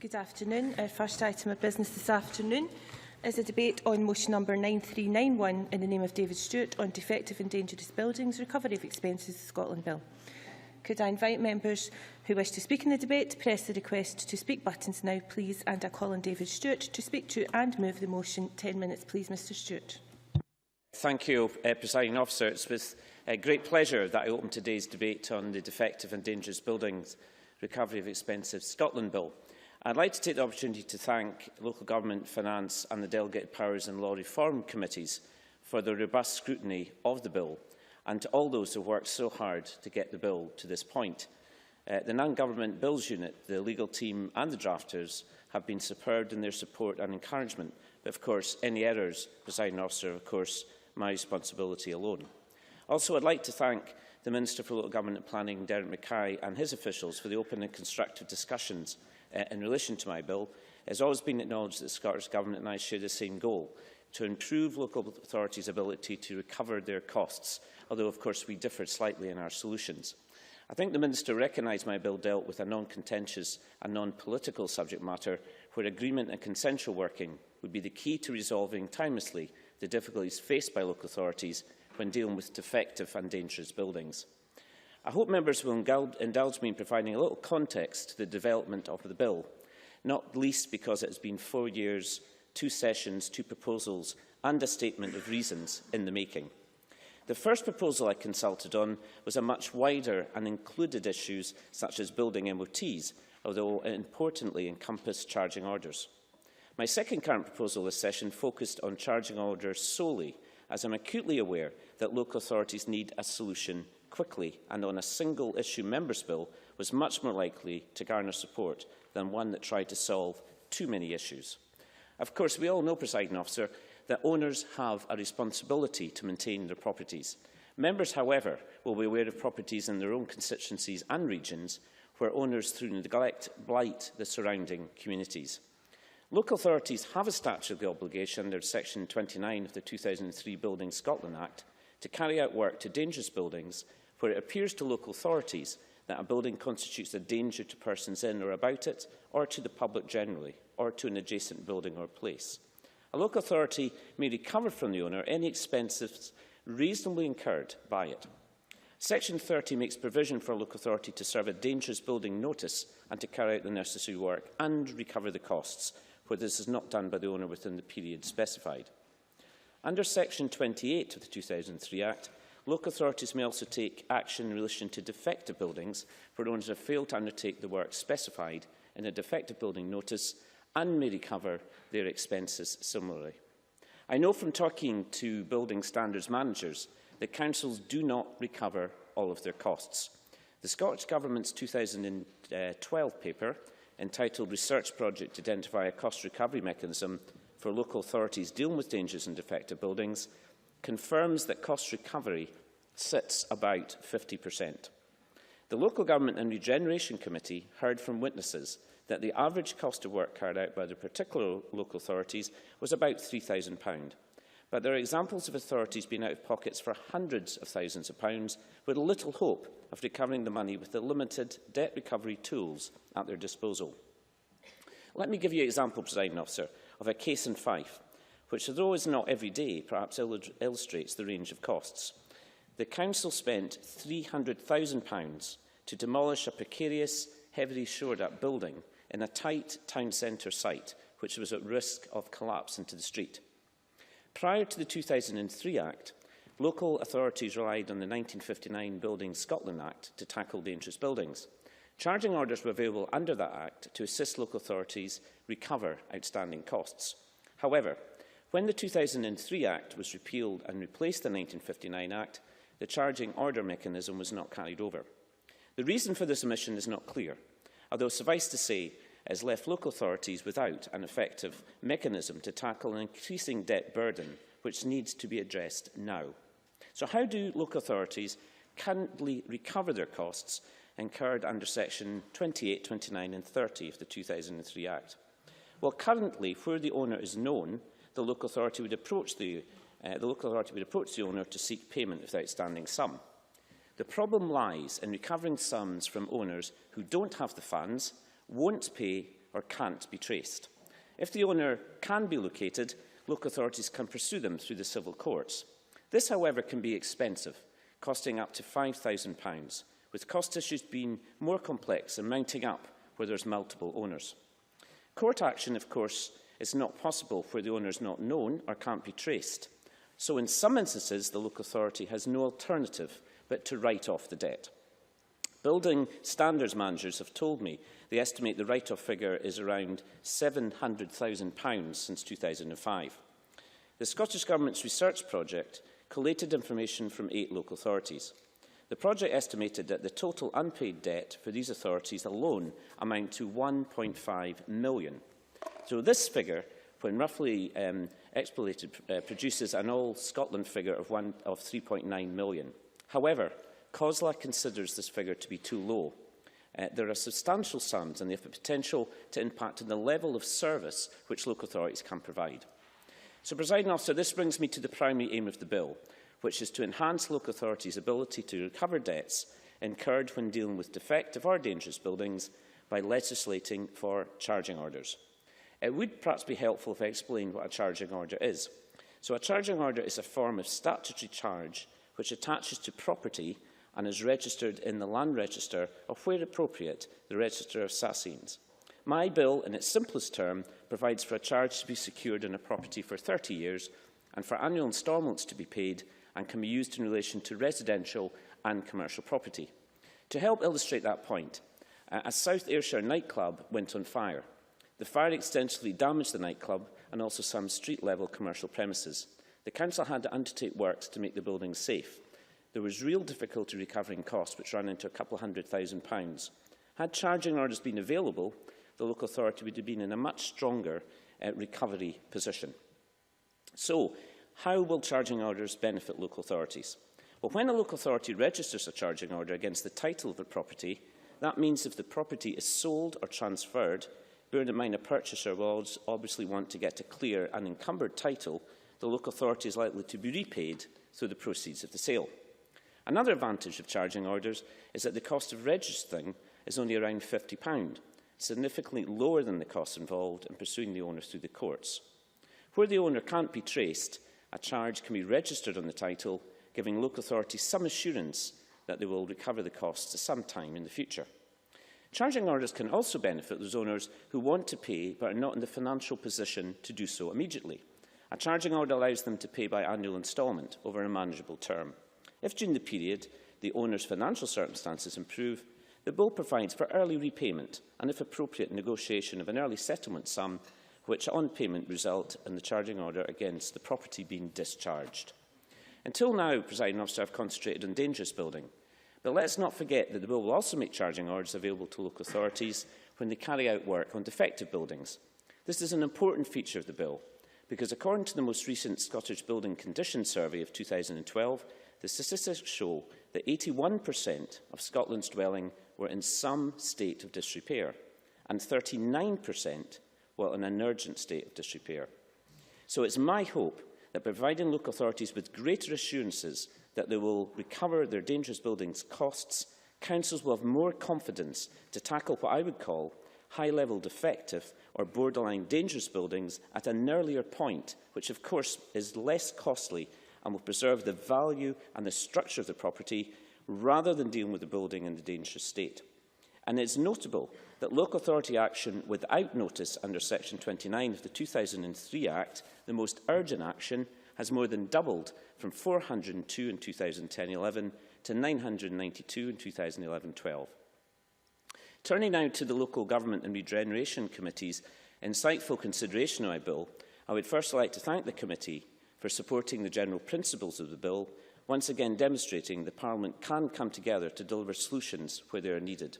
Good afternoon. Our first item of business this afternoon is a debate on motion number 9391 in the name of David Stewart on defective and dangerous buildings, recovery of expenses, Scotland Bill. Could I invite members who wish to speak in the debate, press the request to speak buttons now, please, and I call on David Stewart to speak to and move the motion. 10 minutes, please, Mr Stewart. Thank you, Presiding Officer. It's with great pleasure that I open today's debate on the Defective and Dangerous Buildings Recovery of Expenses Scotland Bill. I'd like to take the opportunity to thank local government, finance and the Delegated Powers and Law Reform Committees for the robust scrutiny of the bill, and to all those who worked so hard to get the bill to this point. The Non-Government Bills Unit, the legal team and the drafters have been superb in their support and encouragement, but of course any errors, Presiding Officer, of course my responsibility alone. Also, I'd like to thank the Minister for Local Government and Planning, Derek Mackay, and his officials for the open and constructive discussions in relation to my bill. It has always been acknowledged that the Scottish Government and I share the same goal, to improve local authorities' ability to recover their costs, although of course we differed slightly in our solutions. I think the Minister recognised my bill dealt with a non-contentious and non-political subject matter where agreement and consensual working would be the key to resolving timelessly the difficulties faced by local authorities when dealing with defective and dangerous buildings. I hope members will indulge me in providing a little context to the development of the bill, not least because it has been 4 years, 2 sessions, 2 proposals and a statement of reasons in the making. The first proposal I consulted on was a much wider and included issues such as building MOTs, although it importantly encompassed charging orders. My second current proposal this session focused on charging orders solely, as I am acutely aware that local authorities need a solution quickly, and on a single issue members' bill was much more likely to garner support than one that tried to solve too many issues. Of course, we all know, Presiding Officer, that owners have a responsibility to maintain their properties. Members, however, will be aware of properties in their own constituencies and regions where owners, through neglect, blight the surrounding communities. Local authorities have a statutory obligation under Section 29 of the 2003 Building Scotland Act to carry out work to dangerous buildings where it appears to local authorities that a building constitutes a danger to persons in or about it, or to the public generally, or to an adjacent building or place. A local authority may recover from the owner any expenses reasonably incurred by it. Section 30 makes provision for a local authority to serve a dangerous building notice and to carry out the necessary work and recover the costs, where this is not done by the owner within the period specified. Under Section 28 of the 2003 Act, local authorities may also take action in relation to defective buildings where owners have failed to undertake the work specified in a defective building notice and may recover their expenses similarly. I know from talking to building standards managers that councils do not recover all of their costs. The Scottish Government's 2012 paper, entitled Research Project to Identify a Cost Recovery Mechanism for Local Authorities Dealing with Dangerous and Defective Buildings, confirms that cost recovery sits about 50%. The Local Government and Regeneration Committee heard from witnesses that the average cost of work carried out by the particular local authorities was about £3,000. But there are examples of authorities being out of pockets for hundreds of thousands of pounds with little hope of recovering the money with the limited debt recovery tools at their disposal. Let me give you an example, Presiding Officer, of a case in Fife, which, although is not every day, perhaps illustrates the range of costs. The council spent £300,000 to demolish a precarious, heavily shored-up building in a tight town centre site, which was at risk of collapse into the street. Prior to the 2003 Act, local authorities relied on the 1959 Building Scotland Act to tackle dangerous buildings. Charging orders were available under that Act to assist local authorities recover outstanding costs. However, when the 2003 Act was repealed and replaced the 1959 Act, the charging order mechanism was not carried over. The reason for this omission is not clear, although suffice to say, it has left local authorities without an effective mechanism to tackle an increasing debt burden which needs to be addressed now. So how do local authorities currently recover their costs incurred under Section 28, 29 and 30 of the 2003 Act? Well, currently, where the owner is known, the local authority would approach the owner to seek payment of the outstanding sum. The problem lies in recovering sums from owners who don't have the funds, won't pay or can't be traced. If the owner can be located, local authorities can pursue them through the civil courts. This, however, can be expensive, costing up to £5,000, with cost issues being more complex and mounting up where there's multiple owners. Court action, of course, is not possible where the owner is not known or can't be traced. So in some instances, the local authority has no alternative but to write off the debt. Building standards managers have told me they estimate the write-off figure is around £700,000 since 2005. The Scottish Government's research project collated information from 8 local authorities. The project estimated that the total unpaid debt for these authorities alone amount to £1.5 million. So this figure, when roughly exploited, produces an all-Scotland figure of 3.9 million. However, COSLA considers this figure to be too low. There are substantial sums and they have the potential to impact on the level of service which local authorities can provide. So, Presiding Officer, this brings me to the primary aim of the bill, which is to enhance local authorities' ability to recover debts incurred when dealing with defective or dangerous buildings by legislating for charging orders. It would perhaps be helpful if I explained what a charging order is. So a charging order is a form of statutory charge which attaches to property and is registered in the Land Register or, where appropriate, the Register of Sasines. My bill, in its simplest term, provides for a charge to be secured in a property for 30 years and for annual instalments to be paid and can be used in relation to residential and commercial property. To help illustrate that point, a South Ayrshire nightclub went on fire. The fire extensively damaged the nightclub and also some street-level commercial premises. The council had to undertake works to make the building safe. There was real difficulty recovering costs, which ran into a couple of £100,000. Had charging orders been available, the local authority would have been in a much stronger recovery position. So, how will charging orders benefit local authorities? Well, when a local authority registers a charging order against the title of a property, that means if the property is sold or transferred, bearing in mind a purchaser will obviously want to get a clear unencumbered title, the local authority is likely to be repaid through the proceeds of the sale. Another advantage of charging orders is that the cost of registering is only around £50, significantly lower than the costs involved in pursuing the owner through the courts. Where the owner can't be traced, a charge can be registered on the title, giving local authorities some assurance that they will recover the costs at some time in the future. Charging orders can also benefit those owners who want to pay but are not in the financial position to do so immediately. A charging order allows them to pay by annual instalment over a manageable term. If during the period the owner's financial circumstances improve, the bill provides for early repayment and, if appropriate, negotiation of an early settlement sum which on payment result in the charging order against the property being discharged. Until now, Presiding Officer, I've concentrated on dangerous building. But let's not forget that the bill will also make charging orders available to local authorities when they carry out work on defective buildings. This is an important feature of the bill because, according to the most recent Scottish Building Conditions Survey of 2012, the statistics show that 81% of Scotland's dwellings were in some state of disrepair and 39% were in an urgent state of disrepair. So it's my hope that providing local authorities with greater assurances that they will recover their dangerous buildings costs, councils will have more confidence to tackle what I would call high-level defective or borderline dangerous buildings at an earlier point, which of course is less costly and will preserve the value and the structure of the property rather than dealing with the building in the dangerous state. And it's notable that local authority action without notice under Section 29 of the 2003 Act, the most urgent action, has more than doubled from 402 in 2010-11 to 992 in 2011-12. Turning now to the Local Government and Regeneration Committee's insightful consideration of my bill, I would first like to thank the committee for supporting the general principles of the bill, once again demonstrating that Parliament can come together to deliver solutions where they are needed.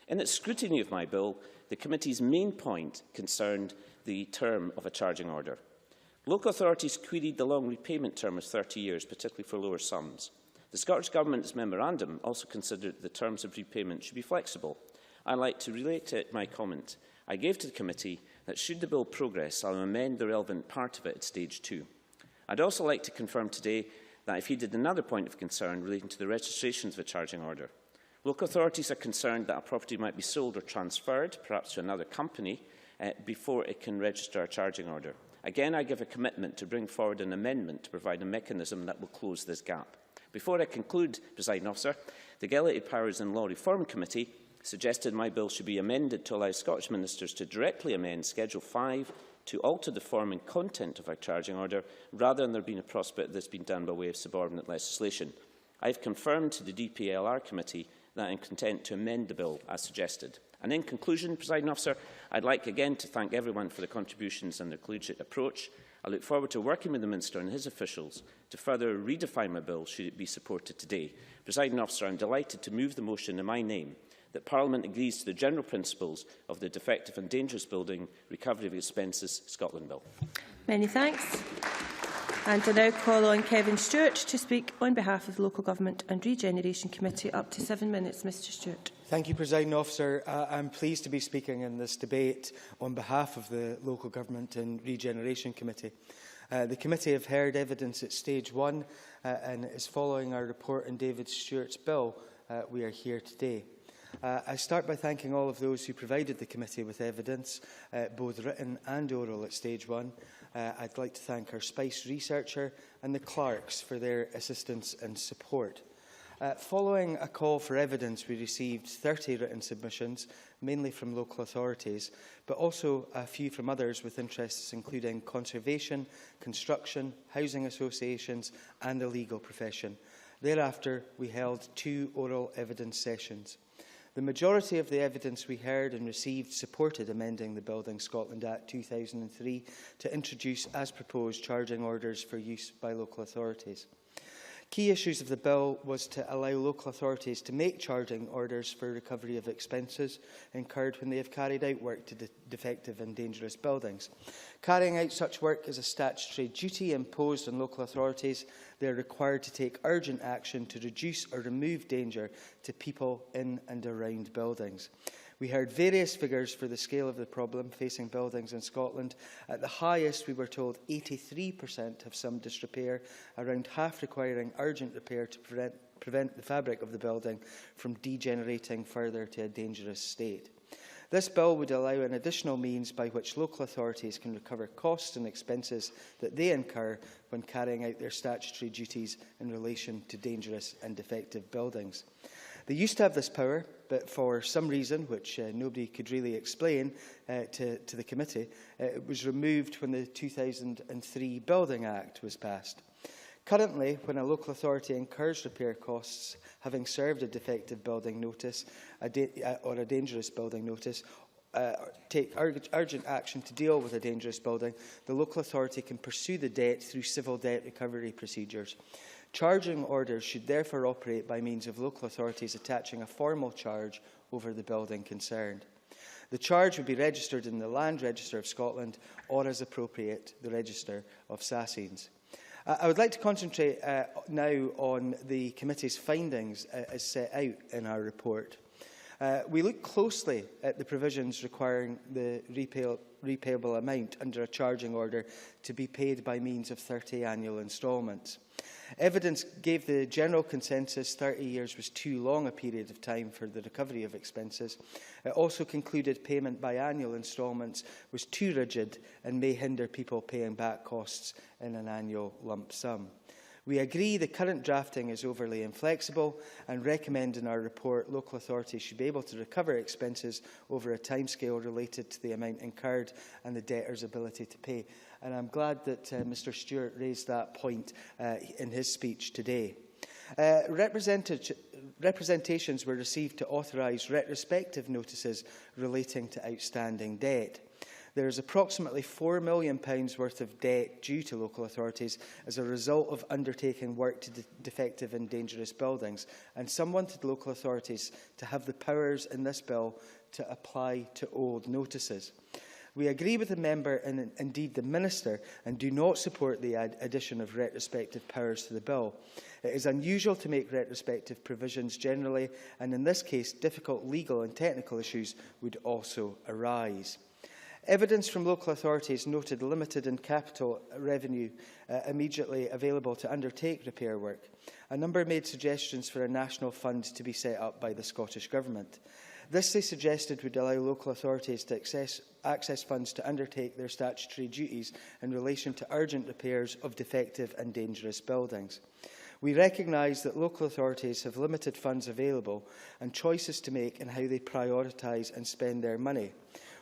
In its scrutiny of my bill, the committee's main point concerned the term of a charging order. Local authorities queried the long repayment term of 30 years, particularly for lower sums. The Scottish Government's memorandum also considered that the terms of repayment should be flexible. I'd like to relate to my comment I gave to the committee that should the bill progress, I will amend the relevant part of it at stage 2. I'd also like to confirm today that I've heeded another point of concern relating to the registrations of a charging order. Local authorities are concerned that a property might be sold or transferred, perhaps to another company, before it can register a charging order. Again, I give a commitment to bring forward an amendment to provide a mechanism that will close this gap. Before I conclude, Presiding Officer, the Delegated Powers and Law Reform Committee suggested my bill should be amended to allow Scottish ministers to directly amend Schedule 5 to alter the form and content of our charging order, rather than there being a prospect of this being done by way of subordinate legislation. I have confirmed to the DPLR Committee that I am content to amend the bill as suggested. And in conclusion, Presiding Officer, I'd like again to thank everyone for their contributions and their collegiate approach. I look forward to working with the Minister and his officials to further redefine my bill should it be supported today. Presiding Officer, I am delighted to move the motion in my name that Parliament agrees to the general principles of the Defective and Dangerous Building Recovery of Expenses Scotland Bill. Many thanks. And I now call on Kevin Stewart to speak on behalf of the Local Government and Regeneration Committee. Up to 7 minutes, Mr Stewart. Thank you, Presiding Officer. I'm pleased to be speaking in this debate on behalf of the Local Government and Regeneration Committee. The committee have heard evidence at stage 1 and is following our report on David Stewart's bill. We are here today. I start by thanking all of those who provided the committee with evidence, both written and oral at stage 1. I'd like to thank our SPICE researcher and the clerks for their assistance and support. Following a call for evidence, we received 30 written submissions, mainly from local authorities, but also a few from others with interests including conservation, construction, housing associations and the legal profession. Thereafter, we held 2 oral evidence sessions. The majority of the evidence we heard and received supported amending the Building Scotland Act 2003 to introduce, as proposed, charging orders for use by local authorities. Key issues of the bill was to allow local authorities to make charging orders for recovery of expenses incurred when they have carried out work to defective and dangerous buildings. Carrying out such work is a statutory duty imposed on local authorities. They are required to take urgent action to reduce or remove danger to people in and around buildings. We heard various figures for the scale of the problem facing buildings in Scotland. At the highest, we were told 83% have some disrepair, around half requiring urgent repair to prevent the fabric of the building from degenerating further to a dangerous state. This bill would allow an additional means by which local authorities can recover costs and expenses that they incur when carrying out their statutory duties in relation to dangerous and defective buildings. They used to have this power, but for some reason, which nobody could really explain to the committee, it was removed when the 2003 Building Act was passed. Currently, when a local authority incurs repair costs, having served a defective building notice or a dangerous building notice, take urgent action to deal with a dangerous building, the local authority can pursue the debt through civil debt recovery procedures. Charging orders should therefore operate by means of local authorities attaching a formal charge over the building concerned. The charge would be registered in the Land Register of Scotland or, as appropriate, the Register of Sasseins. I would like to concentrate now on the committee's findings as set out in our report. We look closely at the provisions requiring the repayable amount under a charging order to be paid by means of 30 annual instalments. Evidence gave the general consensus 30 years was too long a period of time for the recovery of expenses. It also concluded payment by annual instalments was too rigid and may hinder people paying back costs in an annual lump sum. We agree the current drafting is overly inflexible and recommend in our report local authorities should be able to recover expenses over a timescale related to the amount incurred and the debtor's ability to pay. And I'm glad that Mr Stewart raised that point in his speech today. Representations were received to authorise retrospective notices relating to outstanding debt. There is approximately £4 million worth of debt due to local authorities as a result of undertaking work to defective and dangerous buildings, and some wanted local authorities to have the powers in this bill to apply to old notices. We agree with the member and indeed the Minister and do not support the addition of retrospective powers to the bill. It is unusual to make retrospective provisions generally, and in this case difficult legal and technical issues would also arise. Evidence from local authorities noted limited in capital revenue immediately available to undertake repair work. A number made suggestions for a national fund to be set up by the Scottish Government. This, they suggested, would allow local authorities to access funds to undertake their statutory duties in relation to urgent repairs of defective and dangerous buildings. We recognise that local authorities have limited funds available and choices to make in how they prioritise and spend their money.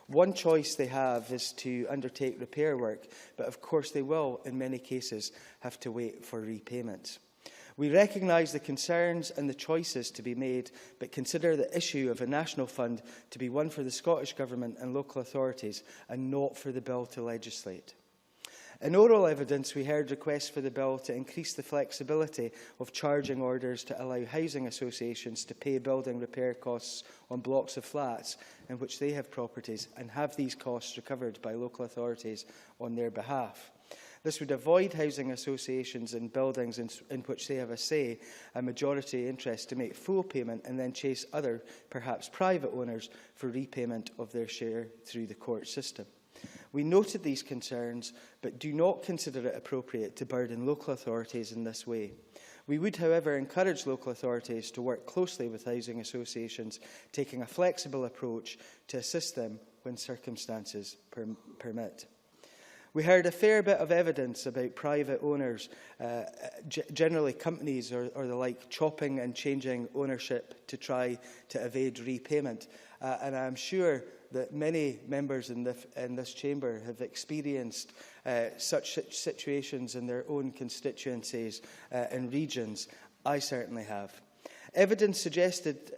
One choice they have is to undertake repair work, but of course they will, in many cases, have to wait for repayments. We recognise the concerns and the choices to be made, but consider the issue of a national fund to be one for the Scottish Government and local authorities and not for the bill to legislate. In oral evidence, we heard requests for the bill to increase the flexibility of charging orders to allow housing associations to pay building repair costs on blocks of flats in which they have properties and have these costs recovered by local authorities on their behalf. This would avoid housing associations in buildings in which they have a say, a majority interest, to make full payment and then chase other, perhaps private owners for repayment of their share through the court system. We noted these concerns, but do not consider it appropriate to burden local authorities in this way. We would, however, encourage local authorities to work closely with housing associations, taking a flexible approach to assist them when circumstances permit. We heard a fair bit of evidence about private owners, generally companies or the like, chopping and changing ownership to try to evade repayment. And I'm sure that many members in this chamber have experienced such situations in their own constituencies and regions. I certainly have. Evidence suggested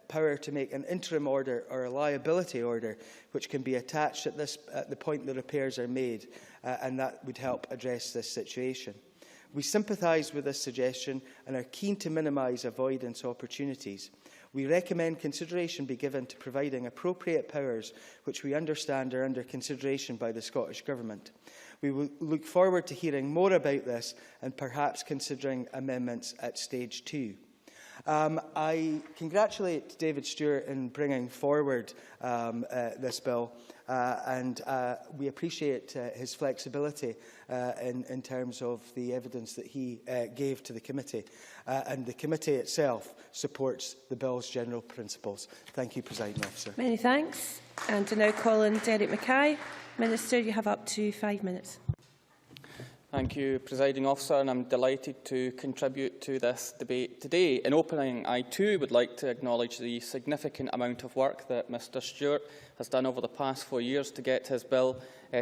power to make an interim order or a liability order which can be attached at the point the repairs are made, and that would help address this situation. We sympathise with this suggestion and are keen to minimise avoidance opportunities. We recommend consideration be given to providing appropriate powers which we understand are under consideration by the Scottish Government. We will look forward to hearing more about this and perhaps considering amendments at stage 2. I congratulate David Stewart in bringing forward this bill, and we appreciate his flexibility in terms of the evidence that he gave to the committee, and the committee itself supports the bill's general principles. Thank you, Presiding Officer. Many thanks. And to now call on Derek Mackay. Minister, you have up to 5 minutes. Thank you, Presiding Officer, and I'm delighted to contribute to this debate today. In opening, I too would like to acknowledge the significant amount of work that Mr Stewart has done over the past 4 years to get his bill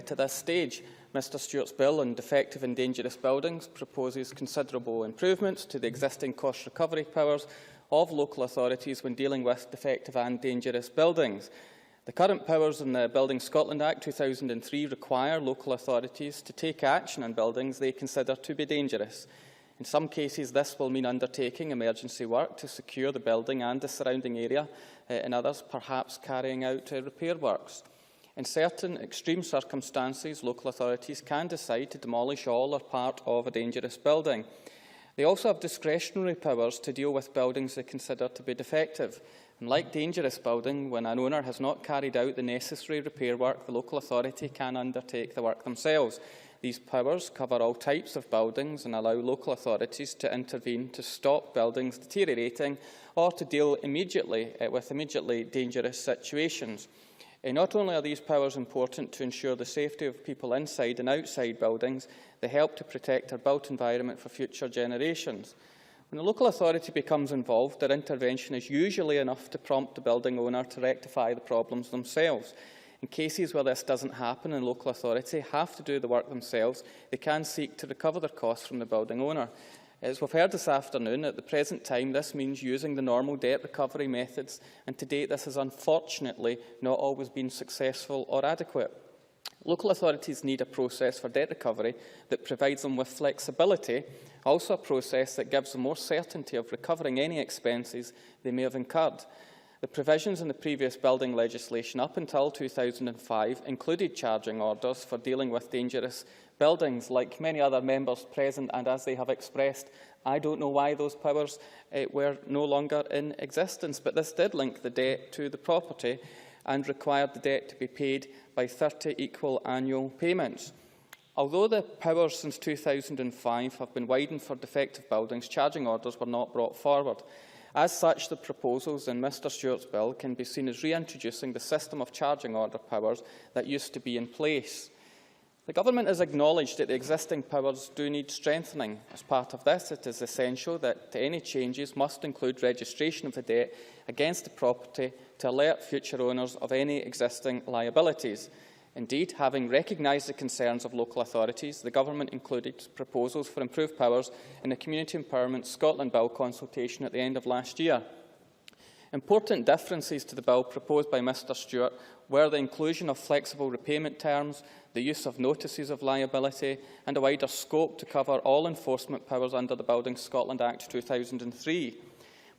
to this stage. Mr Stewart's bill on defective and dangerous buildings proposes considerable improvements to the existing cost recovery powers of local authorities when dealing with defective and dangerous buildings. The current powers in the Building Scotland Act 2003 require local authorities to take action on buildings they consider to be dangerous. In some cases, this will mean undertaking emergency work to secure the building and the surrounding area. In others, perhaps carrying out repair works. In certain extreme circumstances, local authorities can decide to demolish all or part of a dangerous building. They also have discretionary powers to deal with buildings they consider to be defective. And like dangerous building, when an owner has not carried out the necessary repair work, the local authority can undertake the work themselves. These powers cover all types of buildings and allow local authorities to intervene to stop buildings deteriorating or to deal immediately with immediately dangerous situations. Not only are these powers important to ensure the safety of people inside and outside buildings, they help to protect our built environment for future generations. When a local authority becomes involved, their intervention is usually enough to prompt the building owner to rectify the problems themselves. In cases where this doesn't happen and local authority have to do the work themselves, they can seek to recover their costs from the building owner. As we've heard this afternoon, at the present time this means using the normal debt recovery methods, and to date this has unfortunately not always been successful or adequate. Local authorities need a process for debt recovery that provides them with flexibility, also a process that gives them more certainty of recovering any expenses they may have incurred. The provisions in the previous building legislation up until 2005 included charging orders for dealing with dangerous buildings. Like many other members present, and as they have expressed, I don't know why those powers were no longer in existence, but this did link the debt to the property. and required the debt to be paid by 30 equal annual payments. Although the powers since 2005 have been widened for defective buildings, charging orders were not brought forward. As such, the proposals in Mr Stewart's bill can be seen as reintroducing the system of charging order powers that used to be in place. The Government has acknowledged that the existing powers do need strengthening. As part of this, it is essential that any changes must include registration of the debt against the property to alert future owners of any existing liabilities. Indeed, having recognised the concerns of local authorities, the Government included proposals for improved powers in the Community Empowerment Scotland Bill consultation at the end of last year. Important differences to the bill proposed by Mr Stewart were the inclusion of flexible repayment terms, the use of notices of liability and a wider scope to cover all enforcement powers under the Building Scotland Act 2003.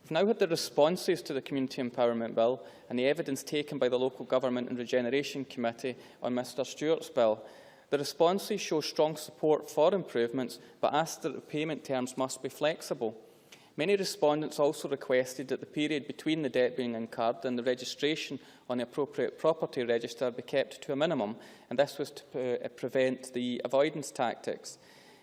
We've now had the responses to the Community Empowerment Bill and the evidence taken by the Local Government and Regeneration Committee on Mr Stewart's bill. The responses show strong support for improvements, but ask that repayment terms must be flexible. Many respondents also requested that the period between the debt being incurred and the registration on the appropriate property register be kept to a minimum, and this was to prevent the avoidance tactics.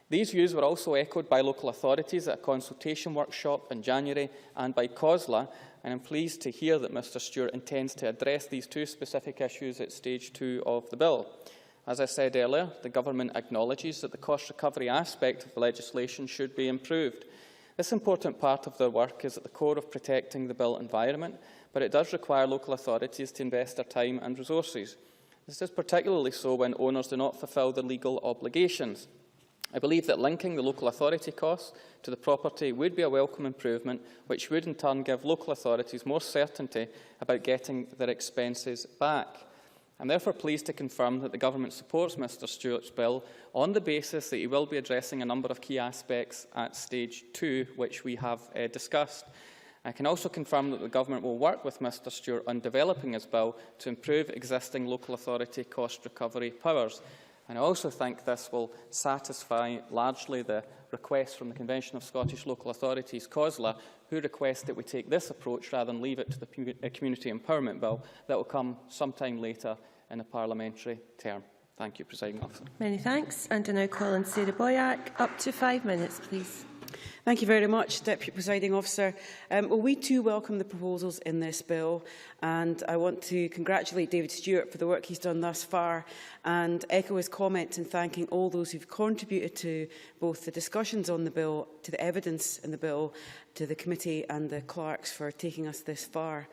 These views were also echoed by local authorities at a consultation workshop in January and by COSLA, and I'm pleased to hear that Mr Stewart intends to address these two specific issues at stage 2 of the bill. As I said earlier, the Government acknowledges that the cost recovery aspect of the legislation should be improved. This important part of their work is at the core of protecting the built environment, but it does require local authorities to invest their time and resources. This is particularly so when owners do not fulfil their legal obligations. I believe that linking the local authority costs to the property would be a welcome improvement, which would in turn give local authorities more certainty about getting their expenses back. I am therefore pleased to confirm that the Government supports Mr Stewart's bill on the basis that he will be addressing a number of key aspects at stage 2, which we have discussed. I can also confirm that the Government will work with Mr Stewart on developing his bill to improve existing local authority cost recovery powers. And I also think this will satisfy largely the request from the Convention of Scottish Local Authorities, COSLA, who request that we take this approach rather than leave it to the Community Empowerment Bill that will come sometime later in a parliamentary term. Thank you, Presiding Officer. Many thanks. And I now call on Sarah Boyack. Up to 5 minutes, please. Thank you very much, Deputy Presiding Officer. Well, we too welcome the proposals in this bill, and I want to congratulate David Stewart for the work he's done thus far and echo his comments in thanking all those who've contributed to both the discussions on the bill, to the evidence in the bill, to the committee and the clerks for taking us this far.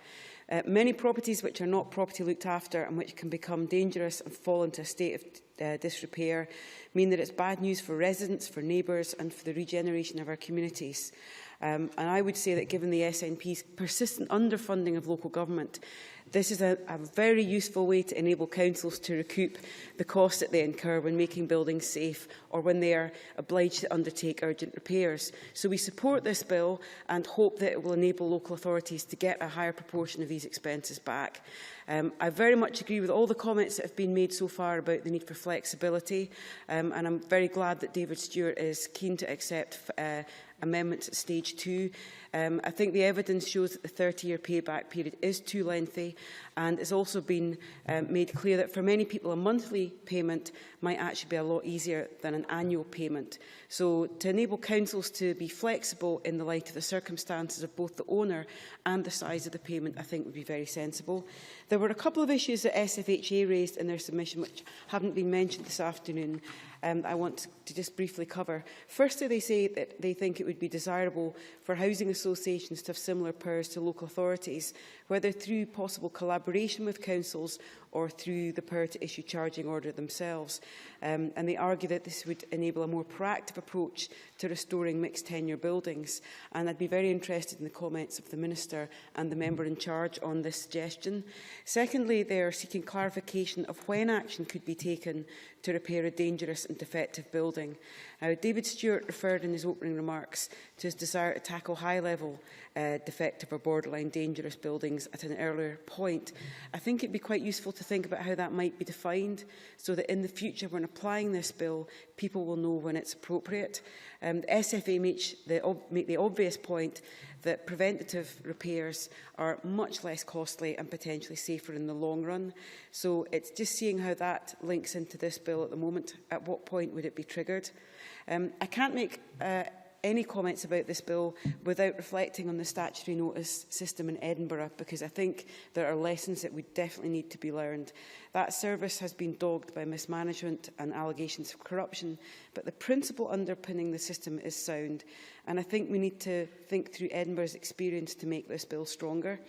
Many properties which are not properly looked after and which can become dangerous and fall into a state of disrepair mean that it's bad news for residents, for neighbours and for the regeneration of our communities. And I would say that given the SNP's persistent underfunding of local government, this is a very useful way to enable councils to recoup the costs that they incur when making buildings safe or when they are obliged to undertake urgent repairs. So we support this bill and hope that it will enable local authorities to get a higher proportion of these expenses back. I very much agree with all the comments that have been made so far about the need for flexibility, and I'm very glad that David Stewart is keen to accept amendments at stage 2. I think the evidence shows that the 30-year payback period is too lengthy, and it's also been made clear that for many people a monthly payment might actually be a lot easier than an annual payment. So to enable councils to be flexible in the light of the circumstances of both the owner and the size of the payment, I think would be very sensible. There were a couple of issues that SFHA raised in their submission which haven't been mentioned this afternoon. I want to just briefly cover. Firstly, they say that they think it would be desirable for housing associations to have similar powers to local authorities, whether through possible collaboration with councils or through the power to issue charging order themselves. And they argue that this would enable a more proactive approach to restoring mixed tenure buildings. And I'd be very interested in the comments of the Minister and the member in charge on this suggestion. Secondly, they are seeking clarification of when action could be taken to repair a dangerous and defective building. David Stewart referred in his opening remarks to his desire to tackle high-level defective or borderline dangerous buildings at an earlier point. I think it would be quite useful to think about how that might be defined so that in the future, when applying this bill, people will know when it's appropriate. The SFA make the obvious point that preventative repairs are much less costly and potentially safer in the long run. So it's just seeing how that links into this bill at the moment. At what point would it be triggered? I can't make any comments about this bill without reflecting on the statutory notice system in Edinburgh, because I think there are lessons that we definitely need to be learned. That service has been dogged by mismanagement and allegations of corruption, but the principle underpinning the system is sound, and I think we need to think through Edinburgh's experience to make this bill stronger.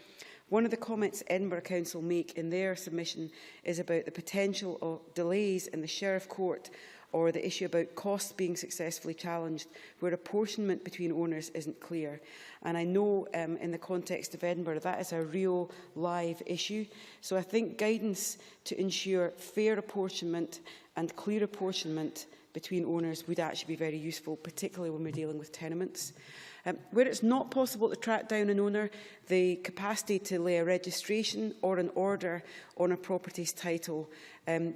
One of the comments Edinburgh Council make in their submission is about the potential of delays in the Sheriff Court, or the issue about costs being successfully challenged, where apportionment between owners isn't clear. And I know in the context of Edinburgh, that is a real live issue. So I think guidance to ensure fair apportionment and clear apportionment between owners would actually be very useful, particularly when we're dealing with tenements. Where it's not possible to track down an owner, the capacity to lay a registration or an order on a property's title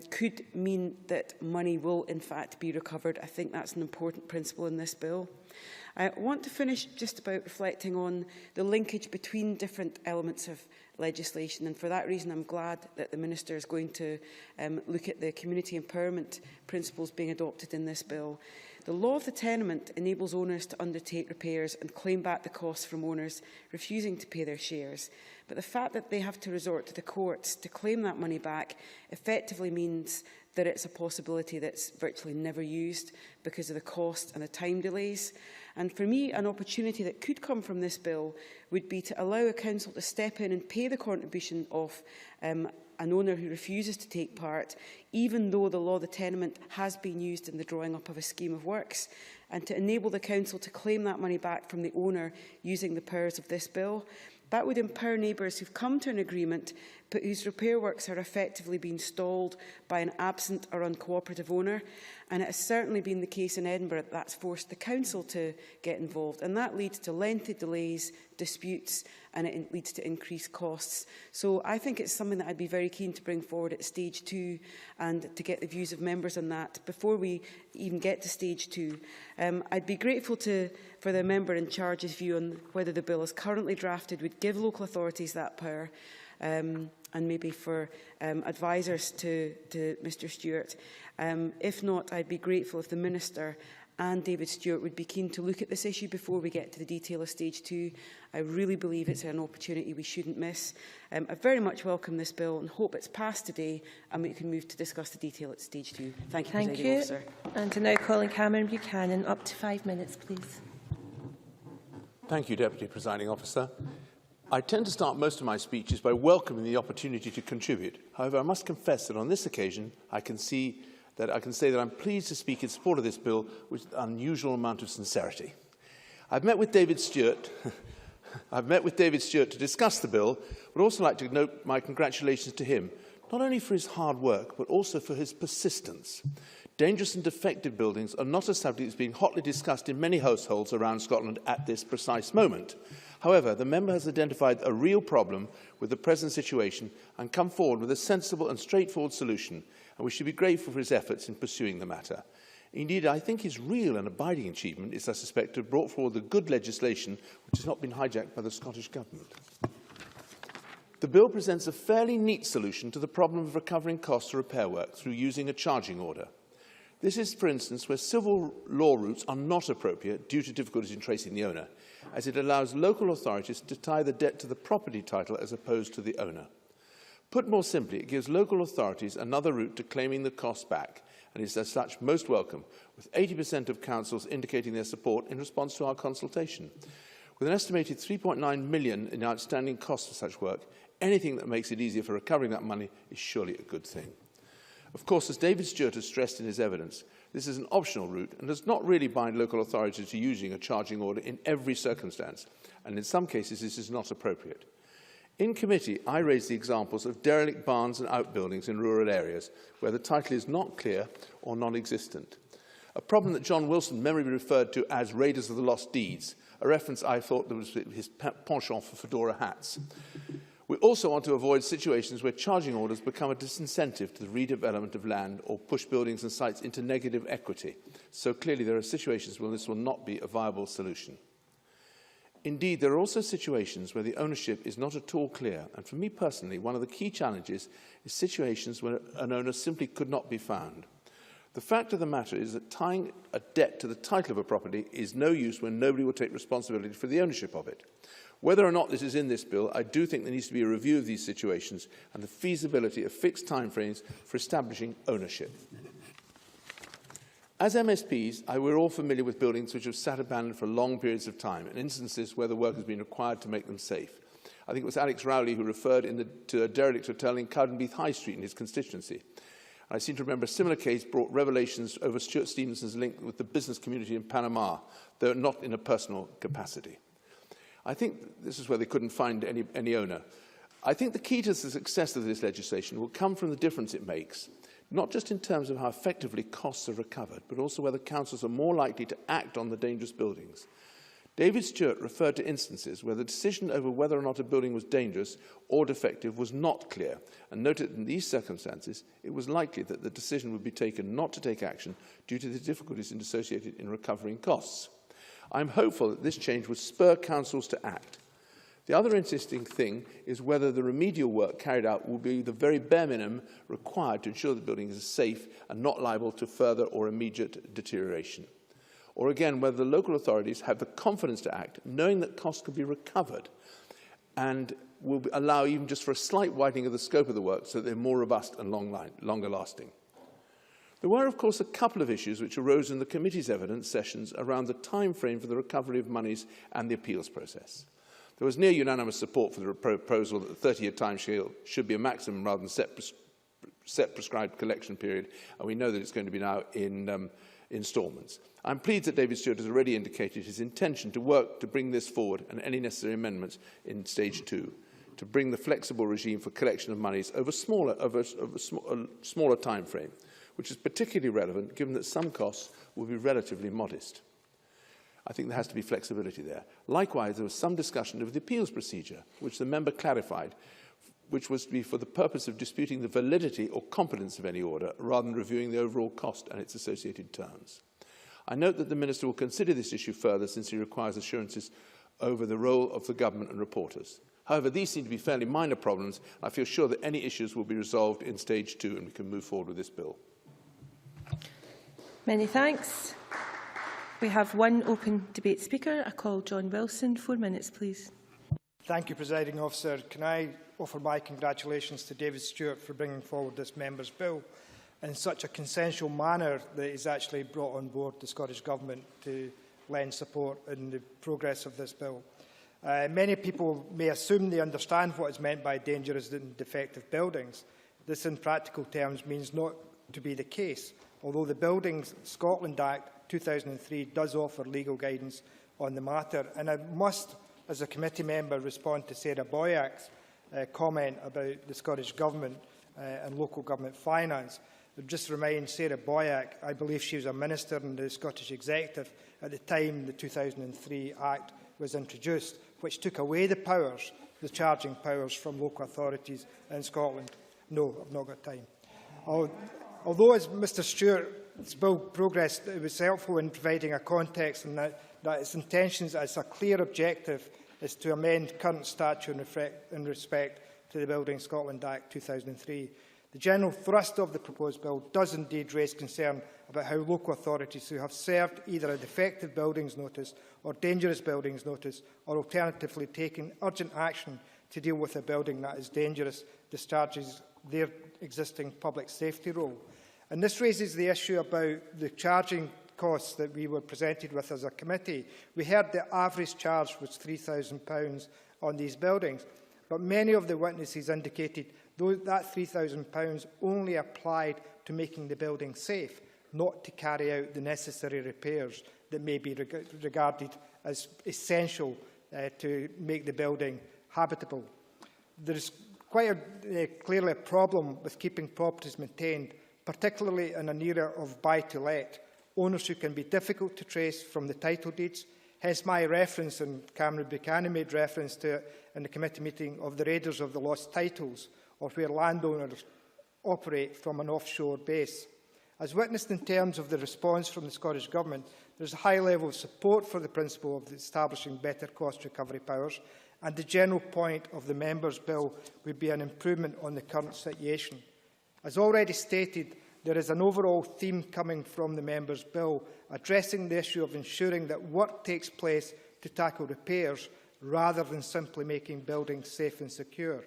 could mean that money will in fact be recovered. I think that's an important principle in this bill. I want to finish just about reflecting on the linkage between different elements of legislation, and for that reason I'm glad that the Minister is going to look at the community empowerment principles being adopted in this bill. The law of the tenement enables owners to undertake repairs and claim back the costs from owners refusing to pay their shares. But the fact that they have to resort to the courts to claim that money back effectively means that it's a possibility that's virtually never used because of the cost and the time delays. And for me, an opportunity that could come from this bill would be to allow a council to step in and pay the contribution of an owner who refuses to take part, even though the law of the tenement has been used in the drawing up of a scheme of works, and to enable the council to claim that money back from the owner using the powers of this bill. That would empower neighbours who've come to an agreement but whose repair works are effectively being stalled by an absent or uncooperative owner. And it has certainly been the case in Edinburgh that that's forced the council to get involved. And that leads to lengthy delays, disputes, and it leads to increased costs. So I think it's something that I'd be very keen to bring forward at stage 2 and to get the views of members on that before we even get to stage 2. I'd be grateful for the member in charge's view on whether the bill as currently drafted would give local authorities that power, and maybe for advisers to Mr Stewart. If not, I'd be grateful if the Minister and David Stewart would be keen to look at this issue before we get to the detail of stage 2. I really believe it's an opportunity we shouldn't miss. I very much welcome this bill and hope it's passed today and we can move to discuss the detail at stage 2. Thank you, Presiding Officer. And now calling Cameron Buchanan, up to 5 minutes, please. Thank you, Deputy Presiding Officer. I tend to start most of my speeches by welcoming the opportunity to contribute. However, I must confess that on this occasion, I can say that I'm pleased to speak in support of this bill with an unusual amount of sincerity. I've met with David Stewart to discuss the bill, but also like to note my congratulations to him, not only for his hard work, but also for his persistence. Dangerous and defective buildings are not a subject that's being hotly discussed in many households around Scotland at this precise moment. However, the member has identified a real problem with the present situation and come forward with a sensible and straightforward solution, and we should be grateful for his efforts in pursuing the matter. Indeed, I think his real and abiding achievement is, I suspect, to have brought forward the good legislation which has not been hijacked by the Scottish Government. The bill presents a fairly neat solution to the problem of recovering costs for repair work through using a charging order. This is, for instance, where civil law routes are not appropriate due to difficulties in tracing the owner, as it allows local authorities to tie the debt to the property title as opposed to the owner. Put more simply, it gives local authorities another route to claiming the costs back, and is as such most welcome, with 80% of councils indicating their support in response to our consultation. With an estimated £3.9 million in outstanding costs for such work, anything that makes it easier for recovering that money is surely a good thing. Of course, as David Stewart has stressed in his evidence, this is an optional route and does not really bind local authorities to using a charging order in every circumstance, and in some cases this is not appropriate. In committee, I raised the examples of derelict barns and outbuildings in rural areas where the title is not clear or non-existent. A problem that John Wilson memorably referred to as Raiders of the Lost Deeds, a reference I thought that was his penchant for fedora hats. We also want to avoid situations where charging orders become a disincentive to the redevelopment of land or push buildings and sites into negative equity. So clearly there are situations where this will not be a viable solution. Indeed, there are also situations where the ownership is not at all clear, and for me personally, one of the key challenges is situations where an owner simply could not be found. The fact of the matter is that tying a debt to the title of a property is no use when nobody will take responsibility for the ownership of it. Whether or not this is in this bill, I do think there needs to be a review of these situations and the feasibility of fixed timeframes for establishing ownership. As MSPs, we're all familiar with buildings which have sat abandoned for long periods of time and instances where the work has been required to make them safe. I think it was Alex Rowley who referred to a derelict hotel in Cowdenbeath High Street in his constituency. I seem to remember a similar case brought revelations over Stuart Stevenson's link with the business community in Panama, though not in a personal capacity. I think this is where they couldn't find any owner. I think the key to the success of this legislation will come from the difference it makes, not just in terms of how effectively costs are recovered, but also whether councils are more likely to act on the dangerous buildings. David Stewart referred to instances where the decision over whether or not a building was dangerous or defective was not clear, and noted that in these circumstances it was likely that the decision would be taken not to take action due to the difficulties associated in recovering costs. I am hopeful that this change would spur councils to act. The other interesting thing is whether the remedial work carried out will be the very bare minimum required to ensure the building is safe and not liable to further or immediate deterioration. Or again, whether the local authorities have the confidence to act, knowing that costs could be recovered, and will allow even just for a slight widening of the scope of the work so that they're more robust and longer lasting. There were, of course, a couple of issues which arose in the committee's evidence sessions around the time frame for the recovery of monies and the appeals process. There was near unanimous support for the proposal that the 30-year timescale should be a maximum rather than set prescribed collection period, and we know that it's going to be now in instalments. I'm pleased that David Stewart has already indicated his intention to work to bring this forward and any necessary amendments in stage 2, to bring the flexible regime for collection of monies over a smaller time frame, which is particularly relevant given that some costs will be relatively modest. I think there has to be flexibility there. Likewise, there was some discussion of the appeals procedure, which the member clarified, which was to be for the purpose of disputing the validity or competence of any order, rather than reviewing the overall cost and its associated terms. I note that the Minister will consider this issue further, since he requires assurances over the role of the government and reporters. However, these seem to be fairly minor problems. I feel sure that any issues will be resolved in stage 2 and we can move forward with this bill. Many thanks. We have one open debate speaker. I call John Wilson. 4 minutes, please. Thank you, Presiding Officer. Can I offer my congratulations to David Stewart for bringing forward this member's bill in such a consensual manner that he's actually brought on board the Scottish Government to lend support in the progress of this bill. Many people may assume they understand what is meant by dangerous and defective buildings. This, in practical terms, means not to be the case, although the Buildings Scotland Act 2003 does offer legal guidance on the matter. And I must, as a committee member, respond to Sarah Boyack's comment about the Scottish Government and local government finance. I just remind Sarah Boyack, I believe she was a minister in the Scottish Executive at the time the 2003 Act was introduced, which took away the powers, the charging powers, from local authorities in Scotland. No, I've not got time. Although, as Mr Stewart's bill progressed, it was helpful in providing a context and that its intentions as a clear objective is to amend current statute in respect to the Buildings Scotland Act 2003. The general thrust of the proposed bill does indeed raise concern about how local authorities who have served either a defective buildings notice or dangerous buildings notice, or alternatively taken urgent action to deal with a building that is dangerous, discharges their existing public safety role. And this raises the issue about the charging costs that we were presented with as a committee. We heard the average charge was £3,000 on these buildings, but many of the witnesses indicated that £3,000 only applied to making the building safe, not to carry out the necessary repairs that may be regarded as essential to make the building habitable. There is quite clearly a problem with keeping properties maintained, particularly in an era of buy-to-let. Owners who can be difficult to trace from the title deeds, Hence my reference, and Cameron Buchanan made reference to it in the committee meeting, of the raiders of the lost titles, of where landowners operate from an offshore base. As witnessed in terms of the response from the Scottish Government, there is a high level of support for the principle of establishing better cost recovery powers, and the general point of the Members' Bill would be an improvement on the current situation. As already stated, there is an overall theme coming from the Members' Bill addressing the issue of ensuring that work takes place to tackle repairs rather than simply making buildings safe and secure.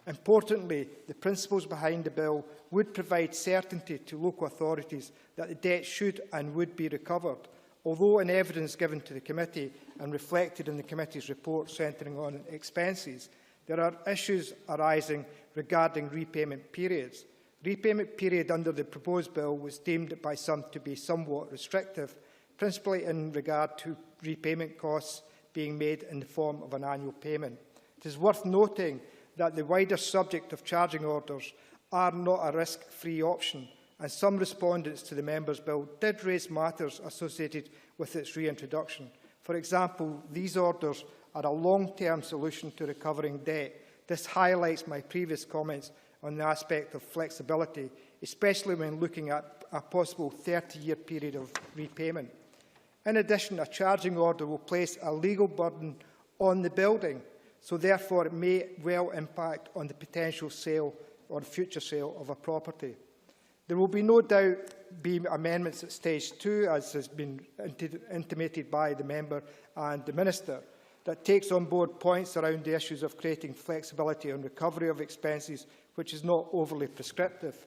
Importantly, the principles behind the bill would provide certainty to local authorities that the debt should and would be recovered, although in evidence given to the committee and reflected in the committee's report centring on expenses, there are issues arising regarding repayment periods. Repayment period under the proposed bill was deemed by some to be somewhat restrictive, principally in regard to repayment costs being made in the form of an annual payment. It is worth noting that the wider subject of charging orders are not a risk-free option, and some respondents to the Members' Bill did raise matters associated with its reintroduction. For example, these orders are a long-term solution to recovering debt. This highlights my previous comments on the aspect of flexibility, especially when looking at a possible 30-year period of repayment. In addition, a charging order will place a legal burden on the building, so therefore it may well impact on the potential sale or future sale of a property. There will be no doubt be amendments at stage 2, as has been intimated by the member and the Minister, that takes on board points around the issues of creating flexibility on recovery of expenses, which is not overly prescriptive.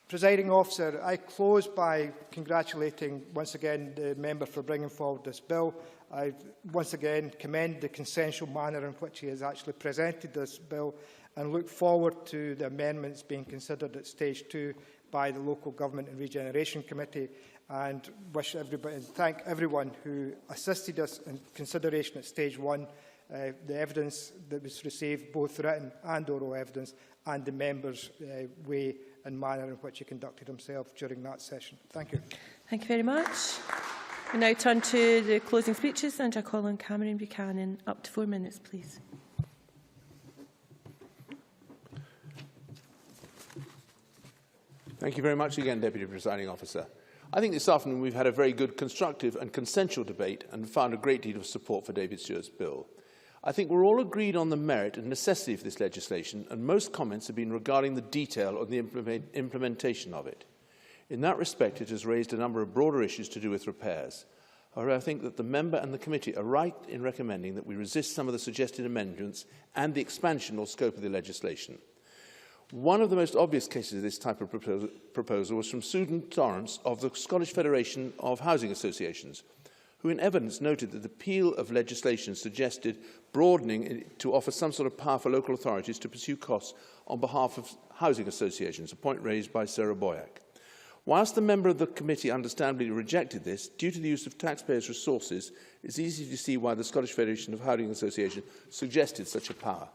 Presiding Officer, I close by congratulating once again the member for bringing forward this bill. I once again commend the consensual manner in which he has actually presented this bill and look forward to the amendments being considered at stage 2 by the Local Government and Regeneration Committee, and wish everybody and thank everyone who assisted us in consideration at stage 1, the evidence that was received, both written and oral evidence, and the member's way and manner in which he conducted himself during that session. Thank you. Thank you very much. We now turn to the closing speeches, and I call on Cameron Buchanan. Up to 4 minutes, please. Thank you very much again, Deputy Presiding Officer. I think this afternoon we've had a very good, constructive and consensual debate and found a great deal of support for David Stewart's bill. I think we're all agreed on the merit and necessity of this legislation, and most comments have been regarding the detail of the implementation of it. In that respect, it has raised a number of broader issues to do with repairs. However, I think that the member and the committee are right in recommending that we resist some of the suggested amendments and the expansion or scope of the legislation. One of the most obvious cases of this type of proposal was from Susan Torrance of the Scottish Federation of Housing Associations, who in evidence noted that the appeal of legislation suggested broadening to offer some sort of power for local authorities to pursue costs on behalf of housing associations, a point raised by Sarah Boyack. Whilst the member of the committee understandably rejected this, due to the use of taxpayers' resources, it's easy to see why the Scottish Federation of Housing Associations suggested such a power.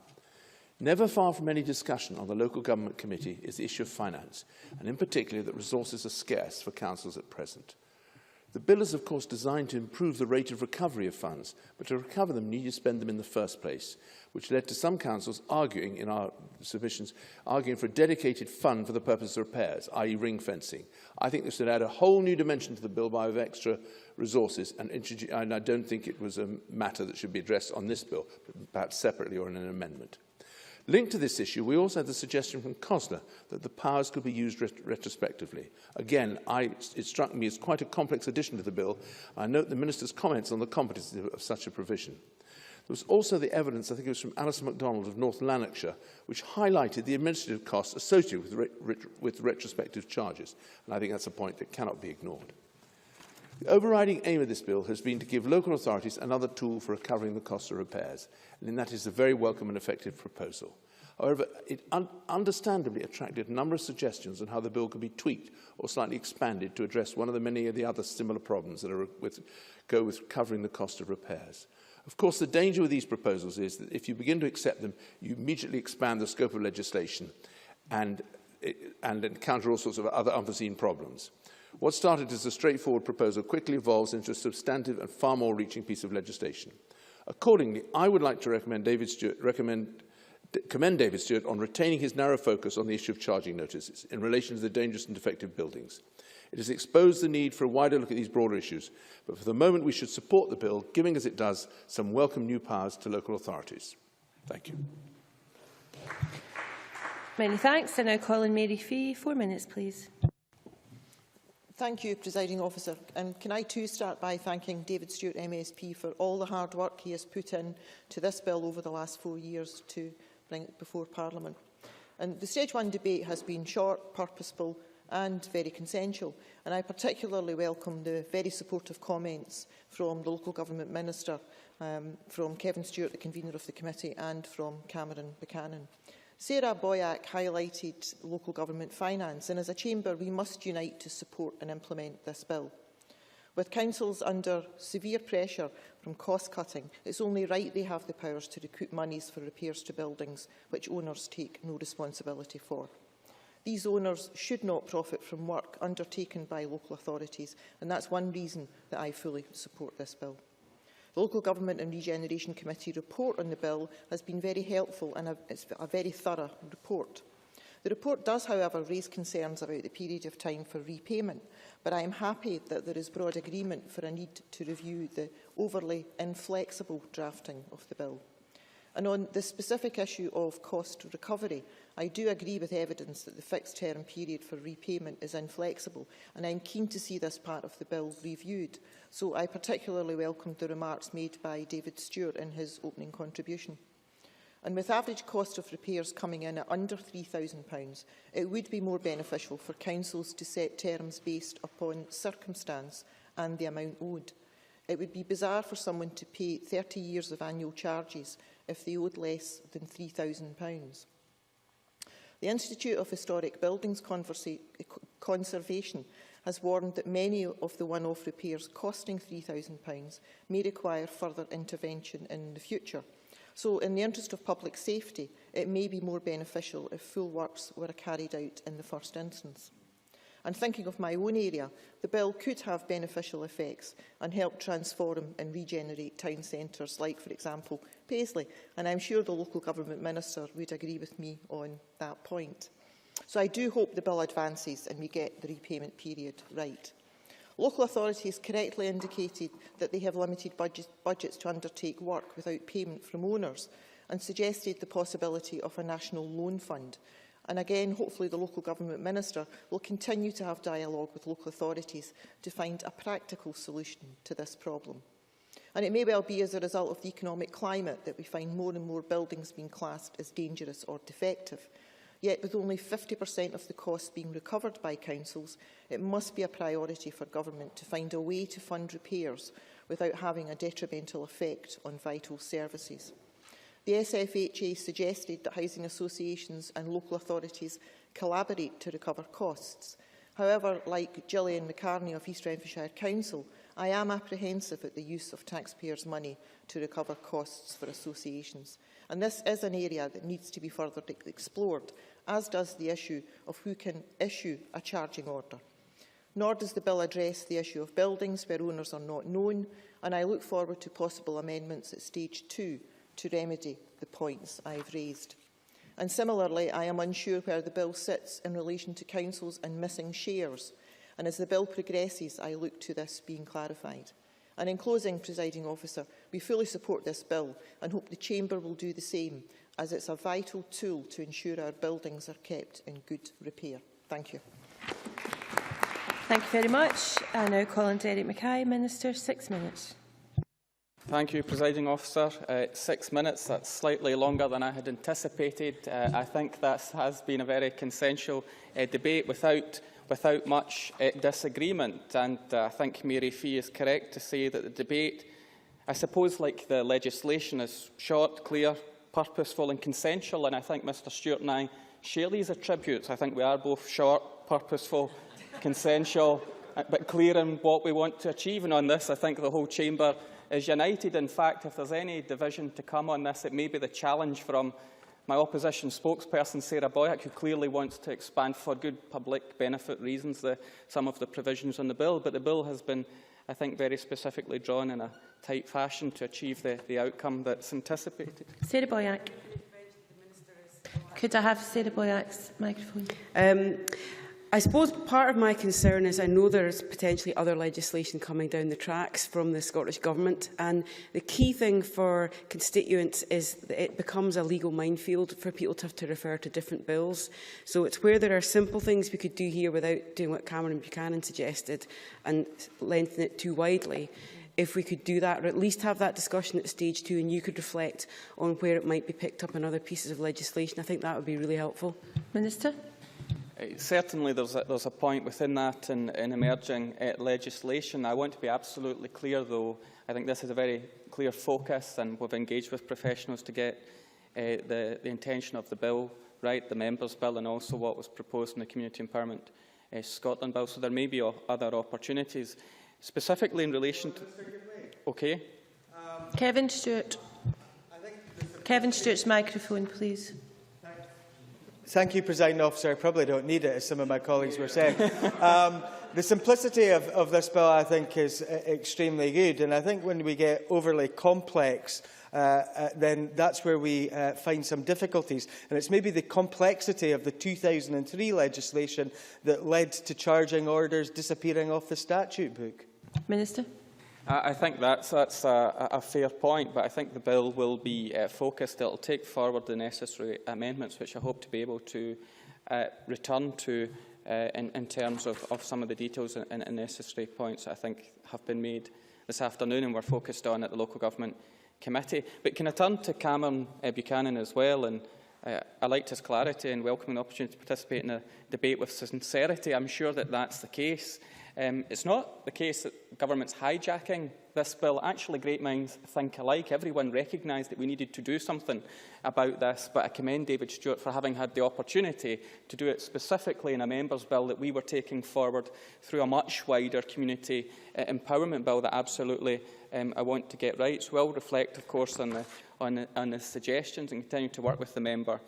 Never far from any discussion on the local government committee is the issue of finance, and in particular that resources are scarce for councils at present. The bill is, of course, designed to improve the rate of recovery of funds, but to recover them, you need to spend them in the first place, which led to some councils arguing in our submissions, arguing for a dedicated fund for the purpose of repairs, i.e. ring fencing. I think this would add a whole new dimension to the bill by way of extra resources, and I don't think it was a matter that should be addressed on this bill, but perhaps separately or in an amendment. Linked to this issue, we also had the suggestion from COSLA that the powers could be used retrospectively. Again, it struck me as quite a complex addition to the bill. I note the Minister's comments on the competency of such a provision. There was also the evidence, I think it was from Alison MacDonald of North Lanarkshire, which highlighted the administrative costs associated with retrospective charges. And I think that's a point that cannot be ignored. The overriding aim of this bill has been to give local authorities another tool for recovering the costs of repairs, and that is a very welcome and effective proposal. However, it understandably attracted a number of suggestions on how the bill could be tweaked or slightly expanded to address one of the many of the other similar problems that go with covering the cost of repairs. Of course, the danger with these proposals is that if you begin to accept them, you immediately expand the scope of legislation and encounter all sorts of other unforeseen problems. What started as a straightforward proposal quickly evolves into a substantive and far more reaching piece of legislation. Accordingly, I would like to commend David Stewart on retaining his narrow focus on the issue of charging notices in relation to the dangerous and defective buildings. It has exposed the need for a wider look at these broader issues, but for the moment we should support the bill, giving as it does some welcome new powers to local authorities. Thank you. Many thanks. I now call on Mary Fee. 4 minutes, please. Thank you, Presiding Officer. And can I too start by thanking David Stewart MSP for all the hard work he has put in to this bill over the last 4 years to bring it before Parliament. And the Stage 1 debate has been short, purposeful and very consensual. And I particularly welcome the very supportive comments from the Local Government Minister, from Kevin Stewart, the convener of the committee, and from Cameron Buchanan. Sarah Boyack highlighted local government finance, and as a chamber we must unite to support and implement this bill. With councils under severe pressure from cost cutting, it's only right they have the powers to recoup monies for repairs to buildings which owners take no responsibility for. These owners should not profit from work undertaken by local authorities, and that's one reason that I fully support this bill. The Local Government and Regeneration Committee report on the bill has been very helpful and it's a very thorough report. The report does, however, raise concerns about the period of time for repayment, but I am happy that there is broad agreement for a need to review the overly inflexible drafting of the bill. And on the specific issue of cost recovery, I do agree with evidence that the fixed term period for repayment is inflexible, and I am keen to see this part of the bill reviewed. So I particularly welcomed the remarks made by David Stewart in his opening contribution. And with average cost of repairs coming in at under £3,000, it would be more beneficial for councils to set terms based upon circumstance and the amount owed. It would be bizarre for someone to pay 30 years of annual charges if they owed less than £3,000. The Institute of Historic Buildings Conservation has warned that many of the one-off repairs costing £3,000 may require further intervention in the future. So, in the interest of public safety, it may be more beneficial if full works were carried out in the first instance. And thinking of my own area, the bill could have beneficial effects and help transform and regenerate town centres like, for example, Paisley. And I'm sure the Local Government Minister would agree with me on that point. So I do hope the bill advances and we get the repayment period right. Local authorities correctly indicated that they have limited budgets to undertake work without payment from owners and suggested the possibility of a national loan fund. And again, hopefully the Local Government Minister will continue to have dialogue with local authorities to find a practical solution to this problem. And it may well be as a result of the economic climate that we find more and more buildings being classed as dangerous or defective. Yet with only 50% of the costs being recovered by councils, it must be a priority for government to find a way to fund repairs without having a detrimental effect on vital services. The SFHA suggested that housing associations and local authorities collaborate to recover costs. However, like Gillian McCartney of East Renfrewshire Council, I am apprehensive at the use of taxpayers' money to recover costs for associations. And this is an area that needs to be further explored, as does the issue of who can issue a charging order. Nor does the bill address the issue of buildings where owners are not known, and I look forward to possible amendments at stage 2 to remedy the points I've raised. And similarly, I am unsure where the bill sits in relation to councils and missing shares. And as the bill progresses, I look to this being clarified. And in closing, Presiding Officer, we fully support this bill and hope the Chamber will do the same, as it's a vital tool to ensure our buildings are kept in good repair. Thank you. Thank you very much. I now call on Derek Mackay. Minister, 6 minutes. Thank you, Presiding Officer. 6 minutes, that's slightly longer than I had anticipated. I think this has been a very consensual debate without much disagreement. And I think Mary Fee is correct to say that the debate, I suppose, like the legislation, is short, clear, purposeful and consensual. And I think Mr Stewart and I share these attributes. I think we are both short, purposeful, consensual, but clear in what we want to achieve. And on this, I think the whole Chamber is united. In fact, if there's any division to come on this, it may be the challenge from my opposition spokesperson, Sarah Boyack, who clearly wants to expand for good public benefit reasons some of the provisions on the bill. But the bill has been, I think, very specifically drawn in a tight fashion to achieve the outcome that's anticipated. Sarah Boyack. Could I have Sarah Boyack's microphone? I suppose part of my concern is I know there is potentially other legislation coming down the tracks from the Scottish Government, and the key thing for constituents is that it becomes a legal minefield for people to have to refer to different bills. So it's where there are simple things we could do here without doing what Cameron Buchanan suggested and lengthen it too widely. If we could do that, or at least have that discussion at stage 2, and you could reflect on where it might be picked up in other pieces of legislation, I think that would be really helpful. Minister? Certainly there's a point within that in emerging legislation. I want to be absolutely clear, though. I think this is a very clear focus, and we've engaged with professionals to get the intention of the bill right, the Members' Bill, and also what was proposed in the Community Empowerment Scotland Bill. So there may be other opportunities. Specifically in relation to... Okay. Kevin Stewart. Kevin Stewart's microphone, please. Thank you, Presiding Officer. I probably don't need it, as some of my colleagues were saying. The simplicity of this bill, I think, is extremely good. And I think when we get overly complex, then that's where we find some difficulties. And it's maybe the complexity of the 2003 legislation that led to charging orders disappearing off the statute book. Minister? I think that's a fair point, but I think the bill will be focused. It will take forward the necessary amendments, which I hope to be able to return to in terms of some of the details and necessary points that I think have been made this afternoon and we're focused on at the Local Government Committee. But can I turn to Cameron Buchanan as well? And I liked his clarity and welcoming the opportunity to participate in a debate with sincerity. I'm sure that that's the case. It's not the case that government's hijacking this bill. Actually, great minds think alike. Everyone recognised that we needed to do something about this, but I commend David Stewart for having had the opportunity to do it specifically in a Members' Bill that we were taking forward through a much wider community empowerment bill that absolutely I want to get right. So we'll reflect, of course, on the suggestions and continue to work with the member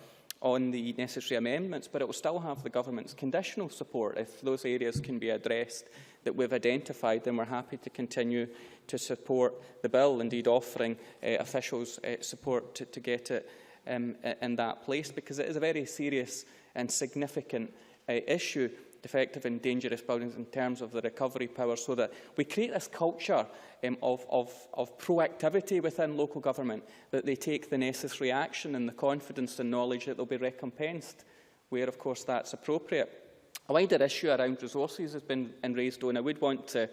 on the necessary amendments, but it will still have the government's conditional support if those areas can be addressed that we've identified. Then we're happy to continue to support the bill, indeed offering officials support to get it in that place, because it is a very serious and significant issue, defective and dangerous buildings, in terms of the recovery power, so that we create this culture of proactivity within local government, that they take the necessary action and the confidence and knowledge that they'll be recompensed where, of course, that's appropriate. A wider issue around resources has been raised, and I would want to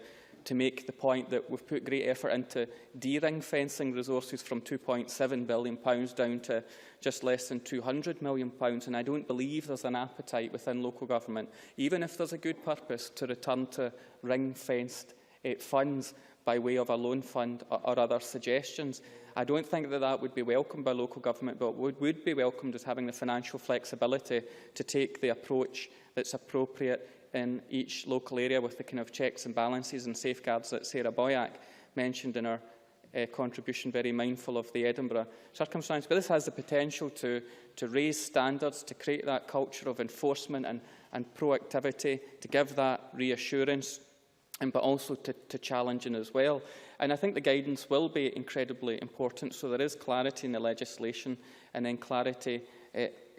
make the point that we've put great effort into de-ring fencing resources from £2.7 billion down to just less than £200 million, and I don't believe there's an appetite within local government, even if there's a good purpose, to return to ring-fenced funds by way of a loan fund or other suggestions. I don't think that would be welcomed by local government, but what would be welcomed is having the financial flexibility to take the approach that's appropriate in each local area, with the kind of checks and balances and safeguards that Sarah Boyack mentioned in her contribution, very mindful of the Edinburgh circumstance. But this has the potential to raise standards, to create that culture of enforcement and proactivity, to give that reassurance, but also to challenging as well. And I think the guidance will be incredibly important, so there is clarity in the legislation and then clarity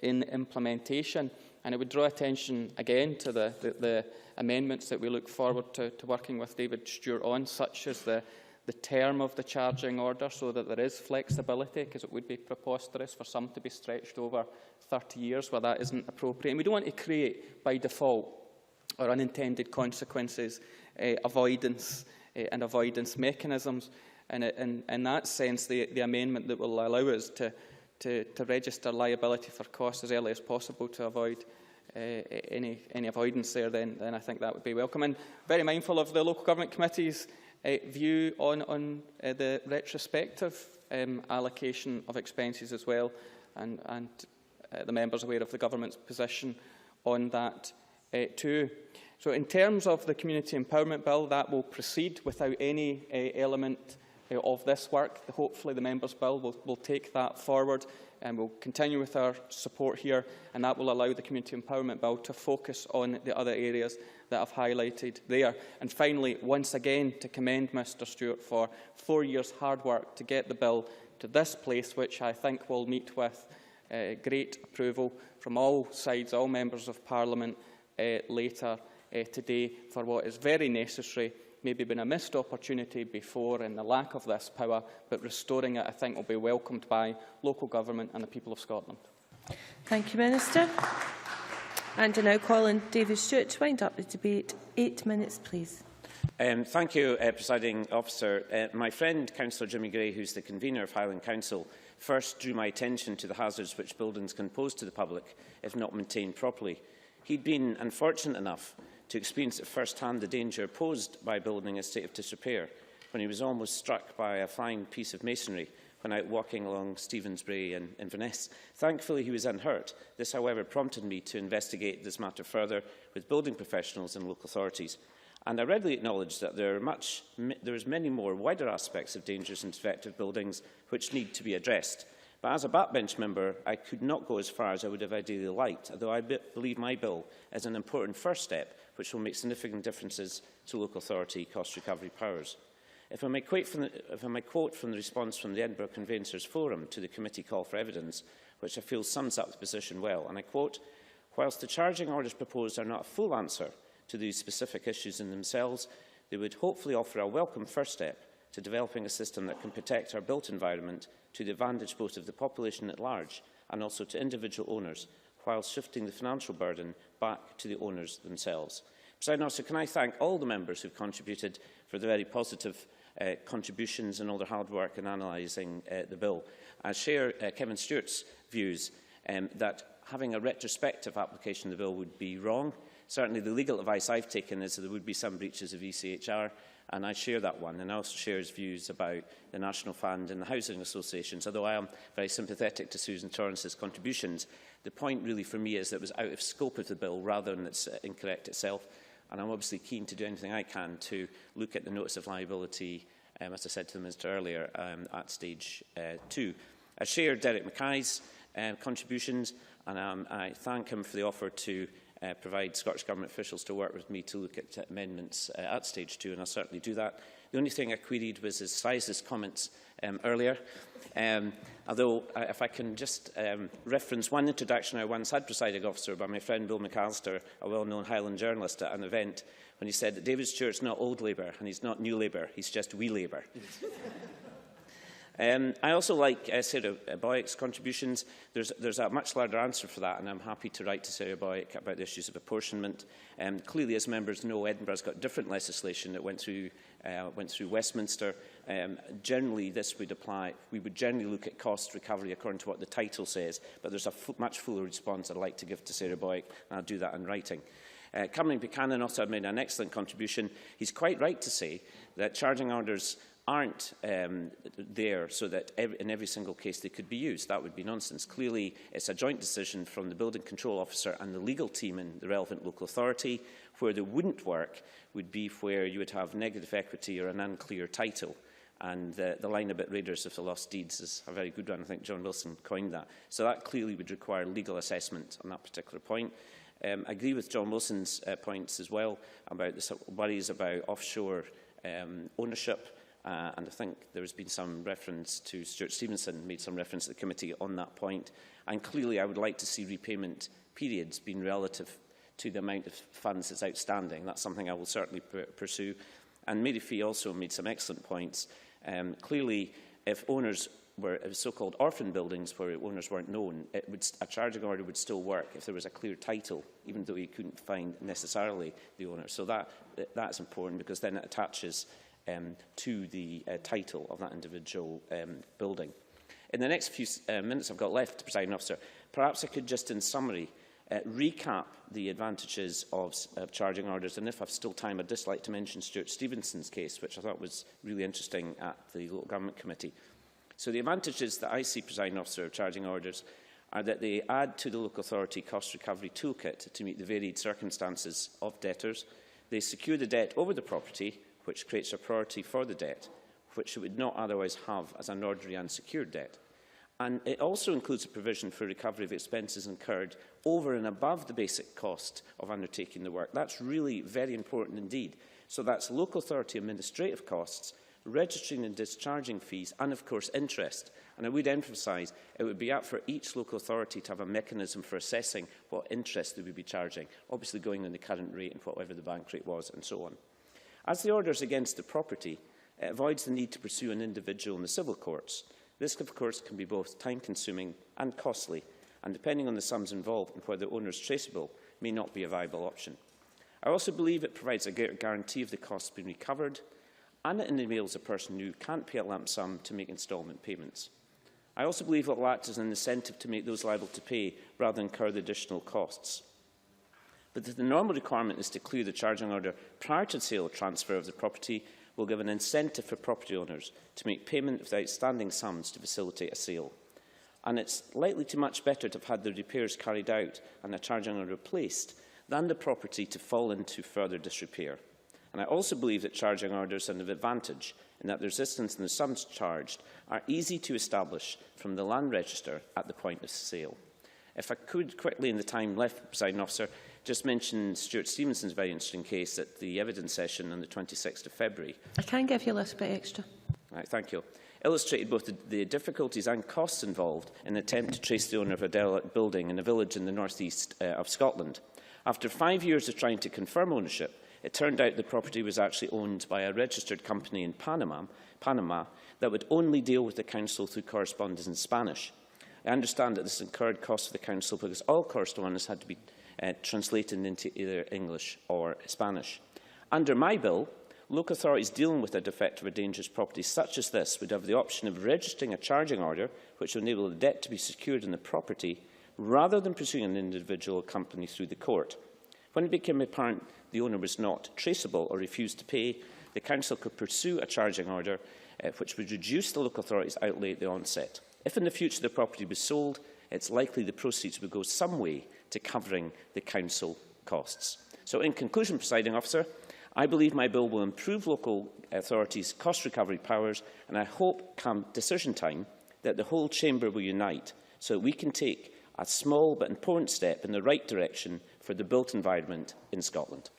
in implementation. And I would draw attention again to the amendments that we look forward to working with David Stewart on, such as the term of the charging order, so that there is flexibility, because it would be preposterous for some to be stretched over 30 years where that isn't appropriate. And we don't want to create, by default, or unintended consequences, avoidance mechanisms. And in that sense, the amendment that will allow us to register liability for costs as early as possible to avoid any avoidance there, then I think that would be welcome. And very mindful of the Local Government Committee's view on the retrospective allocation of expenses as well, and the members aware of the government's position on that too. So in terms of the Community Empowerment Bill, that will proceed without any element of this work. Hopefully the Members' Bill will take that forward and we'll continue with our support here, and that will allow the Community Empowerment Bill to focus on the other areas that I've highlighted there. And finally, once again, to commend Mr Stewart for 4 years' hard work to get the bill to this place, which I think will meet with great approval from all sides, all members of Parliament later today, for what is very necessary, maybe been a missed opportunity before in the lack of this power, but restoring it, I think, will be welcomed by local government and the people of Scotland. Thank you, Minister. And I now call on David Stewart to wind up the debate. 8 minutes, please. Thank you, Presiding Officer. My friend, Councillor Jimmy Gray, who is the convener of Highland Council, first drew my attention to the hazards which buildings can pose to the public if not maintained properly. He'd been unfortunate enough to experience at first hand the danger posed by building in a state of disrepair when he was almost struck by a fine piece of masonry when out walking along Stevensbury in Inverness. Thankfully, he was unhurt. This, however, prompted me to investigate this matter further with building professionals and local authorities. And I readily acknowledge that there are many more wider aspects of dangerous and defective buildings which need to be addressed. But as a backbench member, I could not go as far as I would have ideally liked, although I believe my bill is an important first step which will make significant differences to local authority cost recovery powers. If I may quote from the response from the Edinburgh Conveyancers Forum to the committee call for evidence, which I feel sums up the position well, and I quote, "Whilst the charging orders proposed are not a full answer to these specific issues in themselves, they would hopefully offer a welcome first step to developing a system that can protect our built environment to the advantage both of the population at large and also to individual owners, while shifting the financial burden back to the owners themselves." Presiding Officer, can I thank all the members who have contributed for the very positive contributions and all their hard work in analysing the bill. I share Kevin Stewart's views that having a retrospective application of the bill would be wrong. Certainly the legal advice I've taken is that there would be some breaches of ECHR, and I share that one, and I also share his views about the National Fund and the housing associations. Although I am very sympathetic to Susan Torrance's contributions, the point really for me is that it was out of scope of the bill rather than it's incorrect itself. And I'm obviously keen to do anything I can to look at the notice of liability, as I said to the Minister earlier, at stage 2. I share Derek Mackay's contributions, and I thank him for the offer to provide Scottish Government officials to work with me to look at amendments at stage 2, and I'll certainly do that. The only thing I queried was his sizes comments earlier. Although, if I can just reference one introduction I once had, Presiding Officer, by my friend Bill McAllister, a well-known Highland journalist, at an event, when he said that David Stewart's not old Labour and he's not new Labour, he's just wee Labour. I also like Sarah Boyack's contributions. There's a much larger answer for that, and I'm happy to write to Sarah Boyack about the issues of apportionment. Clearly, as members know, Edinburgh's got different legislation that went through Westminster. Generally, this would apply. We would generally look at cost recovery according to what the title says, but there's a much fuller response I'd like to give to Sarah Boyack, and I'll do that in writing. Cameron Buchanan also made an excellent contribution. He's quite right to say that charging orders aren't there so that in every single case they could be used. That would be nonsense. Clearly, it's a joint decision from the Building Control Officer and the legal team in the relevant local authority. Where they wouldn't work would be where you would have negative equity or an unclear title. And the line about raiders of the lost deeds is a very good one. I think John Wilson coined that. So that clearly would require legal assessment on that particular point. I agree with John Wilson's points as well about the worries about offshore ownership. And I think there has been some reference to Stuart Stevenson, made some reference to the committee on that point. And clearly I would like to see repayment periods being relative to the amount of funds that's outstanding. That's something I will certainly pursue. And Mary Fee also made some excellent points. Clearly, if owners were so-called orphan buildings where owners weren't known, a charging order would still work if there was a clear title, even though you couldn't find necessarily the owner. So that's important, because then it attaches to the title of that individual building. In the next few minutes I've got left, Presiding Officer, perhaps I could just in summary recap the advantages of charging orders, and if I've still time I'd just like to mention Stuart Stevenson's case, which I thought was really interesting at the Local Government Committee. So the advantages that I see, Presiding Officer, of charging orders are that they add to the local authority cost recovery toolkit to meet the varied circumstances of debtors. They secure the debt over the property, which creates a priority for the debt, which it would not otherwise have as an ordinary unsecured debt. And it also includes a provision for recovery of expenses incurred over and above the basic cost of undertaking the work. That's really very important indeed. So that's local authority administrative costs, registering and discharging fees, and of course interest. And I would emphasise it would be up for each local authority to have a mechanism for assessing what interest they would be charging, obviously going on the current rate and whatever the bank rate was, and so on. As the order is against the property, it avoids the need to pursue an individual in the civil courts. This, of course, can be both time-consuming and costly, and depending on the sums involved and whether the owner is traceable, may not be a viable option. I also believe it provides a guarantee of the costs being recovered, and it enables a person who can't pay a lump sum to make instalment payments. I also believe it will act as an incentive to make those liable to pay rather than incur the additional costs. But if the normal requirement is to clear the charging order prior to the sale or transfer of the property, will give an incentive for property owners to make payment of the outstanding sums to facilitate a sale. And it's likely to be much better to have had the repairs carried out and a charging order replaced than the property to fall into further disrepair. And I also believe that charging orders are an advantage in that the resistance and the sums charged are easy to establish from the land register at the point of sale. If I could quickly, in the time left, Presiding Officer, just mention Stuart Stevenson's very interesting case at the evidence session on the 26th of February. I can give you a little bit extra. Right, thank you. Illustrated both the difficulties and costs involved in the attempt to trace the owner of a derelict building in a village in the northeast of Scotland. After 5 years of trying to confirm ownership, it turned out the property was actually owned by a registered company in Panama that would only deal with the council through correspondence in Spanish. I understand that this incurred costs for the council because all correspondence had to be translated into either English or Spanish. Under my bill, local authorities dealing with a defective or dangerous property such as this would have the option of registering a charging order which would enable the debt to be secured in the property rather than pursuing an individual company through the court. When it became apparent the owner was not traceable or refused to pay, the council could pursue a charging order which would reduce the local authority's outlay at the onset. If in the future the property was sold, it's likely the proceeds would go some way to covering the council costs. So in conclusion, Presiding Officer, I believe my bill will improve local authorities' cost recovery powers, and I hope come decision time that the whole chamber will unite so that we can take a small but important step in the right direction for the built environment in Scotland.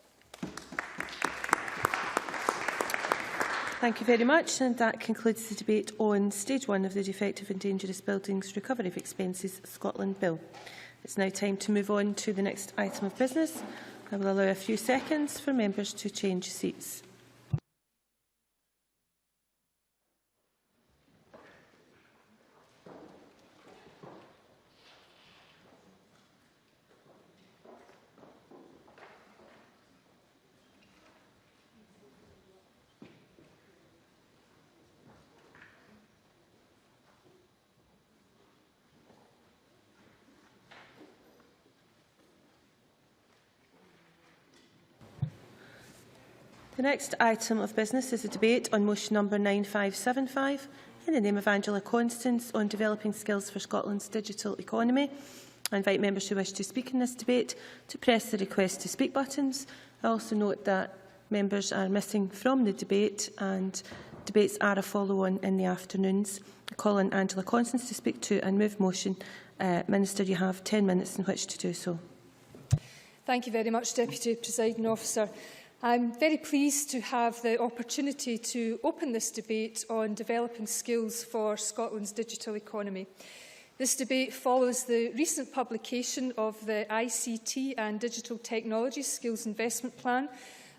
Thank you very much, and that concludes the debate on Stage 1 of the Defective and Dangerous Buildings Recovery of Expenses Scotland Bill. It's now time to move on to the next item of business. I will allow a few seconds for members to change seats. The next item of business is a debate on motion number 9575 in the name of Angela Constance on developing skills for Scotland's digital economy. I invite members who wish to speak in this debate to press the request to speak buttons. I also note that members are missing from the debate and debates are a follow-on in the afternoons. I call on Angela Constance to speak to and move motion. Minister, you have 10 minutes in which to do so. Thank you very much, Deputy Presiding Officer. I'm very pleased to have the opportunity to open this debate on developing skills for Scotland's digital economy. This debate follows the recent publication of the ICT and Digital Technology Skills Investment Plan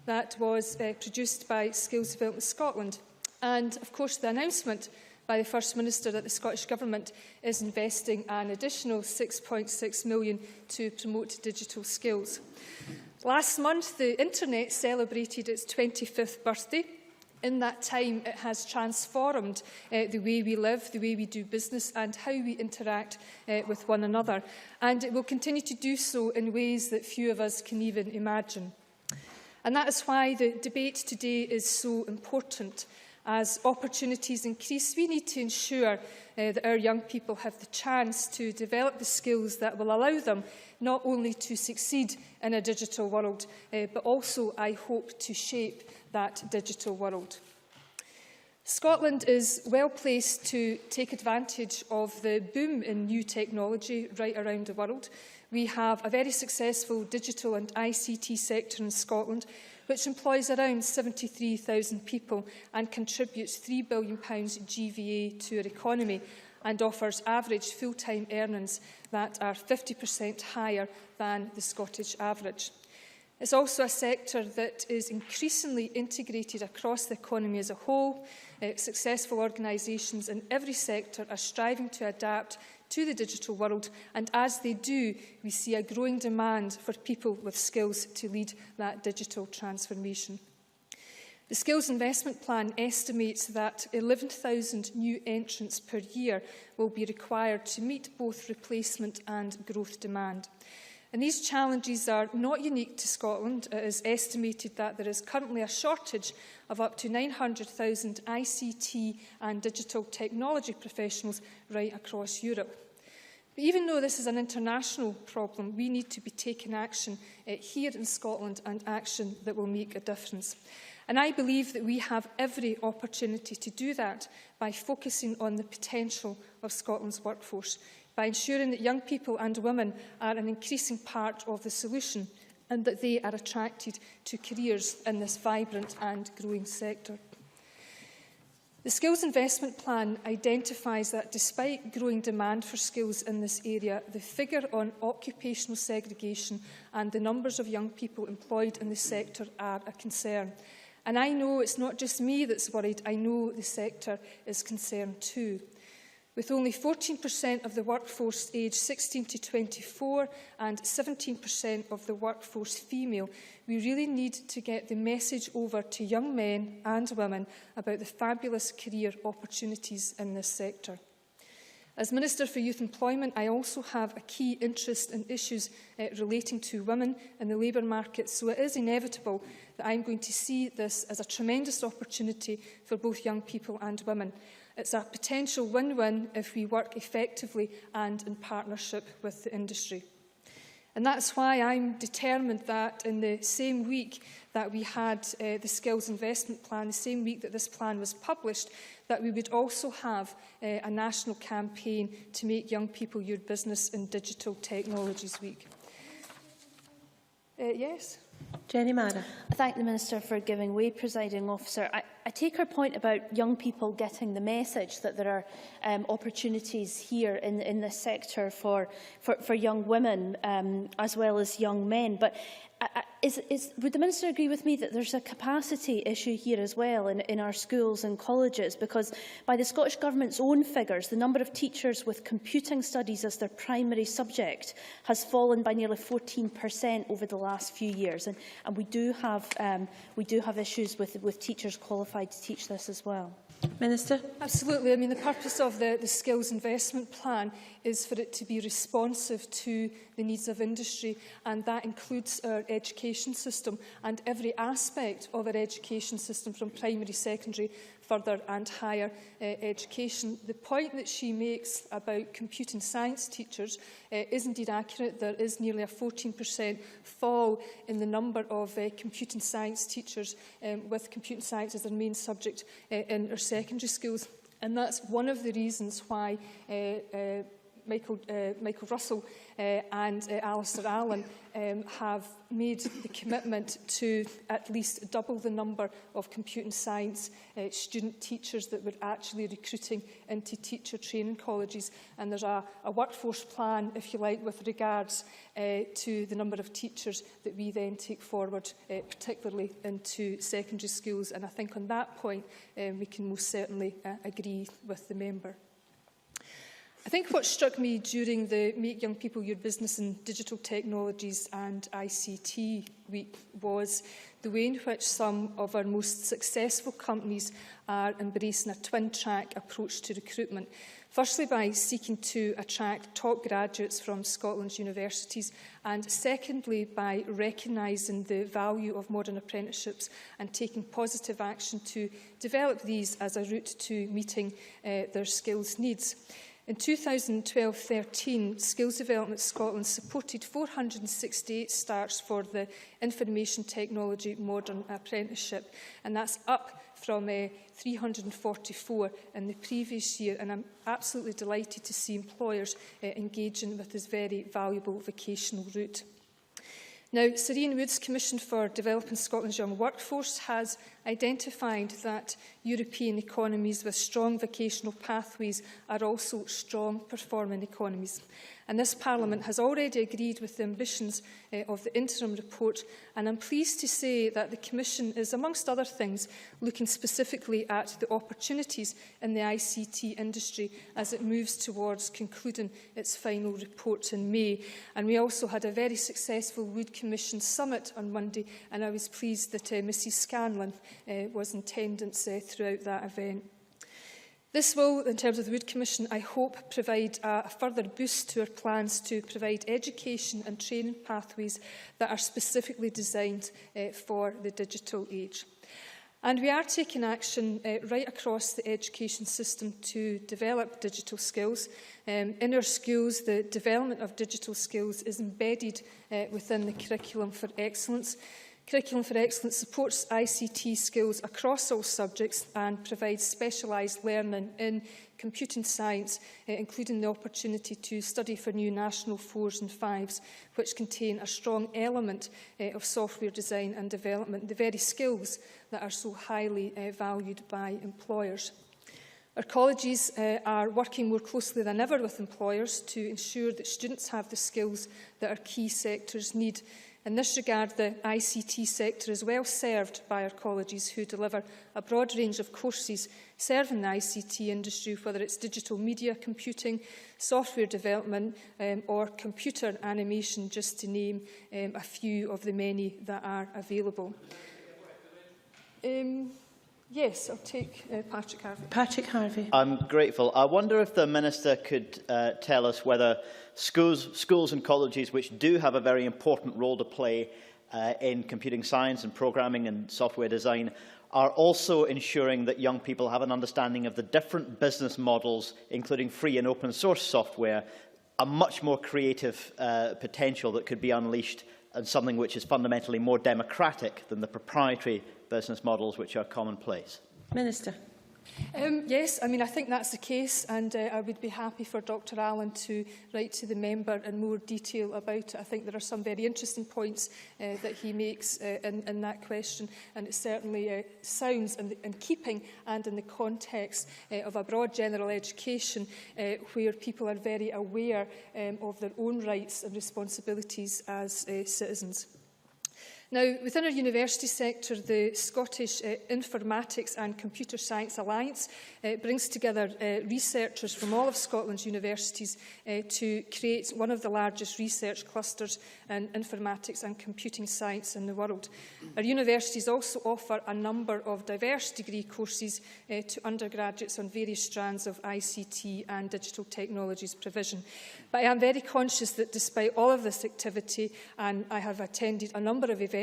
that was produced by Skills Development Scotland, and of course the announcement by the First Minister that the Scottish Government is investing an additional £6.6 million to promote digital skills. Last month, the Internet celebrated its 25th birthday. In that time, it has transformed the way we live, the way we do business and how we interact with one another. And it will continue to do so in ways that few of us can even imagine. And that is why the debate today is so important. As opportunities increase, we need to ensure that our young people have the chance to develop the skills that will allow them not only to succeed in a digital world, but also, I hope, to shape that digital world. Scotland is well placed to take advantage of the boom in new technology right around the world. We have a very successful digital and ICT sector in Scotland, which employs around 73,000 people and contributes £3 billion GVA to our economy and offers average full-time earnings that are 50% higher than the Scottish average. It's also a sector that is increasingly integrated across the economy as a whole. Successful organisations in every sector are striving to adapt to the digital world, and as they do, we see a growing demand for people with skills to lead that digital transformation. The Skills Investment Plan estimates that 11,000 new entrants per year will be required to meet both replacement and growth demand. And these challenges are not unique to Scotland. It is estimated that there is currently a shortage of up to 900,000 ICT and digital technology professionals right across Europe. But even though this is an international problem, we need to be taking action here in Scotland, and action that will make a difference. And I believe that we have every opportunity to do that by focusing on the potential of Scotland's workforce, by ensuring that young people and women are an increasing part of the solution and that they are attracted to careers in this vibrant and growing sector. The Skills Investment Plan identifies that despite growing demand for skills in this area, the figure on occupational segregation and the numbers of young people employed in the sector are a concern. And I know it's not just me that's worried, I know the sector is concerned too. With only 14% of the workforce aged 16 to 24 and 17% of the workforce female, we really need to get the message over to young men and women about the fabulous career opportunities in this sector. As Minister for Youth Employment, I also have a key interest in issues relating to women in the labour market, so it is inevitable that I'm going to see this as a tremendous opportunity for both young people and women. It's a potential win-win if we work effectively and in partnership with the industry. And that's why I'm determined that in the same week that we had the Skills Investment Plan, the same week that this plan was published, that we would also have a national campaign to make young people your business in Digital Technologies Week. Yes? Jenny Mara. I thank the Minister for giving way, Presiding Officer. I take her point about young people getting the message that there are opportunities here in this sector for young women as well as young men. But would the Minister agree with me that there's a capacity issue here as well in our schools and colleges? Because by the Scottish Government's own figures, the number of teachers with computing studies as their primary subject has fallen by nearly 14% over the last few years. And we do have issues with teachers qualified to teach this as well. Minister. Absolutely. I mean, the purpose of the Skills Investment Plan is for it to be responsive to the needs of industry, and that includes our education system and every aspect of our education system, from primary, secondary, further and higher education. The point that she makes about computing science teachers is indeed accurate. There is nearly a 14% fall in the number of computing science teachers with computing science as their main subject in our secondary schools. And that's one of the reasons why Michael Russell and Alistair Allen have made the commitment to at least double the number of computing science student teachers that we're actually recruiting into teacher training colleges. And there's a workforce plan, if you like, with regards to the number of teachers that we then take forward, particularly into secondary schools. And I think on that point, we can most certainly agree with the member. I think what struck me during the Make Young People Your Business in Digital Technologies and ICT Week was the way in which some of our most successful companies are embracing a twin-track approach to recruitment. Firstly, by seeking to attract top graduates from Scotland's universities, and secondly, by recognising the value of modern apprenticeships and taking positive action to develop these as a route to meeting their skills needs. In 2012-13, Skills Development Scotland supported 468 starts for the Information Technology Modern Apprenticeship, and that's up from 344 in the previous year, and I'm absolutely delighted to see employers engaging with this very valuable vocational route. Now, Serene Wood's Commission for Developing Scotland's Young Workforce has identified that European economies with strong vocational pathways are also strong performing economies. And this Parliament has already agreed with the ambitions of the interim report, and I'm pleased to say that the Commission is, amongst other things, looking specifically at the opportunities in the ICT industry as it moves towards concluding its final report in May. And we also had a very successful Wood Commission summit on Monday, and I was pleased that Mrs Scanlon was in attendance throughout that event. This will, in terms of the Wood Commission, I hope provide a further boost to our plans to provide education and training pathways that are specifically designed for the digital age. And we are taking action right across the education system to develop digital skills. In our schools, the development of digital skills is embedded within the Curriculum for Excellence. Curriculum for Excellence supports ICT skills across all subjects and provides specialised learning in computing science, including the opportunity to study for new National 4s and 5s, which contain a strong element of software design and development, the very skills that are so highly valued by employers. Our colleges are working more closely than ever with employers to ensure that students have the skills that our key sectors need. In this regard, the ICT sector is well served by our colleges, who deliver a broad range of courses serving the ICT industry, whether it's digital media computing, software development or computer animation, just to name a few of the many that are available. Yes, I'll take Patrick Harvey. Patrick Harvey. I'm grateful. I wonder if the Minister could tell us whether schools and colleges which do have a very important role to play in computing science and programming and software design are also ensuring that young people have an understanding of the different business models, including free and open source software, a much more creative potential that could be unleashed, and something which is fundamentally more democratic than the proprietary business models which are commonplace. Minister. Yes, I mean, I think that's the case, and I would be happy for Dr Allen to write to the member in more detail about it. I think there are some very interesting points that he makes in that question, and it certainly sounds in keeping and in the context of a broad general education where people are very aware of their own rights and responsibilities as citizens. Now, within our university sector, the Scottish Informatics and Computer Science Alliance brings together researchers from all of Scotland's universities to create one of the largest research clusters in informatics and computing science in the world. Our universities also offer a number of diverse degree courses to undergraduates on various strands of ICT and digital technologies provision. But I am very conscious that despite all of this activity, and I have attended a number of events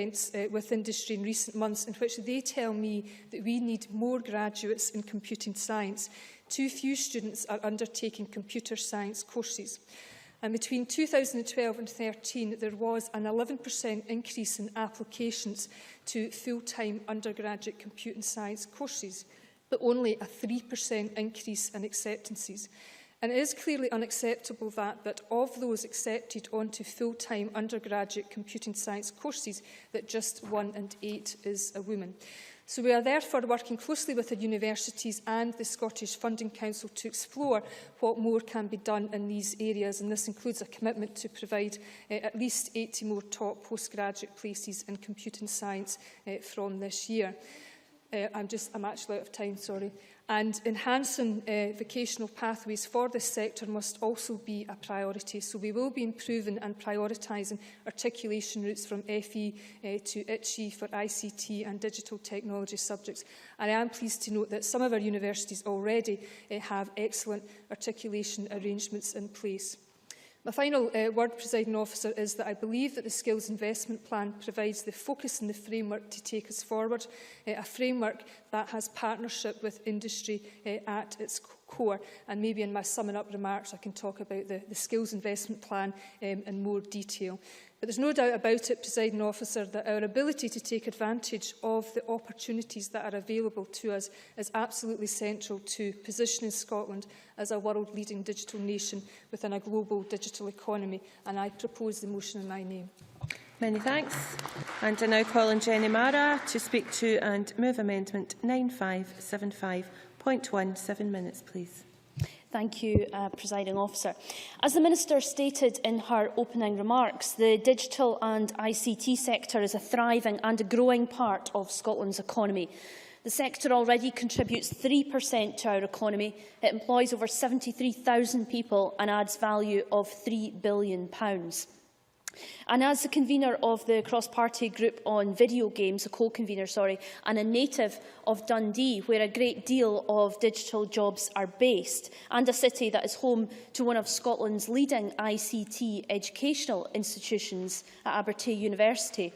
with industry in recent months in which they tell me that we need more graduates in computing science. Too few students are undertaking computer science courses. And between 2012 and 2013, there was an 11% increase in applications to full-time undergraduate computing science courses, but only a 3% increase in acceptances. And it is clearly unacceptable that of those accepted onto full-time undergraduate computing science courses, that just 1 in 8 is a woman. So we are therefore working closely with the universities and the Scottish Funding Council to explore what more can be done in these areas, and this includes a commitment to provide at least 80 more top postgraduate places in computing science from this year. I'm actually out of time, sorry. And enhancing vocational pathways for this sector must also be a priority. So we will be improving and prioritising articulation routes from FE to ITSE for ICT and digital technology subjects. And I am pleased to note that some of our universities already have excellent articulation arrangements in place. My final word, Presiding Officer, is that I believe that the Skills Investment Plan provides the focus and the framework to take us forward, a framework that has partnership with industry at its core, and maybe in my summing up remarks I can talk about the skills investment plan in more detail. But there's no doubt about it, Presiding Officer, that our ability to take advantage of the opportunities that are available to us is absolutely central to positioning Scotland as a world-leading digital nation within a global digital economy, and I propose the motion in my name. Many thanks. And I now call on Jenny Mara to speak to and move Amendment 9575.1. 7 minutes, please. Thank you, Presiding Officer. As the Minister stated in her opening remarks, the digital and ICT sector is a thriving and a growing part of Scotland's economy. The sector already contributes 3% to our economy. It employs over 73,000 people and adds value of £3 billion. And as the convener of the cross-party group on video games, a co-convener, and a native of Dundee, where a great deal of digital jobs are based, and a city that is home to one of Scotland's leading ICT educational institutions at Abertay University,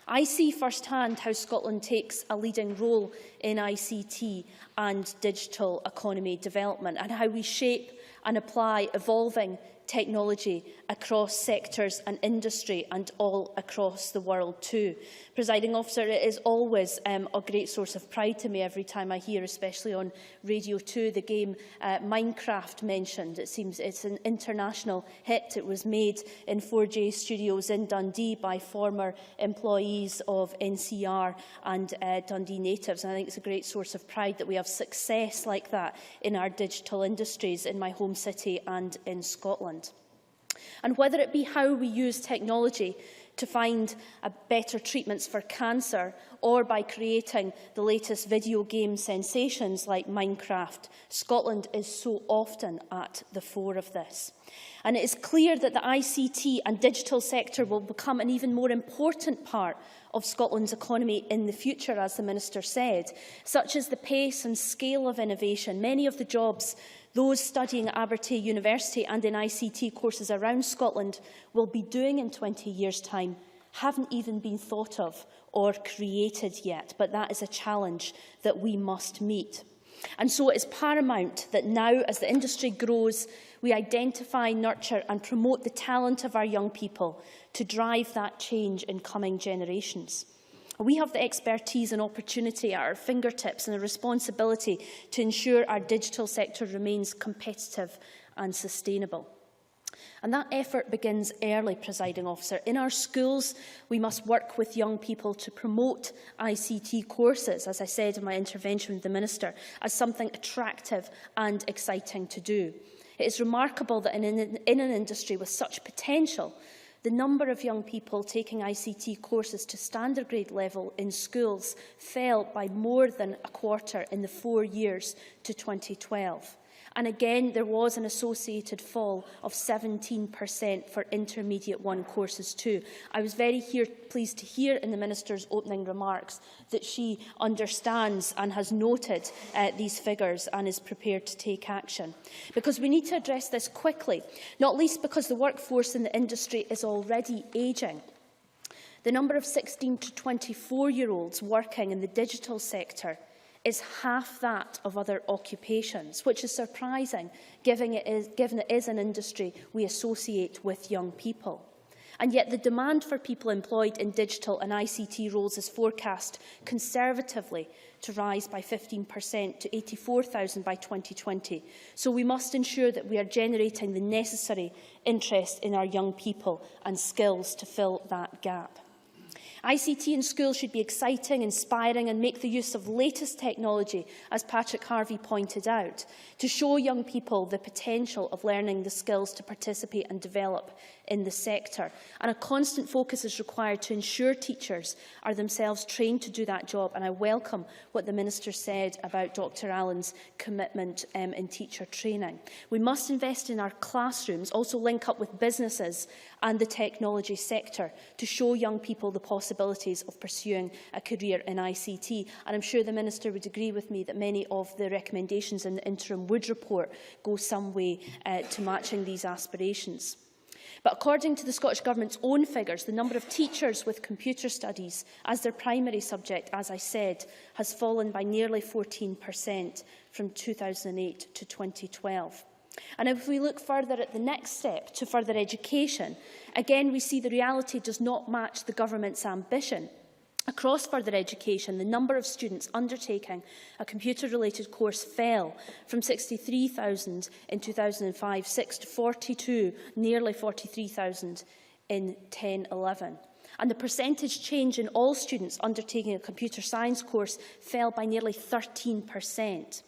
I see firsthand how Scotland takes a leading role in ICT and digital economy development, and how we shape and apply evolving technology across sectors and industry and all across the world too. Presiding Officer, it is always a great source of pride to me every time I hear, especially on Radio 2, the game Minecraft mentioned. It seems it's an international hit. It was made in 4J Studios in Dundee by former employees of NCR and Dundee natives. And I think it's a great source of pride that we have success like that in our digital industries in my home city and in Scotland. And whether it be how we use technology to find better treatments for cancer, or by creating the latest video game sensations like Minecraft, Scotland is so often at the fore of this. And it is clear that the ICT and digital sector will become an even more important part of Scotland's economy in the future, as the Minister said, such as the pace and scale of innovation. Many of the jobs those studying at Abertay University and in ICT courses around Scotland will be doing in 20 years' time haven't even been thought of or created yet, but that is a challenge that we must meet. And so it is paramount that now, as the industry grows, we identify, nurture and promote the talent of our young people to drive that change in coming generations. We have the expertise and opportunity at our fingertips and a responsibility to ensure our digital sector remains competitive and sustainable. And that effort begins early, Presiding Officer. In our schools, we must work with young people to promote ICT courses, as I said in my intervention with the Minister, as something attractive and exciting to do. It is remarkable that in an industry with such potential, the number of young people taking ICT courses to standard grade level in schools fell by more than a quarter in the 4 years to 2012. And again, there was an associated fall of 17% for Intermediate 1 courses too. I was very pleased to hear in the Minister's opening remarks that she understands and has noted these figures and is prepared to take action. Because we need to address this quickly, not least because the workforce in the industry is already ageing. The number of 16 to 24-year-olds working in the digital sector is half that of other occupations, which is surprising given it is an industry we associate with young people. And yet the demand for people employed in digital and ICT roles is forecast conservatively to rise by 15% to 84,000 by 2020. So we must ensure that we are generating the necessary interest in our young people and skills to fill that gap. ICT in schools should be exciting, inspiring and make the use of latest technology, as Patrick Harvey pointed out, to show young people the potential of learning the skills to participate and develop in the sector. And a constant focus is required to ensure teachers are themselves trained to do that job. And I welcome what the Minister said about Dr Allen's commitment in teacher training. We must invest in our classrooms, also link up with businesses and the technology sector to show young people the possibilities of pursuing a career in ICT. And I'm sure the Minister would agree with me that many of the recommendations in the interim Wood report go some way to matching these aspirations. But according to the Scottish Government's own figures, the number of teachers with computer studies as their primary subject, as I said, has fallen by nearly 14% from 2008 to 2012. And if we look further at the next step to further education, again we see the reality does not match the Government's ambition. Across further education, the number of students undertaking a computer-related course fell from 63,000 in 2005-06 to 42, nearly 43,000 in 10-11. And the percentage change in all students undertaking a computer science course fell by nearly 13%.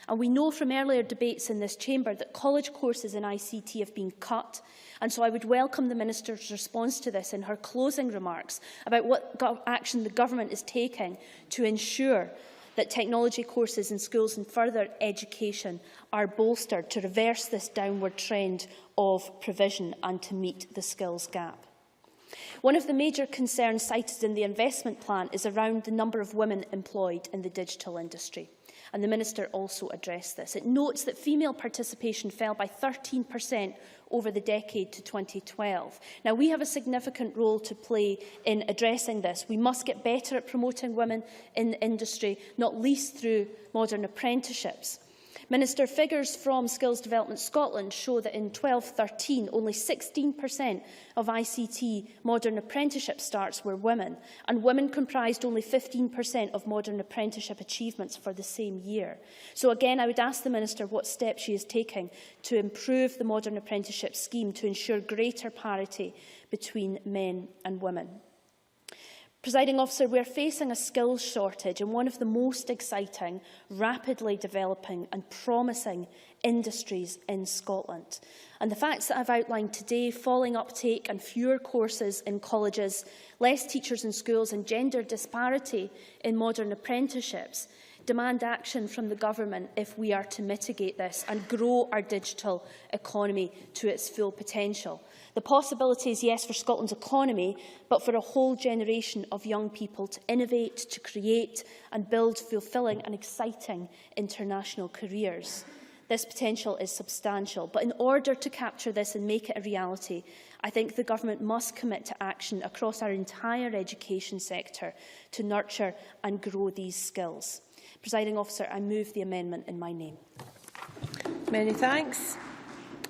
And we know from earlier debates in this chamber that college courses in ICT have been cut. And so I would welcome the Minister's response to this in her closing remarks about what action the Government is taking to ensure that technology courses in schools and further education are bolstered to reverse this downward trend of provision and to meet the skills gap. One of the major concerns cited in the investment plan is around the number of women employed in the digital industry. And the Minister also addressed this. It notes that female participation fell by 13% over the decade to 2012. Now, we have a significant role to play in addressing this. We must get better at promoting women in the industry, not least through modern apprenticeships. Minister, figures from Skills Development Scotland show that in 12-13, only 16% of ICT modern apprenticeship starts were women, and women comprised only 15% of modern apprenticeship achievements for the same year. So again, I would ask the Minister what steps she is taking to improve the modern apprenticeship scheme to ensure greater parity between men and women. Presiding Officer, we are facing a skills shortage in one of the most exciting, rapidly developing and promising industries in Scotland. And the facts that I've outlined today, falling uptake and fewer courses in colleges, less teachers in schools and gender disparity in modern apprenticeships, demand action from the Government if we are to mitigate this and grow our digital economy to its full potential. The possibilities, yes, for Scotland's economy, but for a whole generation of young people to innovate, to create and build fulfilling and exciting international careers. This potential is substantial, but in order to capture this and make it a reality, I think the Government must commit to action across our entire education sector to nurture and grow these skills. Presiding Officer, I move the amendment in my name. Many thanks.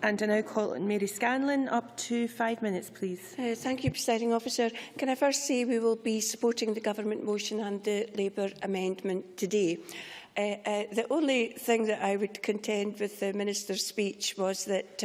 And I now call on Mary Scanlon. Up to 5 minutes, please. Thank you, Presiding Officer. Can I first say we will be supporting the Government motion and the Labour amendment today. The only thing that I would contend with the Minister's speech was that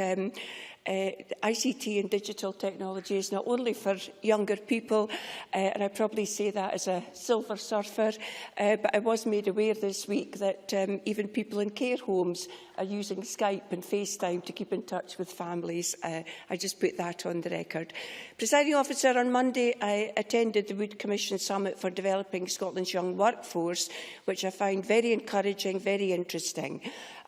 ICT and digital technology is not only for younger people, and I probably say that as a silver surfer, but I was made aware this week that even people in care homes are using Skype and FaceTime to keep in touch with families. I just put that on the record. Presiding Officer, on Monday I attended the Wood Commission Summit for Developing Scotland's Young Workforce, which I found very encouraging, very interesting.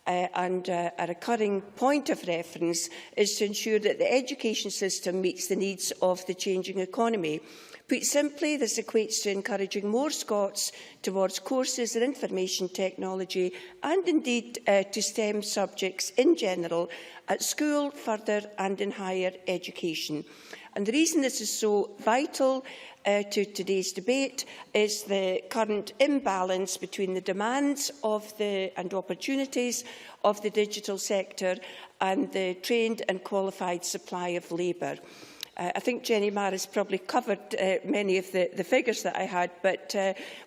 And a recurring point of reference is to ensure that the education system meets the needs of the changing economy. Put simply, this equates to encouraging more Scots towards courses in information technology and indeed to STEM subjects in general at school, further and in higher education. And the reason this is so vital to today's debate is the current imbalance between the demands of and opportunities of the digital sector and the trained and qualified supply of labour. I think Jenny Marr has probably covered many of the figures that I had, but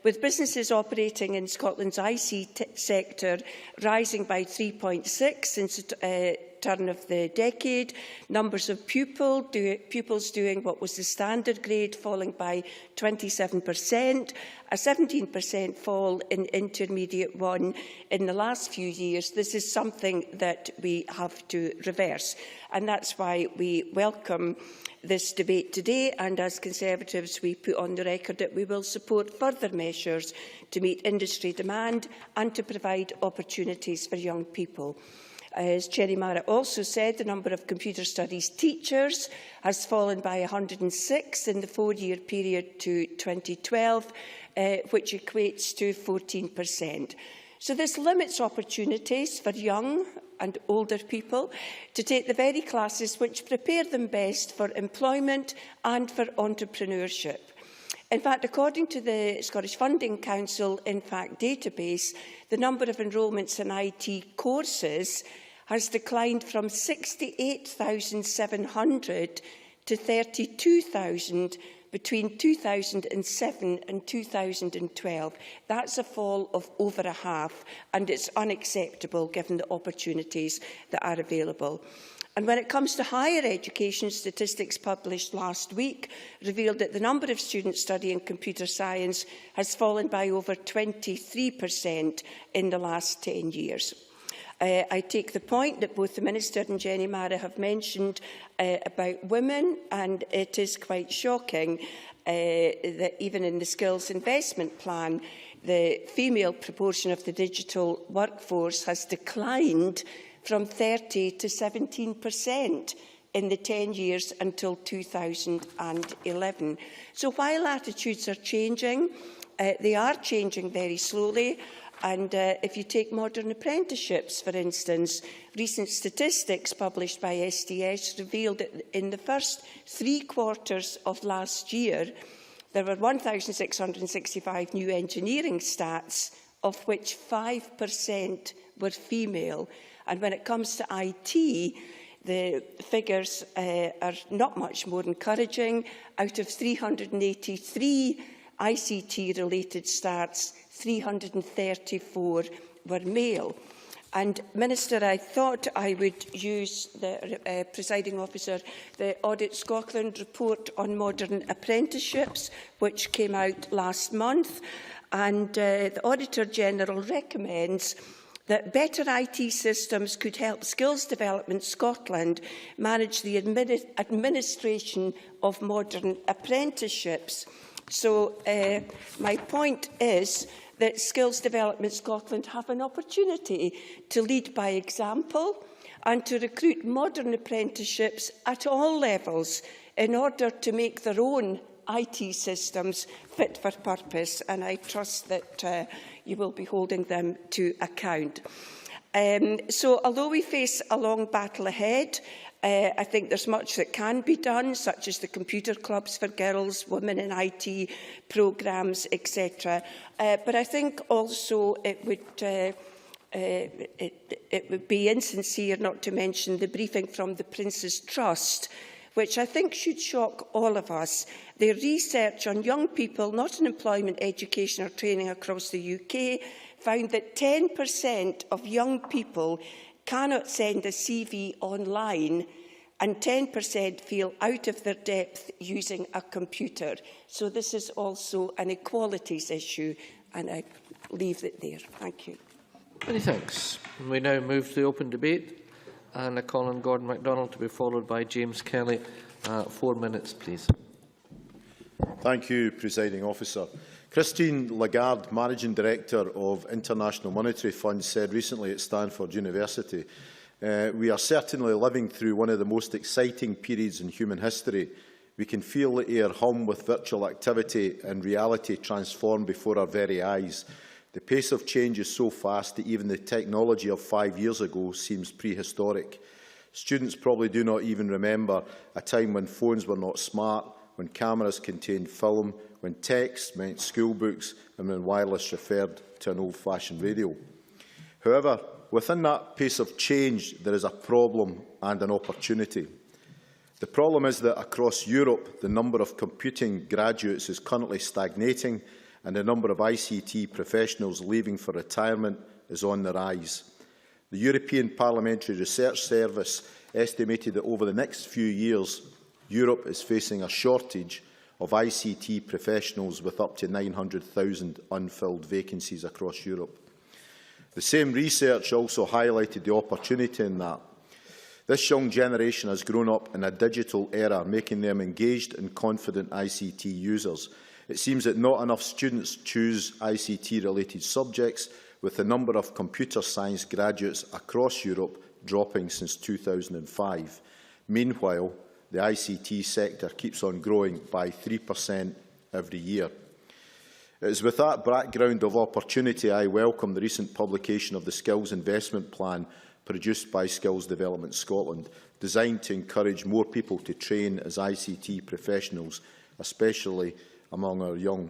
with businesses operating in Scotland's ICT sector rising by 3.6 since the turn of the decade, numbers of pupils doing what was the standard grade falling by 27%, a 17% fall in Intermediate 1 in the last few years. This is something that we have to reverse, and that's why we welcome this debate today, and as Conservatives we put on the record that we will support further measures to meet industry demand and to provide opportunities for young people. As Jenny Marr also said, the number of computer studies teachers has fallen by 106 in the 4-year period to 2012, which equates to 14%. So this limits opportunities for young and older people to take the very classes which prepare them best for employment and for entrepreneurship. In fact, according to the Scottish Funding Council database, the number of enrolments in IT courses has declined from 68,700 to 32,000 between 2007 and 2012. That's a fall of over a half, and it's unacceptable given the opportunities that are available. And when it comes to higher education, statistics published last week revealed that the number of students studying computer science has fallen by over 23% in the last 10 years. I take the point that both the Minister and Jenny Mara have mentioned about women, and it is quite shocking that even in the Skills Investment Plan, the female proportion of the digital workforce has declined from 30 to 17% in the 10 years until 2011. So while attitudes are changing, they are changing very slowly. And if you take modern apprenticeships, for instance, recent statistics published by SDS revealed that in the first 3 quarters of last year, there were 1,665 new engineering stats, of which 5% were female. And when it comes to IT, the figures are not much more encouraging. Out of 383 ICT-related starts, 334 were male. And, Minister, I thought I would use the presiding officer, the Audit Scotland report on modern apprenticeships, which came out last month. And the Auditor-General recommends that better IT systems could help Skills Development Scotland manage the administration of modern apprenticeships. So my point is that Skills Development Scotland have an opportunity to lead by example and to recruit modern apprenticeships at all levels in order to make their own IT systems fit for purpose, and I trust that you will be holding them to account. So although we face a long battle ahead, I think there's much that can be done, such as the computer clubs for girls, women in IT programmes, etc. But I think also it would be insincere not to mention the briefing from the Prince's Trust, which I think should shock all of us. Their research on young people not in employment, education or training across the UK found that 10% of young people cannot send a CV online, and 10% feel out of their depth using a computer. So this is also an equalities issue, and I leave it there. Thank you. Many thanks. We now move to the open debate, and I call on Gordon MacDonald to be followed by James Kelly. 4 minutes, please. Thank you, Presiding Officer. Christine Lagarde, Managing Director of International Monetary Fund, said recently at Stanford University, "We are certainly living through one of the most exciting periods in human history. We can feel the air hum with virtual activity and reality transform before our very eyes. The pace of change is so fast that even the technology of 5 years ago seems prehistoric. Students probably do not even remember a time when phones were not smart, when cameras contained film, when text meant school books, and when wireless referred to an old-fashioned radio. However, within that pace of change, there is a problem and an opportunity. The problem is that across Europe, the number of computing graduates is currently stagnating, and the number of ICT professionals leaving for retirement is on the rise. The European Parliamentary Research Service estimated that over the next few years, Europe is facing a shortage of ICT professionals with up to 900,000 unfilled vacancies across Europe. The same research also highlighted the opportunity in that. This young generation has grown up in a digital era, making them engaged and confident ICT users. It seems that not enough students choose ICT-related subjects, with the number of computer science graduates across Europe dropping since 2005. Meanwhile, the ICT sector keeps on growing by 3% every year. It is with that background of opportunity I welcome the recent publication of the Skills Investment Plan, produced by Skills Development Scotland, designed to encourage more people to train as ICT professionals, especially among our young.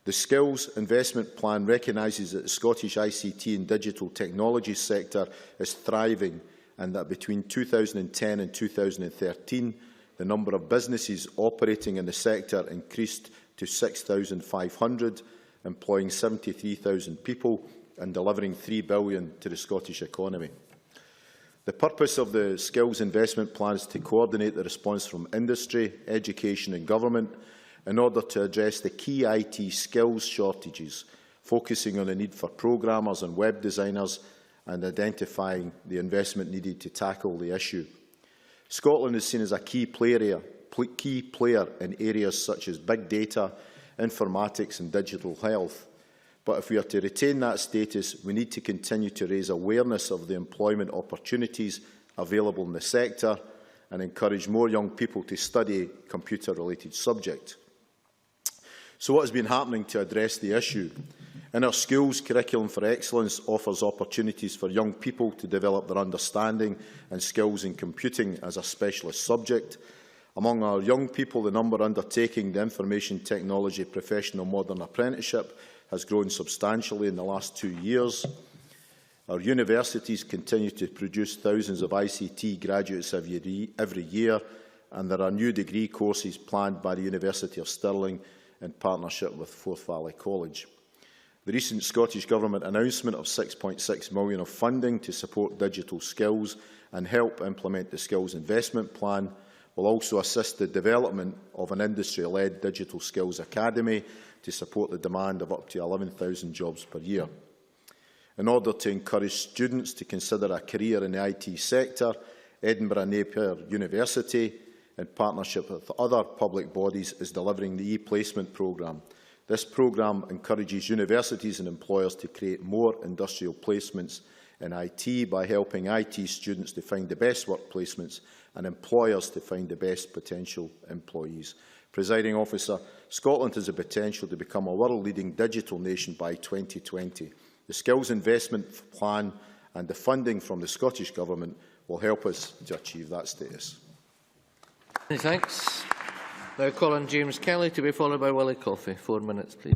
The Skills Investment Plan recognises that the Scottish ICT and digital technology sector is thriving, and that between 2010 and 2013, the number of businesses operating in the sector increased to 6,500, employing 73,000 people and delivering £3 billion to the Scottish economy. The purpose of the Skills Investment Plan is to coordinate the response from industry, education and government in order to address the key IT skills shortages, focusing on the need for programmers and web designers and identifying the investment needed to tackle the issue. Scotland is seen as a key player in areas such as big data, informatics and digital health. But if we are to retain that status, we need to continue to raise awareness of the employment opportunities available in the sector and encourage more young people to study computer-related subjects. So what has been happening to address the issue? In our schools, Curriculum for Excellence offers opportunities for young people to develop their understanding and skills in computing as a specialist subject. Among our young people, the number undertaking the Information Technology Professional Modern Apprenticeship has grown substantially in the last 2 years. Our universities continue to produce thousands of ICT graduates every year, and there are new degree courses planned by the University of Stirling in partnership with Forth Valley College. The recent Scottish Government announcement of £6.6 million of funding to support digital skills and help implement the Skills Investment Plan will also assist the development of an industry-led digital skills academy to support the demand of up to 11,000 jobs per year. In order to encourage students to consider a career in the IT sector, Edinburgh Napier University, in partnership with other public bodies, is delivering the e-placement programme. This programme encourages universities and employers to create more industrial placements in IT by helping IT students to find the best work placements and employers to find the best potential employees. Presiding Officer, Scotland has the potential to become a world-leading digital nation by 2020. The Skills Investment Plan and the funding from the Scottish Government will help us to achieve that status. Many thanks. Now call on James Kelly to be followed by Willie Coffey. 4 minutes, please.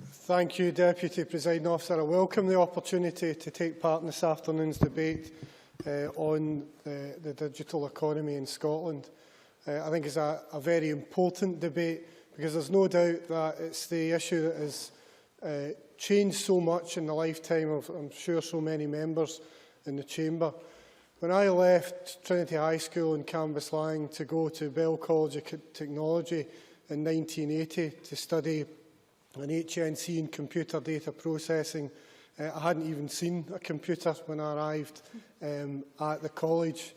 Thank you, Deputy Presiding Officer. I welcome the opportunity to take part in this afternoon's debate on the digital economy in Scotland. I think it's a very important debate because there's no doubt that it's the issue that has changed so much in the lifetime of, I'm sure, so many members in the Chamber. When I left Trinity High School in Cambuslang to go to Bell College of Technology in 1980 to study an HNC in computer data processing, I hadn't even seen a computer when I arrived at the college.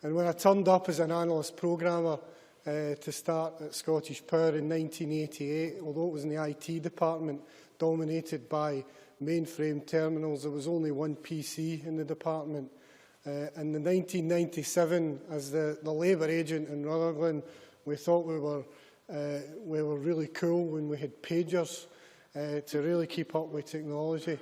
And when I turned up as an analyst programmer to start at Scottish Power in 1988, although it was in the IT department dominated by mainframe terminals, there was only one PC in the department. And in 1997, as the Labour agent in Rutherglen, we thought we were really cool when we had pagers to really keep up with technology.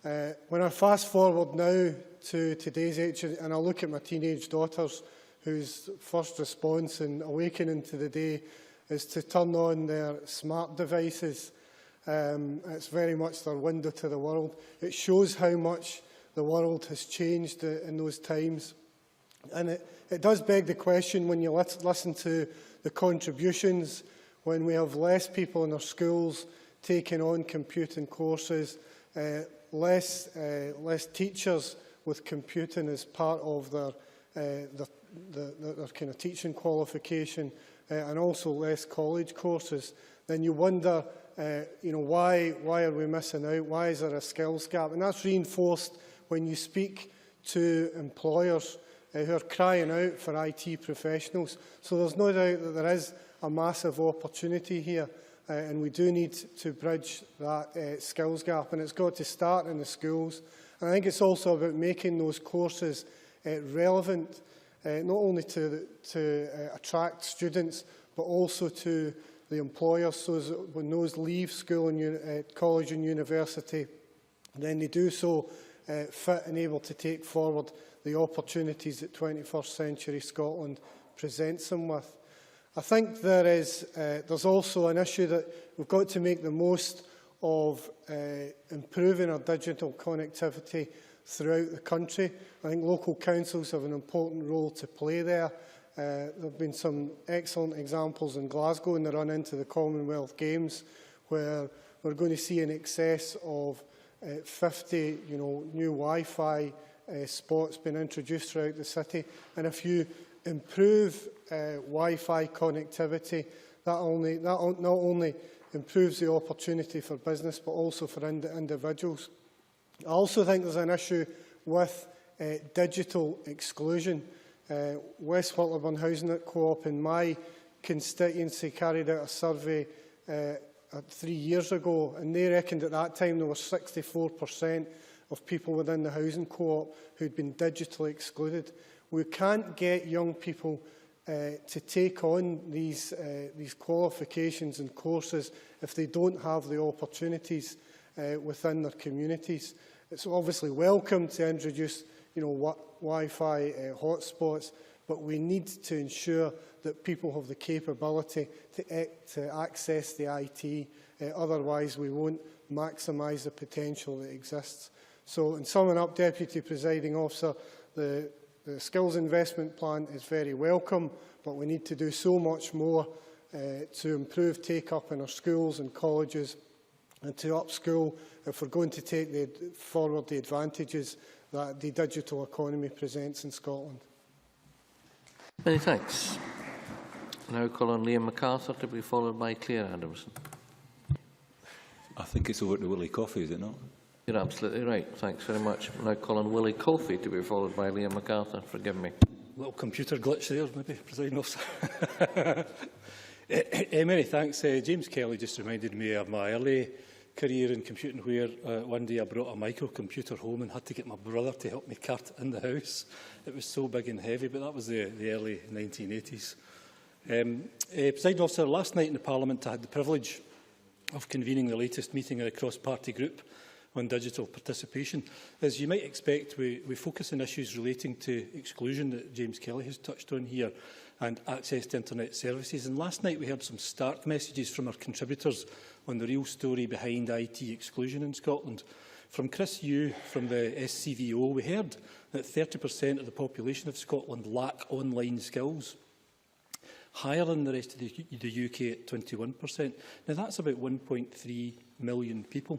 When I fast forward now to today's age and I look at my teenage daughters, whose first response in awakening to the day is to turn on their smart devices. It's very much their window to the world. It shows how much the world has changed in those times. And it does beg the question when you listen to the contributions, when we have less people in our schools taking on computing courses, less teachers with computing as part of their kind of teaching qualification, and also less college courses, then you wonder, why are we missing out? Why is there a skills gap? And that's reinforced when you speak to employers who are crying out for IT professionals. So there's no doubt that there is a massive opportunity here, and we do need to bridge that skills gap, and it's got to start in the schools. And I think it's also about making those courses relevant, not only to attract students, but also to the employers, so that when those leave school and college and university, then they do so fit and able to take forward the opportunities that 21st century Scotland presents them with. I think there's also an issue that we've got to make the most of improving our digital connectivity throughout the country. I think local councils have an important role to play there. There have been some excellent examples in Glasgow in the run into the Commonwealth Games, where we're going to see in excess of 50 new Wi-Fi spots being introduced throughout the city. And if you improve Wi-Fi connectivity, that not only improves the opportunity for business but also for individuals. I also think there's an issue with digital exclusion. West Whitleburn Housing Co-op in my constituency carried out a survey 3 years ago, and they reckoned at that time there were 64% of people within the housing co-op who'd been digitally excluded. We can't get young people to take on these qualifications and courses if they don't have the opportunities within their communities. It's obviously welcome to introduce Wi-Fi hotspots, but we need to ensure that people have the capability to access the IT. Otherwise, we won't maximise the potential that exists. So, in summing up, Deputy Presiding Officer, the skills investment plan is very welcome, but we need to do so much more to improve take-up in our schools and colleges and to upskill if we're going to take forward the advantages that the digital economy presents in Scotland. Many thanks. Now call on Liam MacArthur to be followed by Claire Adamson. I think it's over to Willie Coffey, is it not? You're absolutely right. Thanks very much. Now call on Willie Coffey to be followed by Liam MacArthur. Forgive me. Little computer glitch there, maybe, Presiding Officer. Many thanks. James Kelly just reminded me of my early career in computing, where one day I brought a microcomputer home and had to get my brother to help me cart it in the house. It was so big and heavy, but that was the early 1980s. Presiding Officer, last night in the Parliament I had the privilege of convening the latest meeting of the cross-party group on digital participation. As you might expect, we focus on issues relating to exclusion that James Kelly has touched on here and access to internet services. And last night we heard some stark messages from our contributors on the real story behind IT exclusion in Scotland. From Chris Yu from the SCVO, we heard that 30% of the population of Scotland lack online skills, higher than the rest of the UK at 21%. Now that's about 1.3 million people.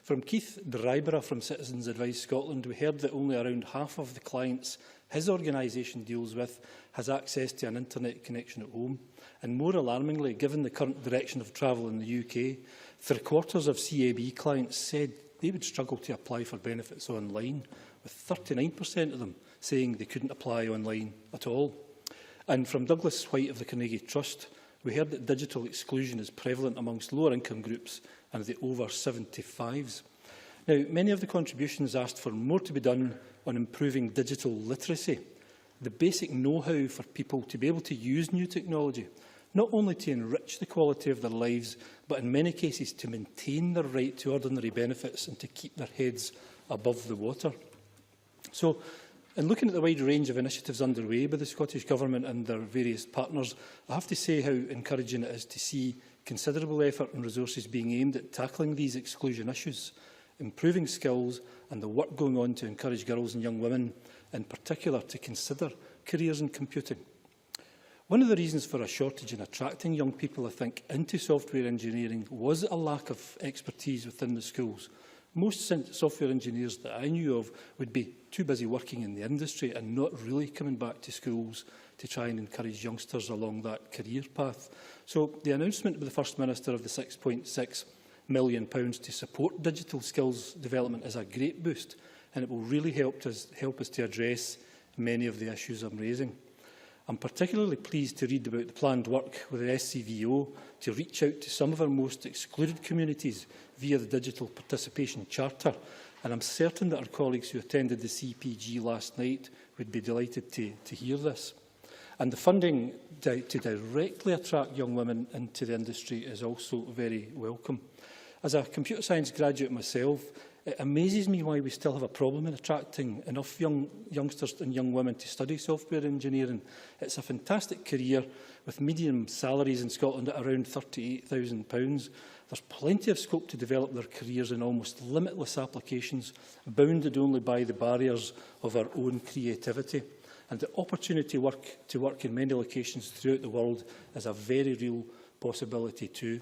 From Keith Dryborough from Citizens Advice Scotland, we heard that only around half of the clients his organisation deals with has access to an internet connection at home. And more alarmingly, given the current direction of travel in the UK, 3/4 of CAB clients said they would struggle to apply for benefits online, with 39% of them saying they couldn't apply online at all. And from Douglas White of the Carnegie Trust, we heard that digital exclusion is prevalent amongst lower income groups and the over 75s. Now, many of the contributions asked for more to be done on improving digital literacy, the basic know-how for people to be able to use new technology, not only to enrich the quality of their lives, but in many cases to maintain their right to ordinary benefits and to keep their heads above the water. So, in looking at the wide range of initiatives underway by the Scottish Government and their various partners, I have to say how encouraging it is to see considerable effort and resources being aimed at tackling these exclusion issues, improving skills and the work going on to encourage girls and young women, in particular, to consider careers in computing. One of the reasons for a shortage in attracting young people, I think, into software engineering was a lack of expertise within the schools. Most software engineers that I knew of would be too busy working in the industry and not really coming back to schools to try and encourage youngsters along that career path. So the announcement by the First Minister of the £6.6 million to support digital skills development is a great boost, and it will really help us to address many of the issues I'm raising. I'm particularly pleased to read about the planned work with the SCVO to reach out to some of our most excluded communities via the Digital Participation Charter, and I'm certain that our colleagues who attended the CPG last night would be delighted to hear this. And the funding to directly attract young women into the industry is also very welcome. As a computer science graduate myself, It amazes me why we still have a problem in attracting enough youngsters and young women to study software engineering. It's a fantastic career with medium salaries in Scotland at around £38,000. There's plenty of scope to develop their careers in almost limitless applications, bounded only by the barriers of our own creativity. And the opportunity to work in many locations throughout the world is a very real possibility too.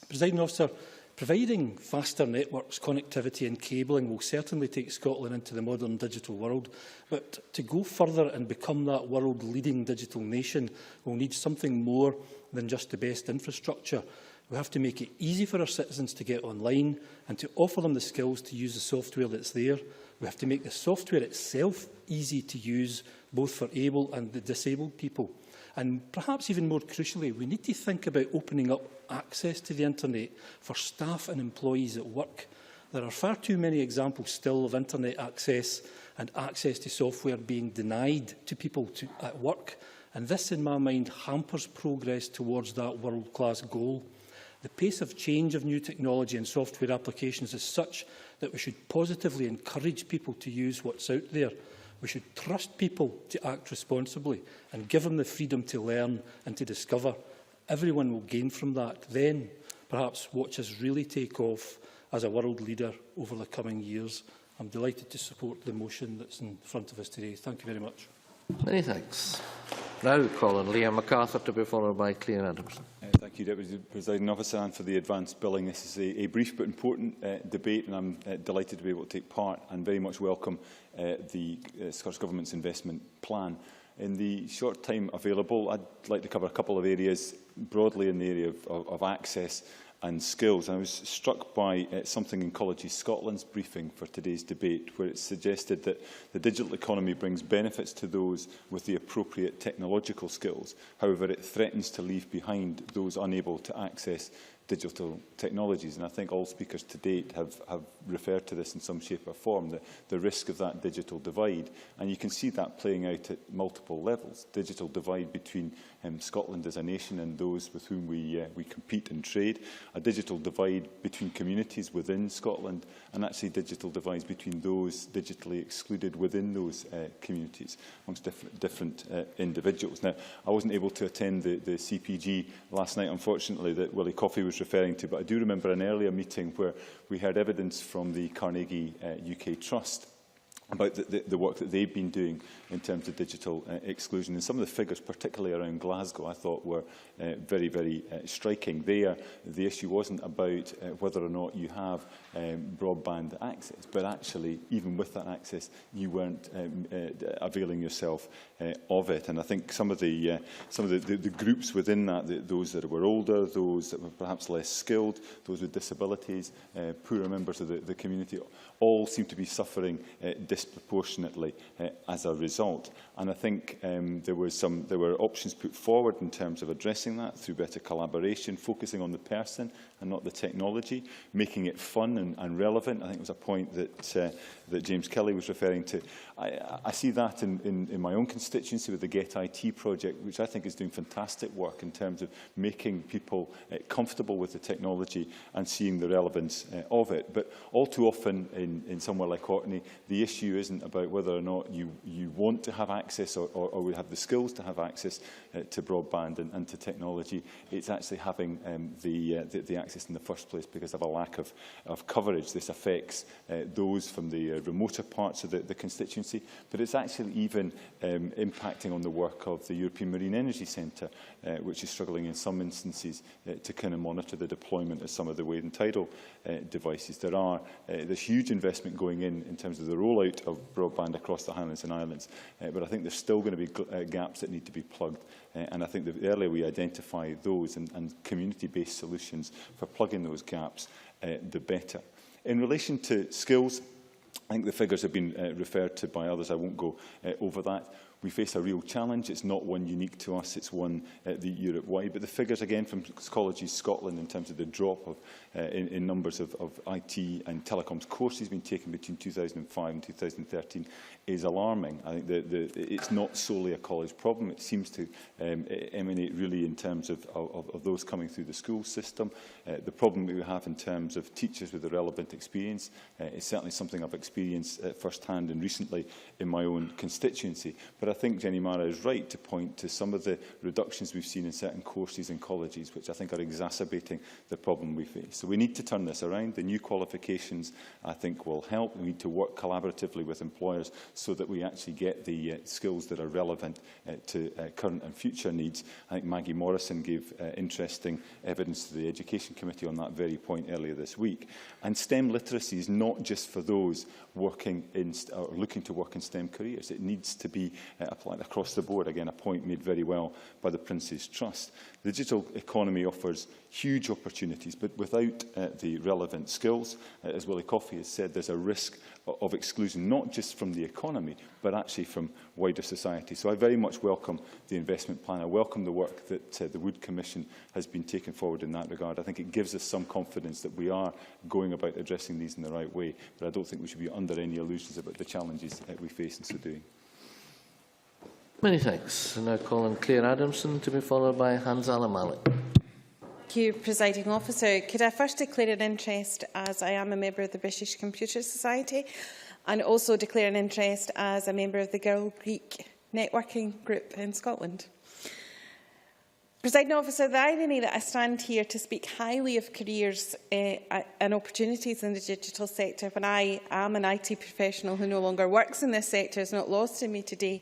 Presiding Officer, providing faster networks, connectivity and cabling will certainly take Scotland into the modern digital world, but to go further and become that world-leading digital nation, we'll need something more than just the best infrastructure. We have to make it easy for our citizens to get online and to offer them the skills to use the software that's there. We have to make the software itself easy to use, both for able and the disabled people. And perhaps even more crucially, we need to think about opening up access to the internet for staff and employees at work. There are far too many examples still of internet access and access to software being denied to people at work. And this, in my mind, hampers progress towards that world-class goal. The pace of change of new technology and software applications is such that we should positively encourage people to use what's out there. We should trust people to act responsibly and give them the freedom to learn and to discover. Everyone will gain from that. Then, perhaps, watch us really take off as a world leader over the coming years. I'm delighted to support the motion that's in front of us today. Thank you very much. Many thanks. Now call on Liam MacArthur to be followed by Claire Adamson. Thank you, Deputy Presiding Officer, and for the advanced billing. This is a brief but important debate, and I'm delighted to be able to take part and very much welcome the Scottish Government's investment plan. In the short time available, I'd like to cover a couple of areas broadly in the area of access and skills. And I was struck by something in Colleges Scotland's briefing for today's debate, where it suggested that the digital economy brings benefits to those with the appropriate technological skills. However, it threatens to leave behind those unable to access digital technologies. And I think all speakers to date have referred to this in some shape or form, the risk of that digital divide. And you can see that playing out at multiple levels. Digital divide between Scotland as a nation and those with whom we compete and trade. A digital divide between communities within Scotland, and actually digital divides between those digitally excluded within those communities amongst different individuals. Now, I wasn't able to attend the CPG last night, unfortunately, that Willie Coffey was referring to, but I do remember an earlier meeting where we heard evidence from the Carnegie UK Trust about the work that they've been doing in terms of digital exclusion. And some of the figures, particularly around Glasgow, I thought were very, very striking. There, the issue wasn't about whether or not you have broadband access, but actually, even with that access, you weren't availing yourself of it. And I think some of the groups within that, those that were older, those that were perhaps less skilled, those with disabilities, poorer members of the community, all seem to be suffering disproportionately as a result. And I think there were options put forward in terms of addressing that through better collaboration, focusing on the person and not the technology, making it fun and relevant. I think it was a point that James Kelly was referring to. I see that in my own constituency with the Get IT project, which I think is doing fantastic work in terms of making people comfortable with the technology and seeing the relevance of it. But all too often in somewhere like Orkney, the issue isn't about whether or not you want to have access or would have the skills to have access to broadband and to technology. It's actually having the access in the first place because of a lack of coverage. This affects those from the remoter parts of the constituency, but it's actually even impacting on the work of the European Marine Energy Centre, which is struggling in some instances to kind of monitor the deployment of some of the wade and tidal devices. There's huge investment going in terms of the rollout of broadband across the Highlands and Islands, but I think there's still going to be gaps that need to be plugged. And I think the earlier we identify those and community-based solutions for plugging those gaps, the better. In relation to skills, I think the figures have been referred to by others. I won't go over that. We face a real challenge. It's not one unique to us, it's one Europe-wide. But the figures, again, from Colleges Scotland in terms of the drop of, in numbers of IT and telecoms courses being taken between 2005 and 2013 is alarming. I think it's not solely a college problem. It seems to emanate really in terms of those coming through the school system. The problem that we have in terms of teachers with the relevant experience is certainly something I've experienced first-hand and recently in my own constituency. But I think Jenny Mara is right to point to some of the reductions we've seen in certain courses and colleges, which I think are exacerbating the problem we face. So we need to turn this around. The new qualifications, I think, will help. We need to work collaboratively with employers so that we actually get the skills that are relevant to current and future needs. I think Maggie Morrison gave interesting evidence to the Education Committee on that very point earlier this week. And STEM literacy is not just for those working in or looking to work in STEM careers. It needs to be applied across the board. Again, a point made very well by the Prince's Trust. The digital economy offers huge opportunities, but without the relevant skills, as Willie Coffey has said, there's a risk of exclusion, not just from the economy, but actually from wider society. So I very much welcome the investment plan. I welcome the work that the Wood Commission has been taken forward in that regard. I think it gives us some confidence that we are going about addressing these in the right way, but I don't think we should be under any illusions about the challenges that we face in so doing. Many thanks. I now call on Claire Adamson to be followed by Hans Malik. Thank you, Presiding Officer. Could I first declare an interest as I am a member of the British Computer Society and also declare an interest as a member of the Girl Greek Networking Group in Scotland. Presiding Officer, the irony that I stand here to speak highly of careers and opportunities in the digital sector when I am an IT professional who no longer works in this sector is not lost on me today.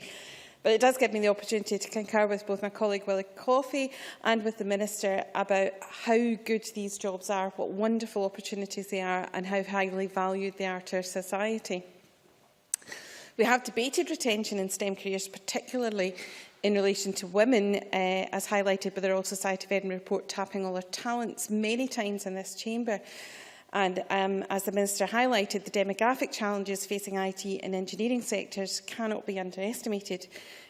But it does give me the opportunity to concur with both my colleague Willie Coffey and with the Minister about how good these jobs are, what wonderful opportunities they are and how highly valued they are to our society. We have debated retention in STEM careers, particularly in relation to women, as highlighted by the Royal Society of Edinburgh report, Tapping All Our Talents, many times in this chamber. And as the Minister highlighted, the demographic challenges facing IT and engineering sectors cannot be underestimated.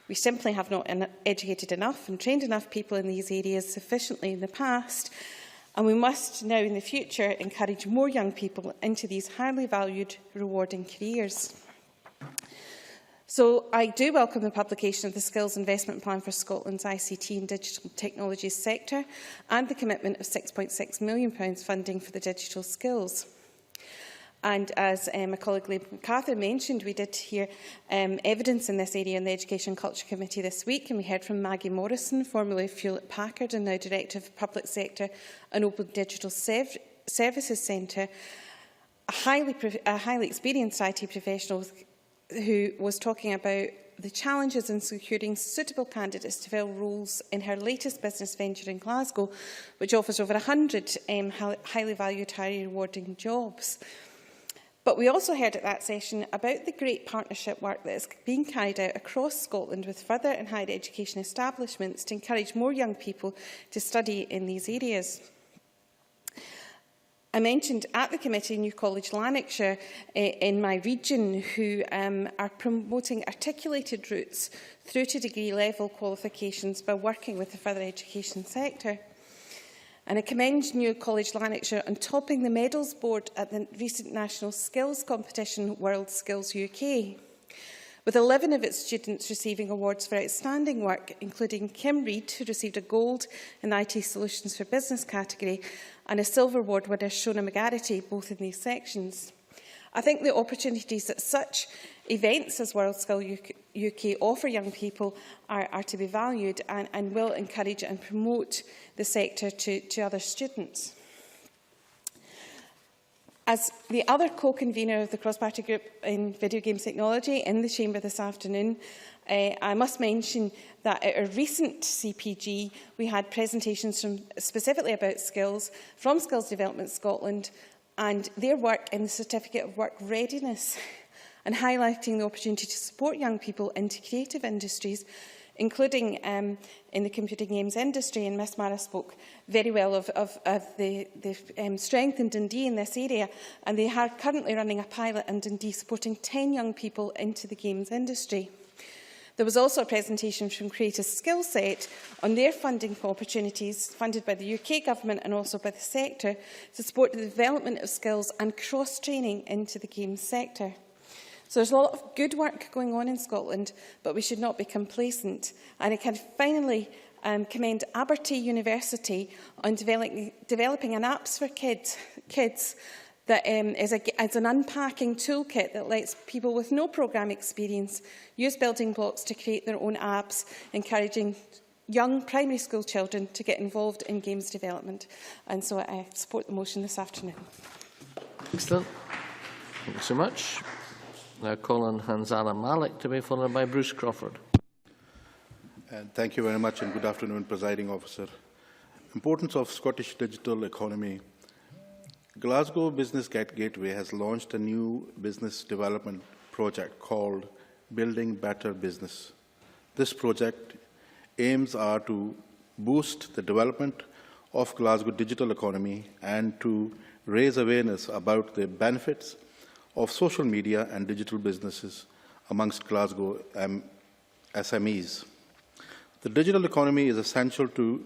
We simply have not educated enough and trained enough people in these areas sufficiently in the past, and we must now in the future encourage more young people into these highly valued, rewarding careers. So I do welcome the publication of the Skills Investment Plan for Scotland's ICT and Digital Technologies sector and the commitment of £6.6 million funding for the digital skills. And as my colleague Liam McCarthy mentioned, we did hear evidence in this area in the Education and Culture Committee this week, and we heard from Maggie Morrison, formerly of Hewlett-Packard and now Director of Public Sector and Open Digital Services Centre, a highly experienced IT professional who was talking about the challenges in securing suitable candidates to fill roles in her latest business venture in Glasgow, which offers over 100 highly valued, highly rewarding jobs. But we also heard at that session about the great partnership work that is being carried out across Scotland with further and higher education establishments to encourage more young people to study in these areas. I mentioned at the committee New College Lanarkshire in my region who are promoting articulated routes through to degree level qualifications by working with the further education sector. And I commend New College Lanarkshire on topping the medals board at the recent national skills competition World Skills UK, with 11 of its students receiving awards for outstanding work, including Kim Reid, who received a gold in the IT Solutions for Business category, and a silver award winner, Shona McGarity, both in these sections. I think the opportunities that such events as World Skills UK offer young people are to be valued and will encourage and promote the sector to other students. As the other co-convener of the cross-party group in video games technology in the Chamber this afternoon, I must mention that at a recent CPG, we had presentations specifically about skills from Skills Development Scotland and their work in the Certificate of Work Readiness and highlighting the opportunity to support young people into creative industries, including in the computing games industry. And Ms Mara spoke very well of the strength in Dundee in this area, and they are currently running a pilot in Dundee supporting 10 young people into the games industry. There was also a presentation from Creative Skillset on their funding opportunities funded by the UK Government and also by the sector to support the development of skills and cross-training into the games sector. So there's a lot of good work going on in Scotland, but we should not be complacent. And I can finally commend Abertay University on developing an apps for kids that is an unpacking toolkit that lets people with no programme experience use building blocks to create their own apps, encouraging young primary school children to get involved in games development. And so I support the motion this afternoon. Excellent. Thank you so much. Now call on Hanzala Malik to be followed by Bruce Crawford. Thank you very much and good afternoon, Presiding Officer. Importance of Scottish digital economy. Glasgow Business Gateway has launched a new business development project called Building Better Business. This project aims are to boost the development of Glasgow digital economy and to raise awareness about the benefits of social media and digital businesses amongst Glasgow SMEs. The digital economy is essential to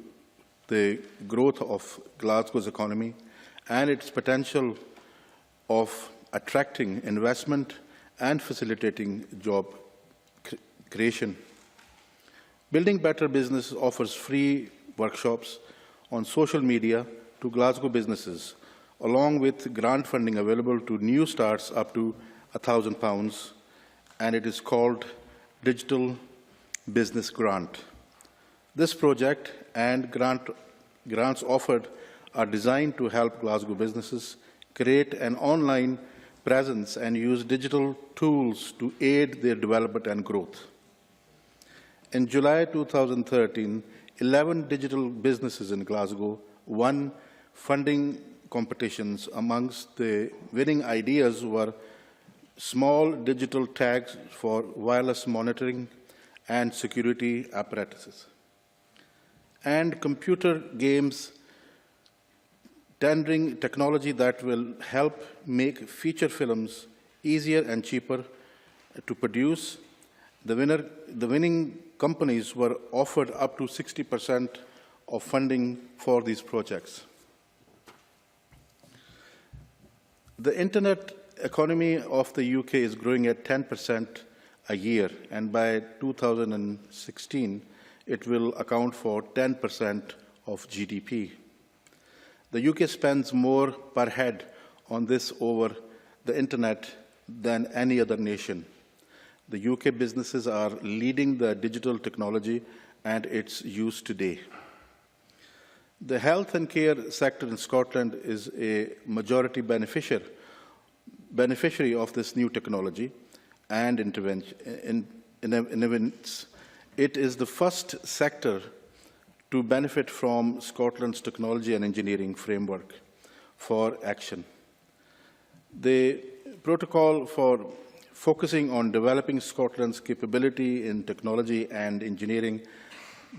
the growth of Glasgow's economy and its potential of attracting investment and facilitating job creation. Building Better Business offers free workshops on social media to Glasgow businesses, along with grant funding available to new starts up to £1,000, and it is called Digital Business Grant. This project and grants offered are designed to help Glasgow businesses create an online presence and use digital tools to aid their development and growth. In July 2013, 11 digital businesses in Glasgow won funding competitions. Amongst the winning ideas were small digital tags for wireless monitoring and security apparatuses, and computer games tendering technology that will help make feature films easier and cheaper to produce. The winning companies were offered up to 60% of funding for these projects. The internet economy of the UK is growing at 10% a year, and by 2016, it will account for 10% of GDP. The UK spends more per head on this over the internet than any other nation. The UK businesses are leading the digital technology and its use today. The health and care sector in Scotland is a majority beneficiary of this new technology and intervention. It is the first sector to benefit from Scotland's technology and engineering framework for action. The protocol for focusing on developing Scotland's capability in technology and engineering,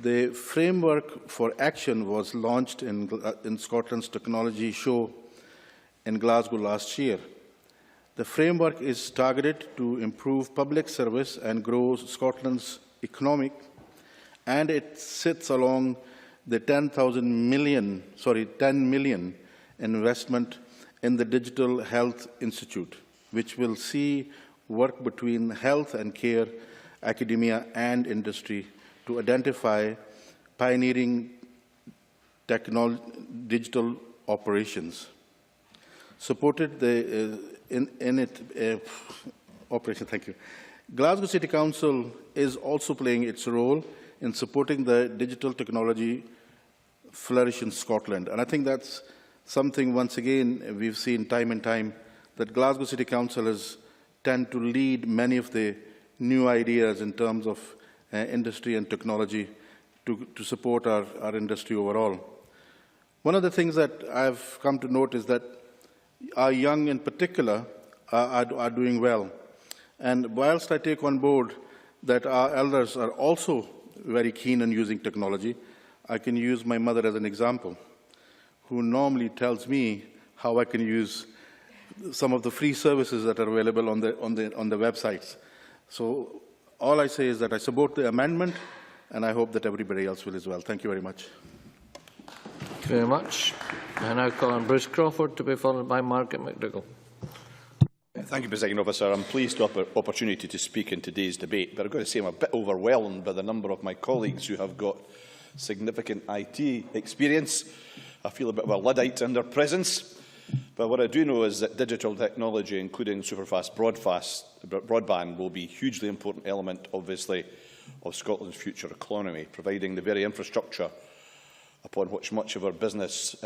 the framework for action was launched in Scotland's technology show in Glasgow last year. The framework is targeted to improve public service and grow Scotland's economic, and it sits along the 10 million investment in the Digital Health Institute, which will see work between health and care, academia and industry to identify pioneering digital operations. Supported operation. Thank you. Glasgow City Council is also playing its role in supporting the digital technology flourish in Scotland. And I think that's something, once again, we've seen time and time, that Glasgow City Council has tend to lead many of the new ideas in terms of industry and technology to support our industry overall. One of the things that I've come to note is that our young in particular are doing well. And whilst I take on board that our elders are also very keen on using technology, I can use my mother as an example, who normally tells me how I can use some of the free services that are available on the websites. So all I say is that I support the amendment, and I hope that everybody else will as well. Thank you very much. Thank you very much. I now call on Bruce Crawford to be followed by Margaret McDougall. Thank you, Presiding Officer. I'm pleased to have the opportunity to speak in today's debate, but I've got to say I'm a bit overwhelmed by the number of my colleagues who have got significant IT experience. I feel a bit of a Luddite in their presence. But what I do know is that digital technology, including superfast broadband, will be a hugely important element, obviously, of Scotland's future economy, providing the very infrastructure upon which much of our business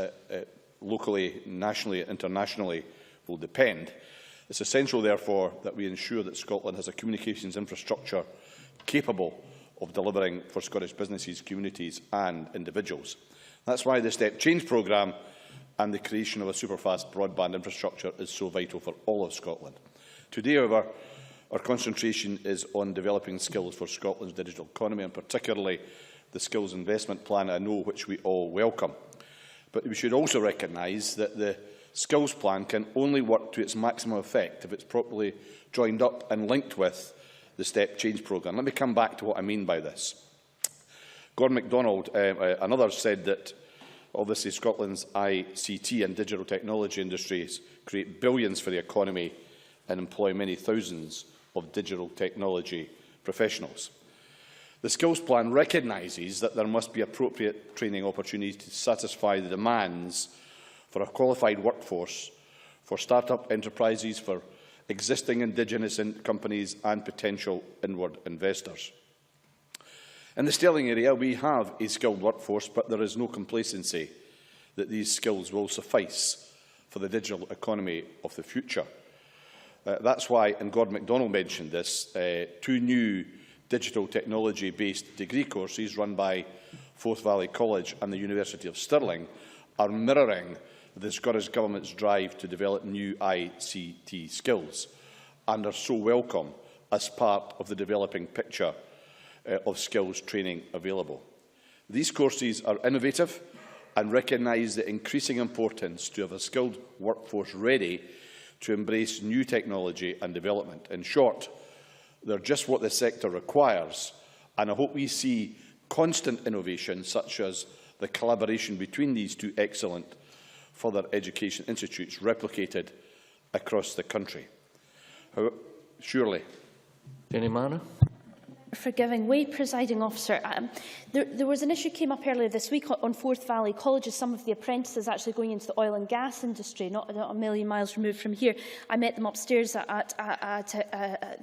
locally, nationally and internationally will depend. It's essential, therefore, that we ensure that Scotland has a communications infrastructure capable of delivering for Scottish businesses, communities and individuals. That's why the Step Change programme and the creation of a superfast broadband infrastructure is so vital for all of Scotland. Today, however, our concentration is on developing skills for Scotland's digital economy, and particularly the Skills Investment Plan, I know, which we all welcome. But we should also recognise that the Skills Plan can only work to its maximum effect if it's properly joined up and linked with the Step Change programme. Let me come back to what I mean by this. Gordon MacDonald and others said that obviously Scotland's ICT and digital technology industries create billions for the economy and employ many thousands of digital technology professionals. The Skills Plan recognises that there must be appropriate training opportunities to satisfy the demands for a qualified workforce, for start-up enterprises, for existing Indigenous companies and potential inward investors. In the Stirling area, we have a skilled workforce, but there is no complacency that these skills will suffice for the digital economy of the future. That's why, and Gordon MacDonald mentioned this, 2 new digital technology-based degree courses run by Forth Valley College and the University of Stirling are mirroring the Scottish Government's drive to develop new ICT skills and are so welcome as part of the developing picture of skills training available. These courses are innovative and recognise the increasing importance to have a skilled workforce ready to embrace new technology and development. In short, they're just what the sector requires, and I hope we see constant innovation such as the collaboration between these 2 excellent further education institutes replicated across the country. Surely. Jenny Manor. For giving way, Presiding Officer. There was an issue came up earlier this week on Forth Valley Colleges, some of the apprentices actually going into the oil and gas industry, not a million miles removed from here. I met them upstairs at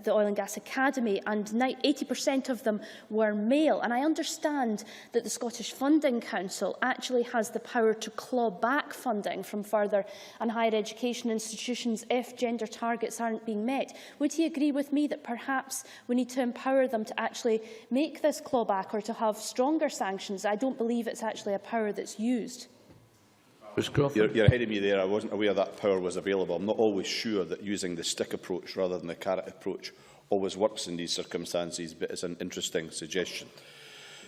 the Oil and Gas Academy, and 80% of them were male. And I understand that the Scottish Funding Council actually has the power to claw back funding from further and higher education institutions if gender targets aren't being met. Would he agree with me that perhaps we need to empower them to actually make this clawback or to have stronger sanctions? I don't believe it's actually a power that's used. You're ahead of me there. I wasn't aware that power was available. I'm not always sure that using the stick approach rather than the carrot approach always works in these circumstances, but it's an interesting suggestion.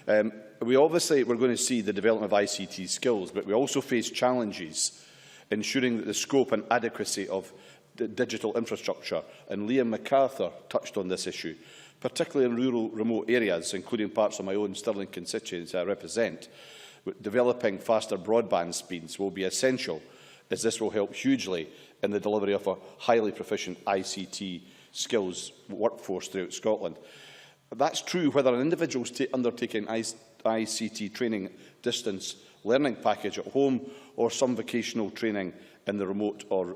We're going to see the development of ICT skills, but we also face challenges ensuring that the scope and adequacy of the digital infrastructure, and Liam MacArthur touched on this issue, particularly in rural, remote areas, including parts of my own Stirling constituency I represent. Developing faster broadband speeds will be essential, as this will help hugely in the delivery of a highly proficient ICT skills workforce throughout Scotland. That's true whether an individual is undertaking ICT training distance learning package at home or some vocational training in the remote or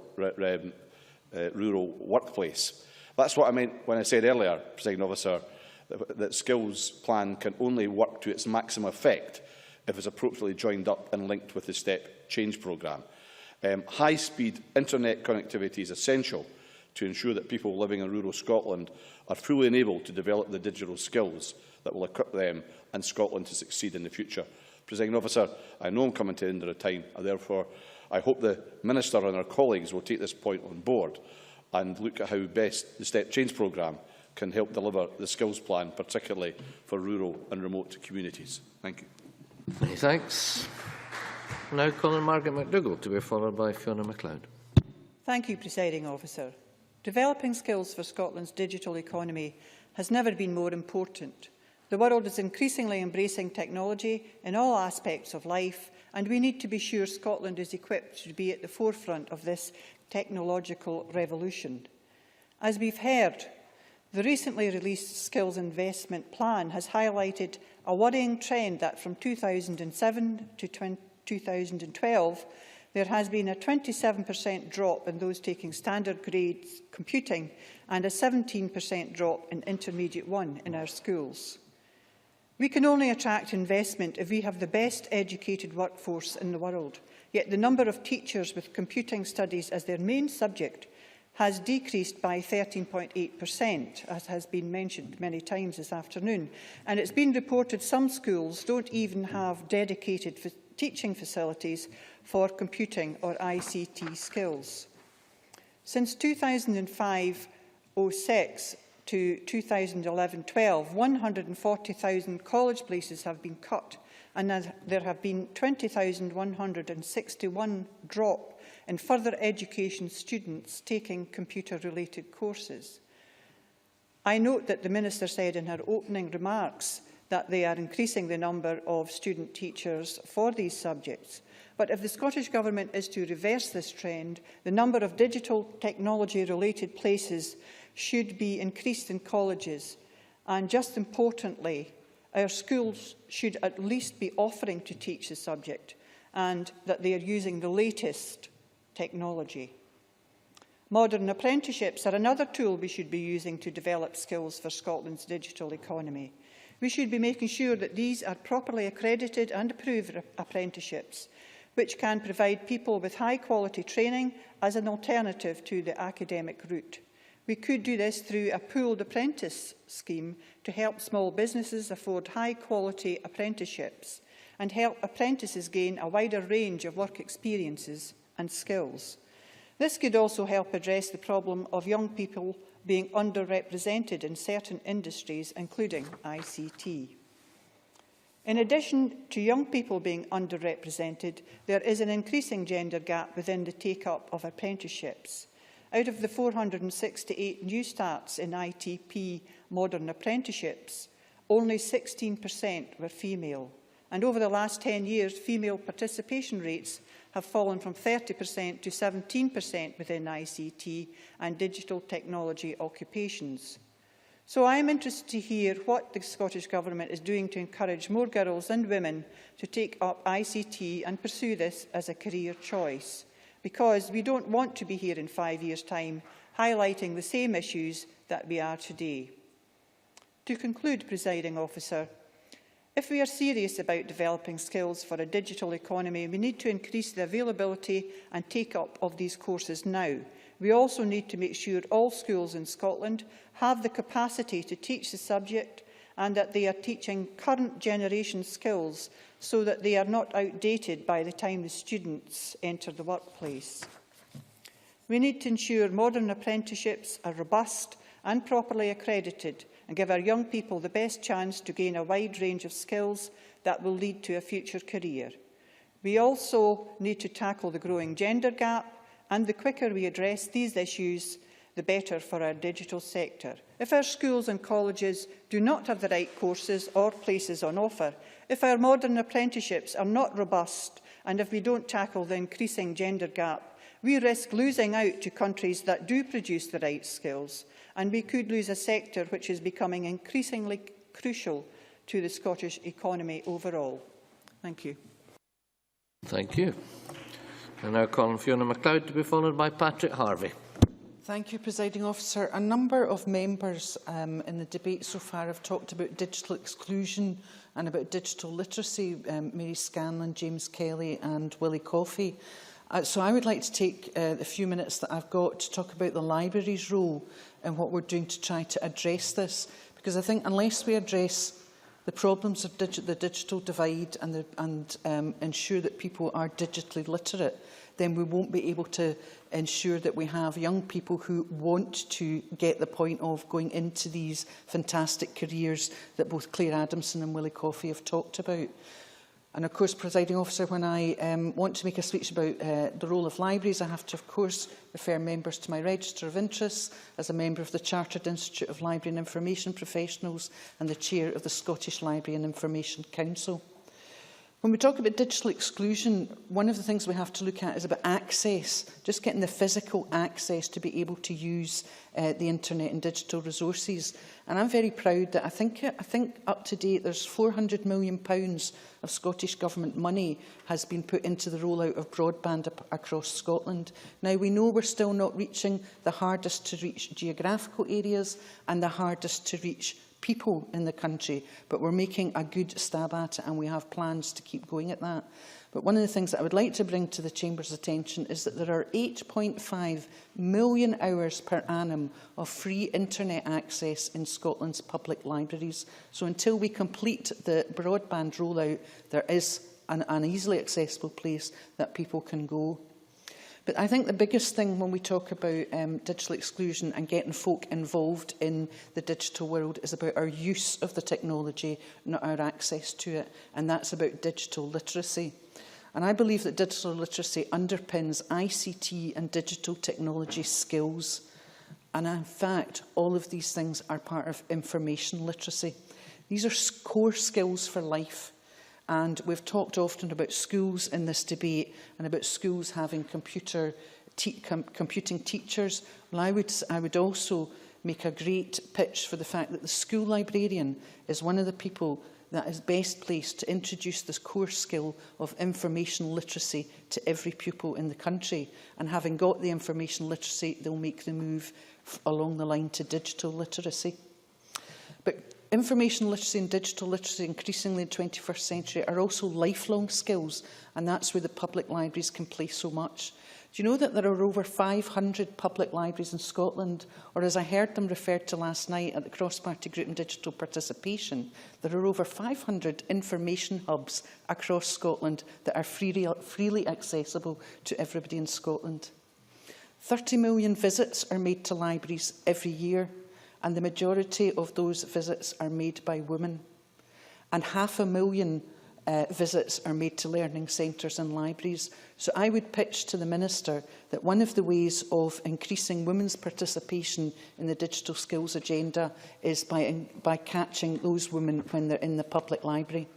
rural workplace. That's what I meant when I said earlier, Presiding Officer, that Skills Plan can only work to its maximum effect if it's appropriately joined up and linked with the Step Change programme. High-speed internet connectivity is essential to ensure that people living in rural Scotland are fully enabled to develop the digital skills that will equip them and Scotland to succeed in the future. Presiding Officer, I know I'm coming to the end of the time, and therefore I hope the Minister and our colleagues will take this point on board and look at how best the Step Change programme can help deliver the Skills Plan, particularly for rural and remote communities. Thank you. Many thanks. Now calling Margaret McDougall to be followed by Fiona MacLeod. Thank you, Presiding Officer. Developing skills for Scotland's digital economy has never been more important. The world is increasingly embracing technology in all aspects of life, and we need to be sure Scotland is equipped to be at the forefront of this technological revolution. As we've heard, the recently released Skills Investment Plan has highlighted a worrying trend that from 2007 to 2012, there has been a 27% drop in those taking standard grades computing and a 17% drop in Intermediate 1 in our schools. We can only attract investment if we have the best educated workforce in the world, yet the number of teachers with computing studies as their main subject has decreased by 13.8%, as has been mentioned many times this afternoon. And it's been reported some schools don't even have dedicated teaching facilities for computing or ICT skills. Since 2005-06 to 2011-12, 140,000 college places have been cut, and there have been 20,161 drop in further education students taking computer-related courses. I note that the Minister said in her opening remarks that they are increasing the number of student teachers for these subjects. But if the Scottish Government is to reverse this trend, the number of digital technology-related places should be increased in colleges. And just importantly, our schools should at least be offering to teach the subject and that they are using the latest technology. Modern apprenticeships are another tool we should be using to develop skills for Scotland's digital economy. We should be making sure that these are properly accredited and approved apprenticeships, which can provide people with high-quality training as an alternative to the academic route. We could do this through a pooled apprentice scheme to help small businesses afford high-quality apprenticeships and help apprentices gain a wider range of work experiences and skills. This could also help address the problem of young people being underrepresented in certain industries, including ICT. In addition to young people being underrepresented, there is an increasing gender gap within the take-up of apprenticeships. Out of the 468 new starts in ITP modern apprenticeships, only 16% were female. And over the last 10 years, female participation rates have fallen from 30% to 17% within ICT and digital technology occupations. So I am interested to hear what the Scottish Government is doing to encourage more girls and women to take up ICT and pursue this as a career choice, because we don't want to be here in 5 years' time highlighting the same issues that we are today. To conclude, Presiding Officer, if we are serious about developing skills for a digital economy, we need to increase the availability and take-up of these courses now. We also need to make sure all schools in Scotland have the capacity to teach the subject and that they are teaching current generation skills so that they are not outdated by the time the students enter the workplace. We need to ensure modern apprenticeships are robust and properly accredited and give our young people the best chance to gain a wide range of skills that will lead to a future career. We also need to tackle the growing gender gap, and the quicker we address these issues, the better for our digital sector. If our schools and colleges do not have the right courses or places on offer, if our modern apprenticeships are not robust, and if we don't tackle the increasing gender gap, we risk losing out to countries that do produce the right skills, and we could lose a sector which is becoming increasingly crucial to the Scottish economy overall. Thank you. Thank you. I now call on Fiona MacLeod to be followed by Patrick Harvey. Thank you, Presiding Officer. A number of members in the debate so far have talked about digital exclusion and about digital literacy, Mary Scanlon, James Kelly and Willie Coffey. So I would like to take the few minutes that I've got to talk about the library's role and what we're doing to try to address this. Because I think unless we address the problems of the digital divide and ensure that people are digitally literate, then we won't be able to ensure that we have young people who want to get the point of going into these fantastic careers that both Claire Adamson and Willie Coffey have talked about. And of course, Presiding Officer, when I want to make a speech about the role of libraries, I have to, of course, refer members to my register of interests as a member of the Chartered Institute of Library and Information Professionals and the Chair of the Scottish Library and Information Council. When we talk about digital exclusion, one of the things we have to look at is about access, just getting the physical access to be able to use the internet and digital resources. And I'm very proud that I think up to date there's £400 million of Scottish Government money has been put into the rollout of broadband across Scotland. Now, we know we're still not reaching the hardest to reach geographical areas and the hardest to reach people in the country, but we're making a good stab at it and we have plans to keep going at that. But one of the things that I would like to bring to the Chamber's attention is that there are 8.5 million hours per annum of free internet access in Scotland's public libraries. So until we complete the broadband rollout, there is an easily accessible place that people can go. But I think the biggest thing when we talk about digital exclusion and getting folk involved in the digital world is about our use of the technology, not our access to it. And that's about digital literacy. And I believe that digital literacy underpins ICT and digital technology skills. And in fact, all of these things are part of information literacy. These are core skills for life. And we've talked often about schools in this debate and about schools having computing teachers. Well, I would also make a great pitch for the fact that the school librarian is one of the people that is best placed to introduce this core skill of information literacy to every pupil in the country. And having got the information literacy, they'll make the move along the line to digital literacy. But information literacy and digital literacy, increasingly in the 21st century, are also lifelong skills, and that's where the public libraries can play so much. Do you know that there are over 500 public libraries in Scotland, or as I heard them referred to last night at the Cross-Party Group on Digital Participation, there are over 500 information hubs across Scotland that are freely accessible to everybody in Scotland. 30 million visits are made to libraries every year, and the majority of those visits are made by women. And 500,000 visits are made to learning centres and libraries. So I would pitch to the Minister that one of the ways of increasing women's participation in the digital skills agenda is by catching those women when they're in the public library.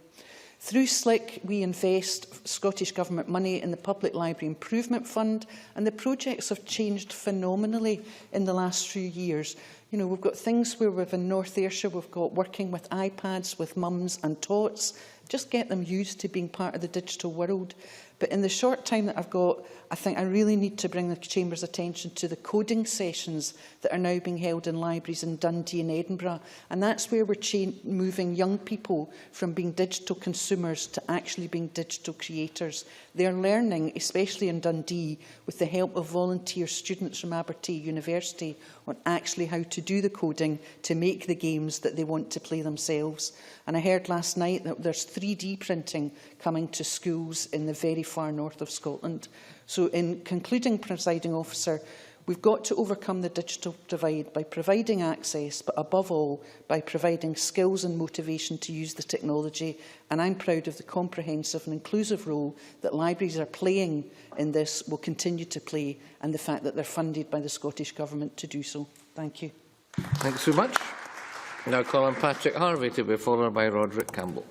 Through SLIC, we invest Scottish Government money in the Public Library Improvement Fund, and the projects have changed phenomenally in the last few years. You know, we've got things where we've in North Ayrshire, we've got working with iPads, with mums and tots, just get them used to being part of the digital world. But in the short time that I've got, I think I really need to bring the Chamber's attention to the coding sessions that are now being held in libraries in Dundee and Edinburgh. And that's where we're moving young people from being digital consumers to actually being digital creators. They're learning, especially in Dundee, with the help of volunteer students from Abertay University, on actually how to do the coding to make the games that they want to play themselves. And I heard last night that there's 3D printing coming to schools in the very far north of Scotland. So in concluding, Presiding Officer, we've got to overcome the digital divide by providing access, but above all, by providing skills and motivation to use the technology. And I'm proud of the comprehensive and inclusive role that libraries are playing in this, will continue to play, and the fact that they're funded by the Scottish Government to do so. Thank you. Thanks so much. Now call on Patrick Harvey to be followed by Roderick Campbell.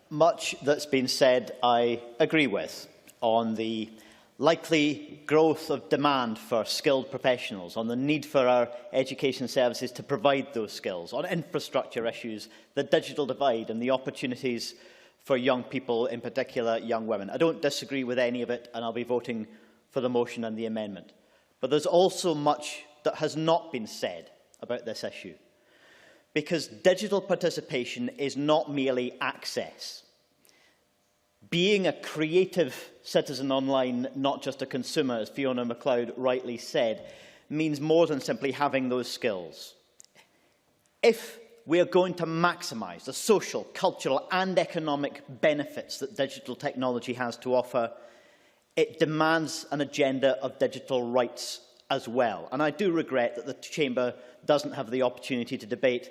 Much that's been said I agree with on the likely growth of demand for skilled professionals, on the need for our education services to provide those skills, on infrastructure issues, the digital divide and the opportunities for young people, in particular young women. I don't disagree with any of it, and I'll be voting for the motion and the amendment. But there's also much that has not been said about this issue, because digital participation is not merely access. Being a creative citizen online, not just a consumer, as Fiona MacLeod rightly said, means more than simply having those skills. If we are going to maximise the social, cultural and economic benefits that digital technology has to offer, it demands an agenda of digital rights as well. And I do regret that the Chamber doesn't have the opportunity to debate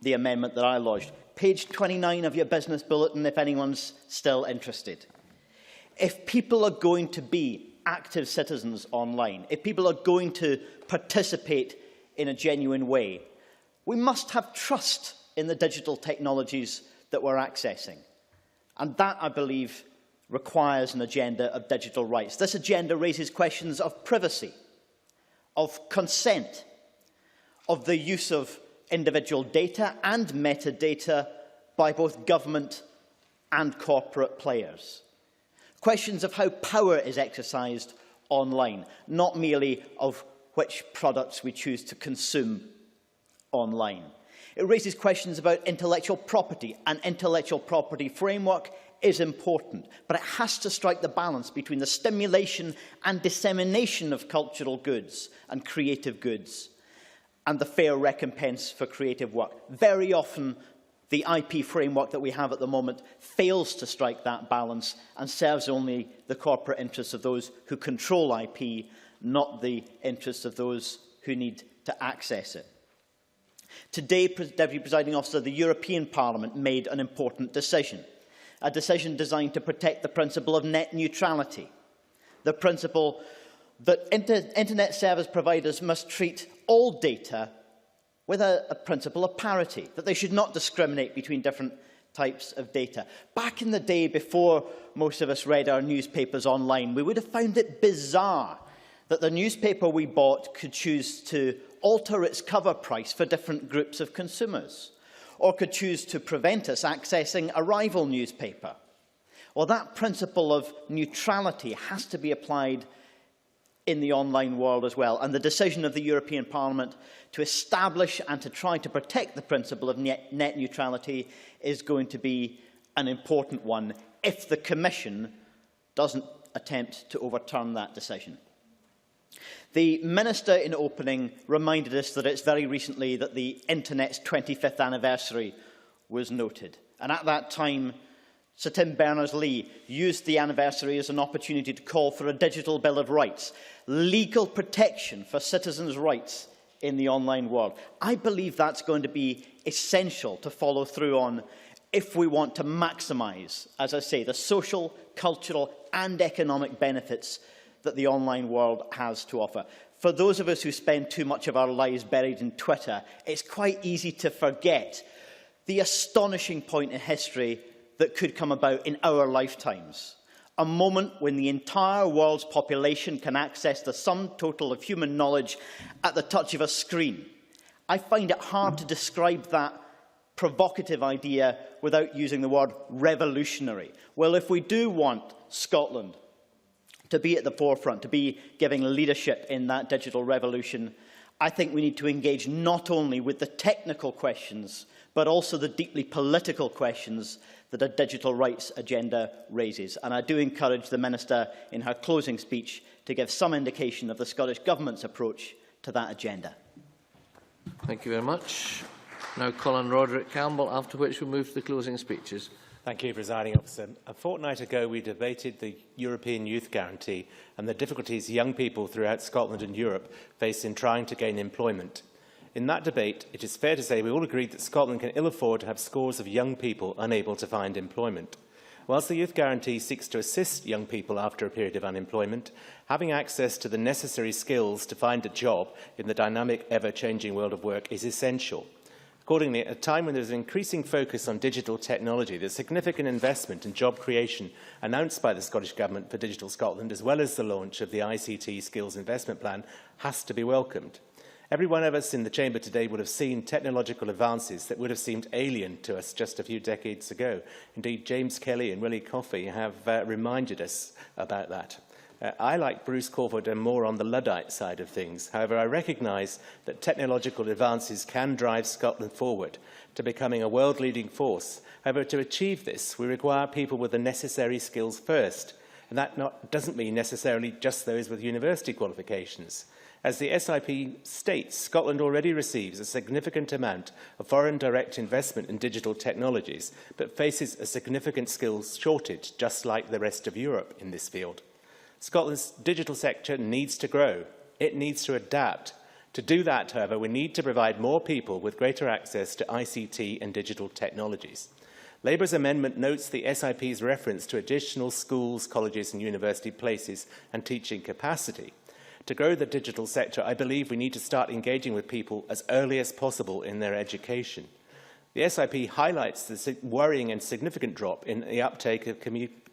the amendment that I lodged. Page 29 of your business bulletin, if anyone's still interested. If people are going to be active citizens online, if people are going to participate in a genuine way, we must have trust in the digital technologies that we're accessing. And that, I believe, requires an agenda of digital rights. This agenda raises questions of privacy, of consent, of the use of individual data and metadata by both government and corporate players. Questions of how power is exercised online, not merely of which products we choose to consume online. It raises questions about intellectual property. An intellectual property framework is important, but it has to strike the balance between the stimulation and dissemination of cultural goods and creative goods and the fair recompense for creative work. Very often, the IP framework that we have at the moment fails to strike that balance and serves only the corporate interests of those who control IP, not the interests of those who need to access it. Today, Deputy Presiding Officer, the European Parliament made an important decision, a decision designed to protect the principle of net neutrality, the principle that internet service providers must treat all data with a principle of parity, that they should not discriminate between different types of data. Back in the day, before most of us read our newspapers online, we would have found it bizarre that the newspaper we bought could choose to alter its cover price for different groups of consumers, or could choose to prevent us accessing a rival newspaper. Well, that principle of neutrality has to be applied in the online world as well, and the decision of the European Parliament to establish and to try to protect the principle of net neutrality is going to be an important one if the Commission doesn't attempt to overturn that decision. The Minister in opening reminded us that it's very recently that the Internet's 25th anniversary was noted, and at that time Sir Tim Berners-Lee used the anniversary as an opportunity to call for a digital bill of rights, legal protection for citizens' rights in the online world. I believe that's going to be essential to follow through on if we want to maximise, as I say, the social, cultural and economic benefits that the online world has to offer. For those of us who spend too much of our lives buried in Twitter, it's quite easy to forget the astonishing point in history that could come about in our lifetimes. A moment when the entire world's population can access the sum total of human knowledge at the touch of a screen. I find it hard to describe that provocative idea without using the word revolutionary. Well, if we do want Scotland to be at the forefront, to be giving leadership in that digital revolution, I think we need to engage not only with the technical questions, but also the deeply political questions that a digital rights agenda raises. And I do encourage the Minister in her closing speech to give some indication of the Scottish Government's approach to that agenda. Thank you very much. Now Colin Roderick-Campbell, after which we'll move to the closing speeches. Thank you, Presiding Officer. A fortnight ago, we debated the European Youth Guarantee and the difficulties young people throughout Scotland and Europe face in trying to gain employment. In that debate, it is fair to say we all agreed that Scotland can ill afford to have scores of young people unable to find employment. Whilst the Youth Guarantee seeks to assist young people after a period of unemployment, having access to the necessary skills to find a job in the dynamic, ever-changing world of work is essential. Accordingly, at a time when there is an increasing focus on digital technology, the significant investment in job creation announced by the Scottish Government for Digital Scotland, as well as the launch of the ICT Skills Investment Plan, has to be welcomed. Every one of us in the chamber today would have seen technological advances that would have seemed alien to us just a few decades ago. Indeed, James Kelly and Willie Coffey have reminded us about that. I, like Bruce Crawford, am more on the Luddite side of things. However, I recognise that technological advances can drive Scotland forward to becoming a world-leading force. However, to achieve this, we require people with the necessary skills first, and that doesn't mean necessarily just those with university qualifications. As the SIP states, Scotland already receives a significant amount of foreign direct investment in digital technologies, but faces a significant skills shortage, just like the rest of Europe in this field. Scotland's digital sector needs to grow. It needs to adapt To do that, however, we need to provide more people with greater access to ICT and digital technologies. Labour's amendment notes the SIP's reference to additional schools, colleges and university places and teaching capacity. To grow the digital sector, I believe we need to start engaging with people as early as possible in their education. The SIP highlights the worrying and significant drop in the uptake of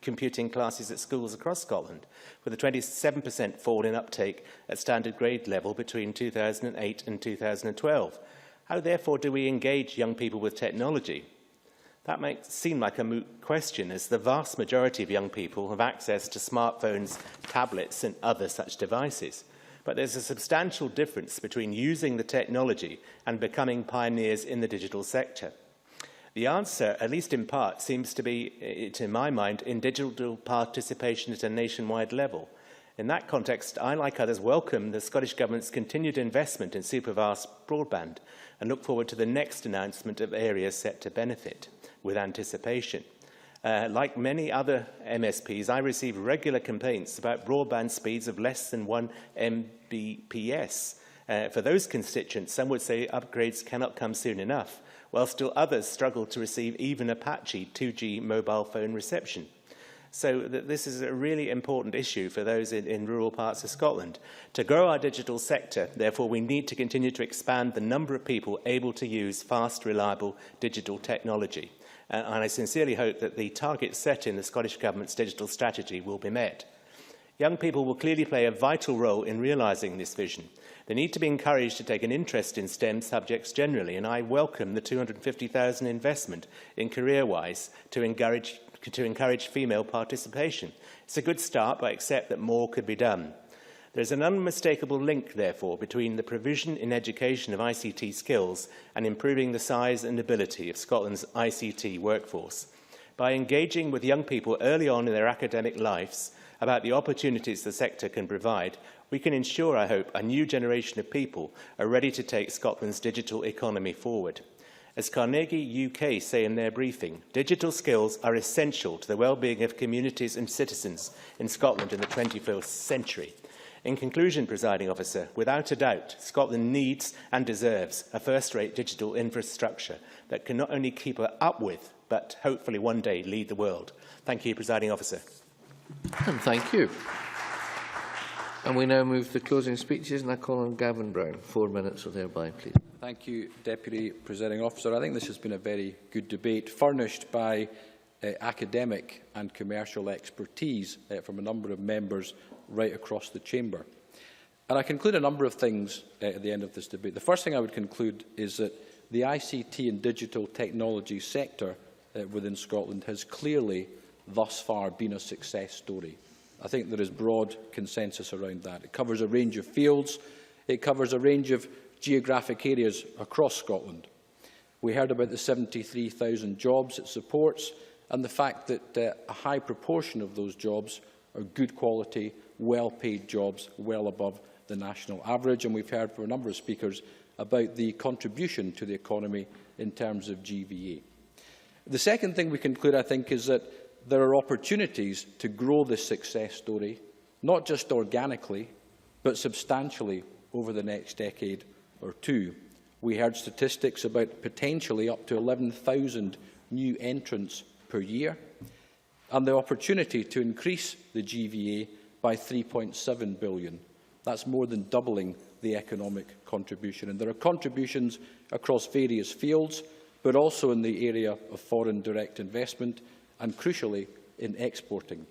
computing classes at schools across Scotland, with a 27% fall in uptake at standard grade level between 2008 and 2012. How, therefore, do we engage young people with technology? That might seem like a moot question, as the vast majority of young people have access to smartphones, tablets and other such devices. But there's a substantial difference between using the technology and becoming pioneers in the digital sector. The answer, at least in part, seems to be, to my mind, in digital participation at a nationwide level. In that context, I, like others, welcome the Scottish Government's continued investment in superfast broadband and look forward to the next announcement of areas set to benefit with anticipation. Like many other MSPs, I receive regular complaints about broadband speeds of less than 1 Mbps. For those constituents, some would say upgrades cannot come soon enough, while still others struggle to receive even a patchy 2G mobile phone reception. So this is a really important issue for those in rural parts of Scotland. To grow our digital sector, therefore, we need to continue to expand the number of people able to use fast, reliable digital technology. And I sincerely hope that the targets set in the Scottish Government's digital strategy will be met. Young people will clearly play a vital role in realising this vision. They need to be encouraged to take an interest in STEM subjects generally, and I welcome the $250,000 investment in CareerWise to encourage female participation. It's a good start, but I accept that more could be done. There is an unmistakable link, therefore, between the provision in education of ICT skills and improving the size and ability of Scotland's ICT workforce. By engaging with young people early on in their academic lives about the opportunities the sector can provide, we can ensure, I hope, a new generation of people are ready to take Scotland's digital economy forward. As Carnegie UK say in their briefing, digital skills are essential to the well-being of communities and citizens in Scotland in the 21st century. In conclusion, Presiding Officer, without a doubt, Scotland needs and deserves a first-rate digital infrastructure that can not only keep up with, but hopefully one day lead the world. Thank you, Presiding Officer. And thank you. And we now move to the closing speeches, and I call on Gavin Brown. 4 minutes or thereby, please. Thank you, Deputy Presiding Officer. I think this has been a very good debate, furnished by academic and commercial expertise from a number of members right across the chamber. And I conclude a number of things at the end of this debate. The first thing I would conclude is that the ICT and digital technology sector within Scotland has clearly thus far been a success story. I think there is broad consensus around that. It covers a range of fields. It covers a range of geographic areas across Scotland. We heard about the 73,000 jobs it supports and the fact that a high proportion of those jobs are good quality, well-paid jobs, well above the national average. And we've heard from a number of speakers about the contribution to the economy in terms of GVA. The second thing we conclude, I think, is that there are opportunities to grow this success story, not just organically, but substantially over the next decade or two. We heard statistics about potentially up to 11,000 new entrants per year, and the opportunity to increase the GVA by £3.7 billion. That's more than doubling the economic contribution. And there are contributions across various fields, but also in the area of foreign direct investment and, crucially, in exporting.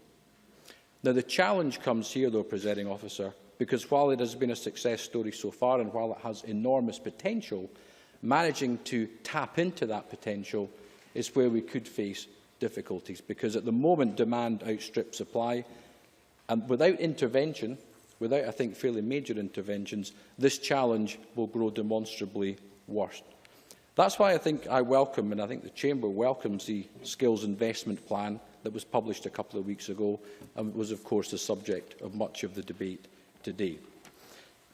Now, the challenge comes here, though, Presiding Officer, because while it has been a success story so far and while it has enormous potential, managing to tap into that potential is where we could face difficulties, because at the moment demand outstrips supply, and without intervention, without, I think, fairly major interventions, this challenge will grow demonstrably worse. That's why I think I welcome, and I think the Chamber welcomes, the Skills Investment Plan that was published a couple of weeks ago and was, of course, the subject of much of the debate today.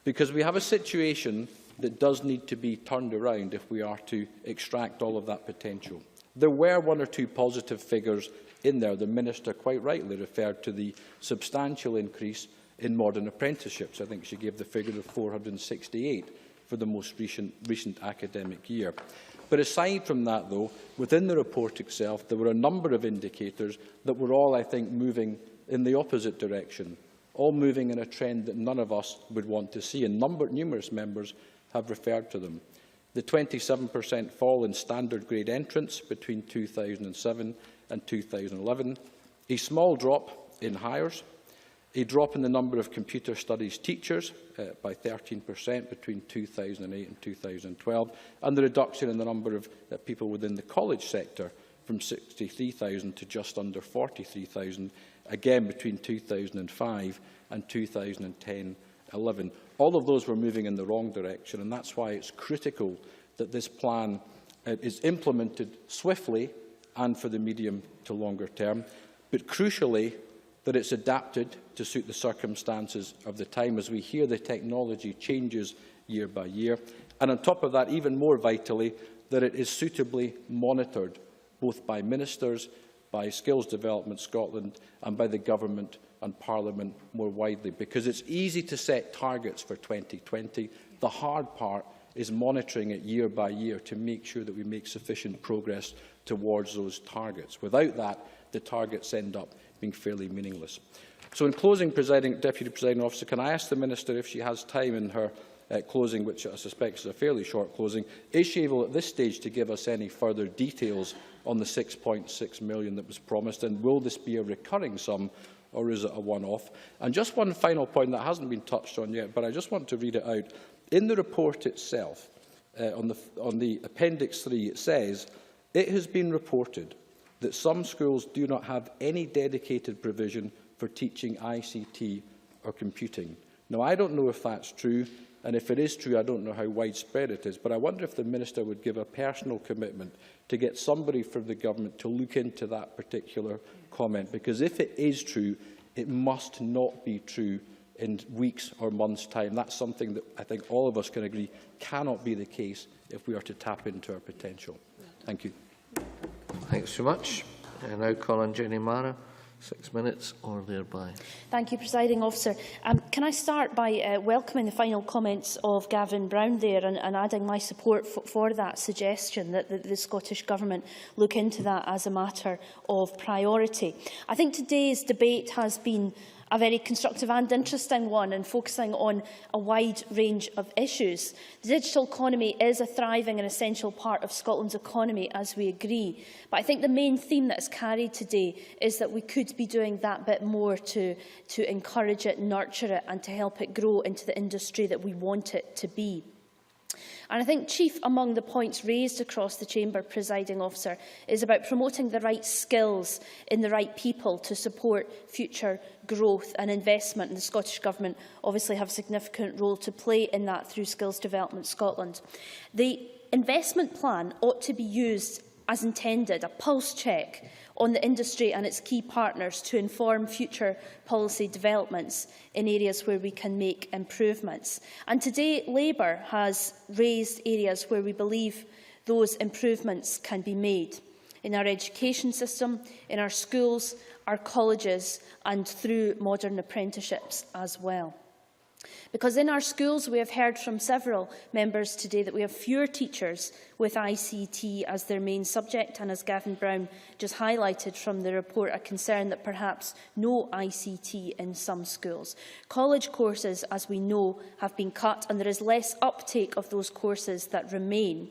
Because we have a situation that does need to be turned around if we are to extract all of that potential. There were one or two positive figures in there. The Minister quite rightly referred to the substantial increase in modern apprenticeships. I think she gave the figure of 468 for the most recent academic year. But aside from that, though, within the report itself, there were a number of indicators that were all, I think, moving in the opposite direction, all moving in a trend that none of us would want to see, and numerous members have referred to them. The 27% fall in standard grade entrants between 2007 and 2011, a small drop in hires, a drop in the number of computer studies teachers by 13% between 2008 and 2012, and the reduction in the number of people within the college sector from 63,000 to just under 43,000, again between 2005 and 2010-11. All of those were moving in the wrong direction, and that's why it's critical that this plan is implemented swiftly and for the medium to longer term, but crucially that it's adapted to suit the circumstances of the time as we hear the technology changes year by year. And on top of that, even more vitally, that it is suitably monitored, both by ministers, by Skills Development Scotland and by the Government and Parliament more widely. Because it's easy to set targets for 2020. The hard part is monitoring it year by year to make sure that we make sufficient progress towards those targets. Without that, the targets end up being fairly meaningless. So in closing, Deputy Presiding Officer, can I ask the Minister if she has time in her closing, which I suspect is a fairly short closing, is she able at this stage to give us any further details on the £6.6 million that was promised, and will this be a recurring sum or is it a one-off? And just one final point that hasn't been touched on yet, but I just want to read it out. In the report itself, on the Appendix 3, it says, "It has been reported that some schools do not have any dedicated provision for teaching ICT or computing." Now, I don't know if that's true, and if it is true, I don't know how widespread it is, but I wonder if the Minister would give a personal commitment to get somebody from the Government to look into that particular comment, because if it is true, it must not be true in weeks or months' time. That's something that I think all of us can agree cannot be the case if we are to tap into our potential. Thank you. Thanks so much. I now call on Jenny Mara, 6 minutes or thereby. Thank you, Presiding Officer. Can I start by welcoming the final comments of Gavin Brown there and adding my support for that suggestion that the Scottish Government look into that as a matter of priority. I think today's debate has been a very constructive and interesting one, and focusing on a wide range of issues. The digital economy is a thriving and essential part of Scotland's economy, as we agree. But I think the main theme that is carried today is that we could be doing that bit more to encourage it, nurture it, and to help it grow into the industry that we want it to be. And I think chief among the points raised across the Chamber, Presiding Officer, is about promoting the right skills in the right people to support future growth and investment. And the Scottish Government obviously have a significant role to play in that through Skills Development Scotland. The investment plan ought to be used as intended, a pulse check on the industry and its key partners to inform future policy developments in areas where we can make improvements. And today, Labour has raised areas where we believe those improvements can be made in our education system, in our schools, our colleges, and through modern apprenticeships as well. Because in our schools, we have heard from several members today that we have fewer teachers with ICT as their main subject, and as Gavin Brown just highlighted from the report, a concern that perhaps no ICT in some schools. College courses, as we know, have been cut, and there is less uptake of those courses that remain.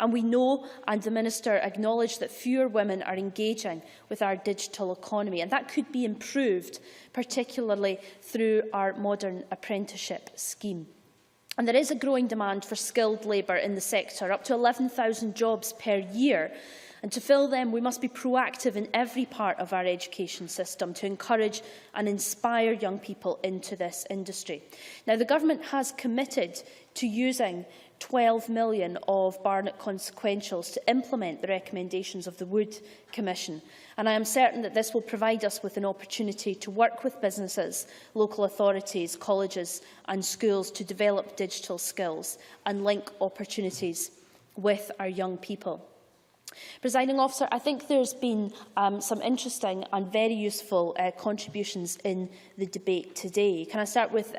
And we know, and the Minister acknowledged, that fewer women are engaging with our digital economy, and that could be improved, particularly through our modern apprenticeship scheme. And there is a growing demand for skilled labour in the sector, up to 11,000 jobs per year. And to fill them, we must be proactive in every part of our education system to encourage and inspire young people into this industry. Now, the Government has committed to using 12 million of Barnett consequentials to implement the recommendations of the Wood Commission. And I am certain that this will provide us with an opportunity to work with businesses, local authorities, colleges and schools to develop digital skills and link opportunities with our young people. Presiding Officer, I think there's been some interesting and very useful contributions in the debate today. Can I start with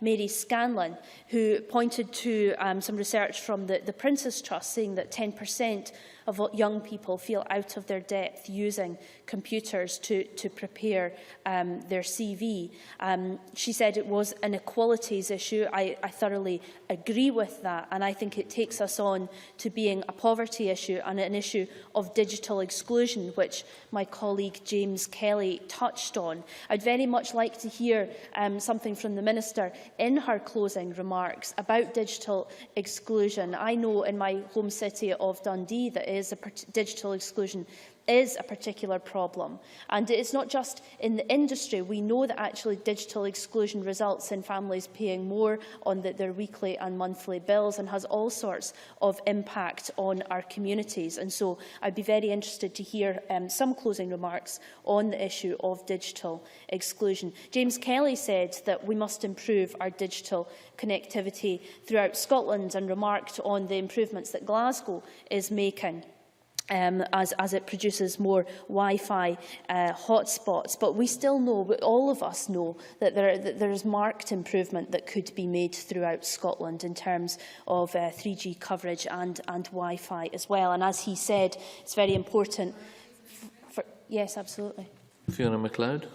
Mary Scanlon, who pointed to some research from the Prince's Trust saying that 10% of young people feel out of their depth using computers to prepare their CV. She said it was an equalities issue. I thoroughly agree with that, and I think it takes us on to being a poverty issue and an issue of digital exclusion, which my colleague James Kelly touched on. I'd very much like to hear something from the Minister in her closing remarks about digital exclusion. I know in my home city of Dundee that digital exclusion is a particular problem. And it's not just in the industry. We know that actually digital exclusion results in families paying more on their weekly and monthly bills and has all sorts of impact on our communities. And so I'd be very interested to hear some closing remarks on the issue of digital exclusion. James Kelly said that we must improve our digital connectivity throughout Scotland and remarked on the improvements that Glasgow is making. As it produces more Wi-Fi hotspots. But we still know, all of us know, that there is marked improvement that could be made throughout Scotland in terms of 3G coverage and Wi-Fi as well. And as he said, it's very important. Yes, absolutely. Fiona MacLeod.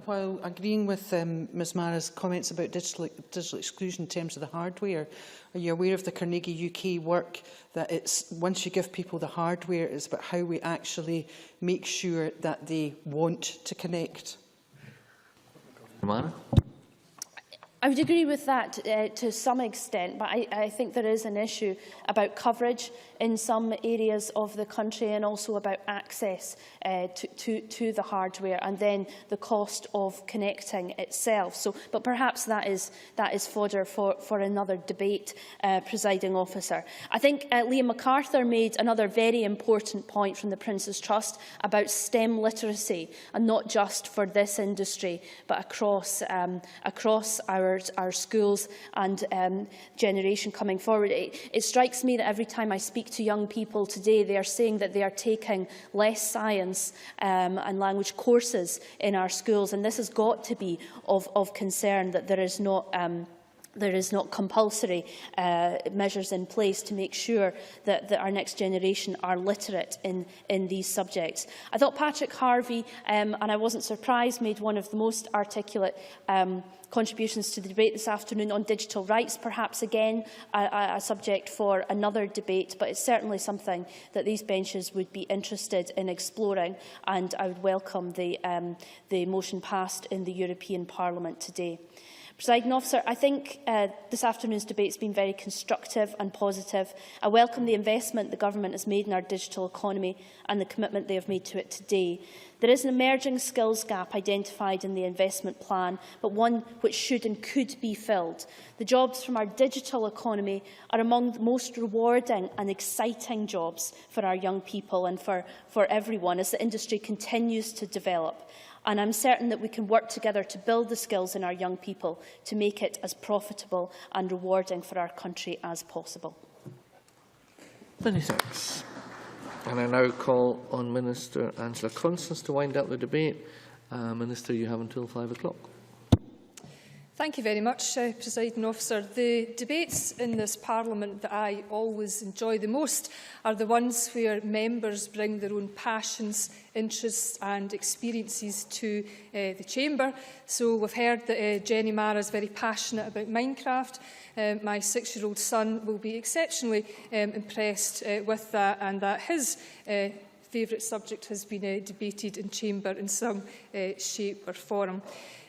While agreeing with Ms Mara's comments about digital exclusion in terms of the hardware, are you aware of the Carnegie UK work that it's once you give people the hardware, it's about how we actually make sure that they want to connect? Mara? I would agree with that to some extent, but I think there is an issue about coverage in some areas of the country and also about access to the hardware and then the cost of connecting itself. So, but perhaps that is fodder for another debate, Presiding Officer. I think Liam MacArthur made another very important point from the Prince's Trust about STEM literacy, and not just for this industry, but across our schools and generation coming forward. It strikes me that every time I speak to young people today, they are saying that they are taking less science and language courses in our schools, and this has got to be of concern, that there is not compulsory measures in place to make sure that our next generation are literate in these subjects. I thought Patrick Harvey, and I wasn't surprised, made one of the most articulate contributions to the debate this afternoon on digital rights, perhaps again a subject for another debate, but it's certainly something that these benches would be interested in exploring, and I would welcome the motion passed in the European Parliament today. Presiding Officer, I think this afternoon's debate has been very constructive and positive. I welcome the investment the Government has made in our digital economy and the commitment they have made to it today. There is an emerging skills gap identified in the investment plan, but one which should and could be filled. The jobs from our digital economy are among the most rewarding and exciting jobs for our young people and for everyone as the industry continues to develop. And I'm certain that we can work together to build the skills in our young people to make it as profitable and rewarding for our country as possible. Many thanks. And I now call on Minister Angela Constance to wind up the debate. Minister, you have until 5 o'clock. Thank you very much, Presiding Officer. The debates in this Parliament that I always enjoy the most are the ones where members bring their own passions, interests and experiences to the Chamber. So we've heard that Jenny Mara is very passionate about Minecraft. My 6-year-old son will be exceptionally impressed with that, and that his favourite subject has been debated in Chamber in some shape or form.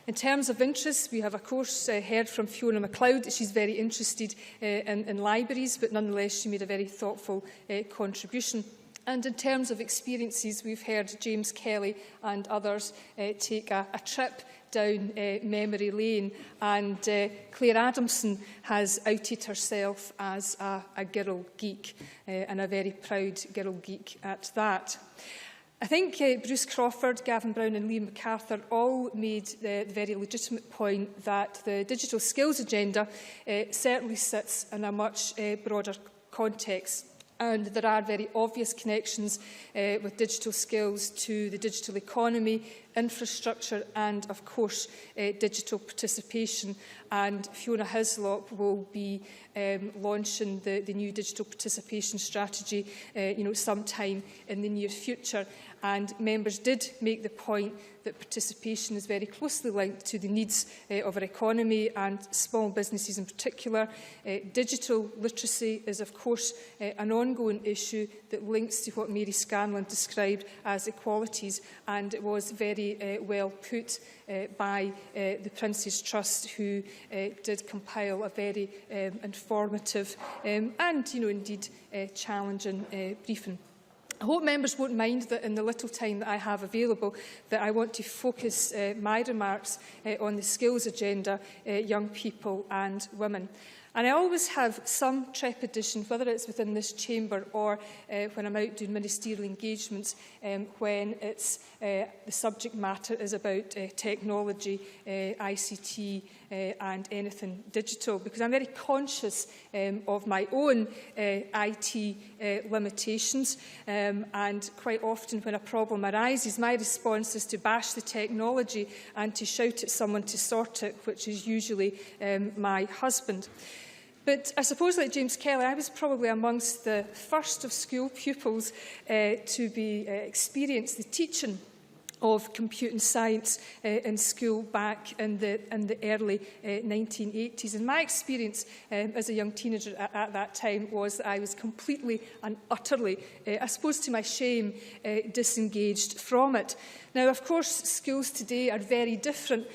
In terms of interests, we have, of course, heard from Fiona MacLeod that she's very interested in libraries, but nonetheless she made a very thoughtful contribution. And in terms of experiences, we've heard James Kelly and others take a trip down memory lane, and Claire Adamson has outed herself as a girl geek, and a very proud girl geek at that. I think Bruce Crawford, Gavin Brown and Liam MacArthur all made the very legitimate point that the digital skills agenda certainly sits in a much broader context. And there are very obvious connections with digital skills to the digital economy, infrastructure and, of course, digital participation. And Fiona Hislop will be launching the new digital participation strategy sometime in the near future. And members did make the point that participation is very closely linked to the needs of our economy and small businesses in particular. Digital literacy is, of course, an ongoing issue that links to what Mary Scanlon described as equalities, and it was very well put by the Prince's Trust, who did compile a very informative and, indeed challenging briefing. I hope members won't mind that in the little time that I have available that I want to focus my remarks on the skills agenda, young people and women. And I always have some trepidation, whether it's within this chamber or when I'm out doing ministerial engagements, when it's, the subject matter is about technology, ICT and anything digital, because I'm very conscious of my own IT limitations, and quite often when a problem arises, my response is to bash the technology and to shout at someone to sort it, which is usually my husband. But I suppose, like James Kelly, I was probably amongst the first of school pupils to be experience the teaching of computing science in school back in the early 1980s. And my experience as a young teenager at that time was that I was completely and utterly, I suppose to my shame, disengaged from it. Now, of course, schools today are very different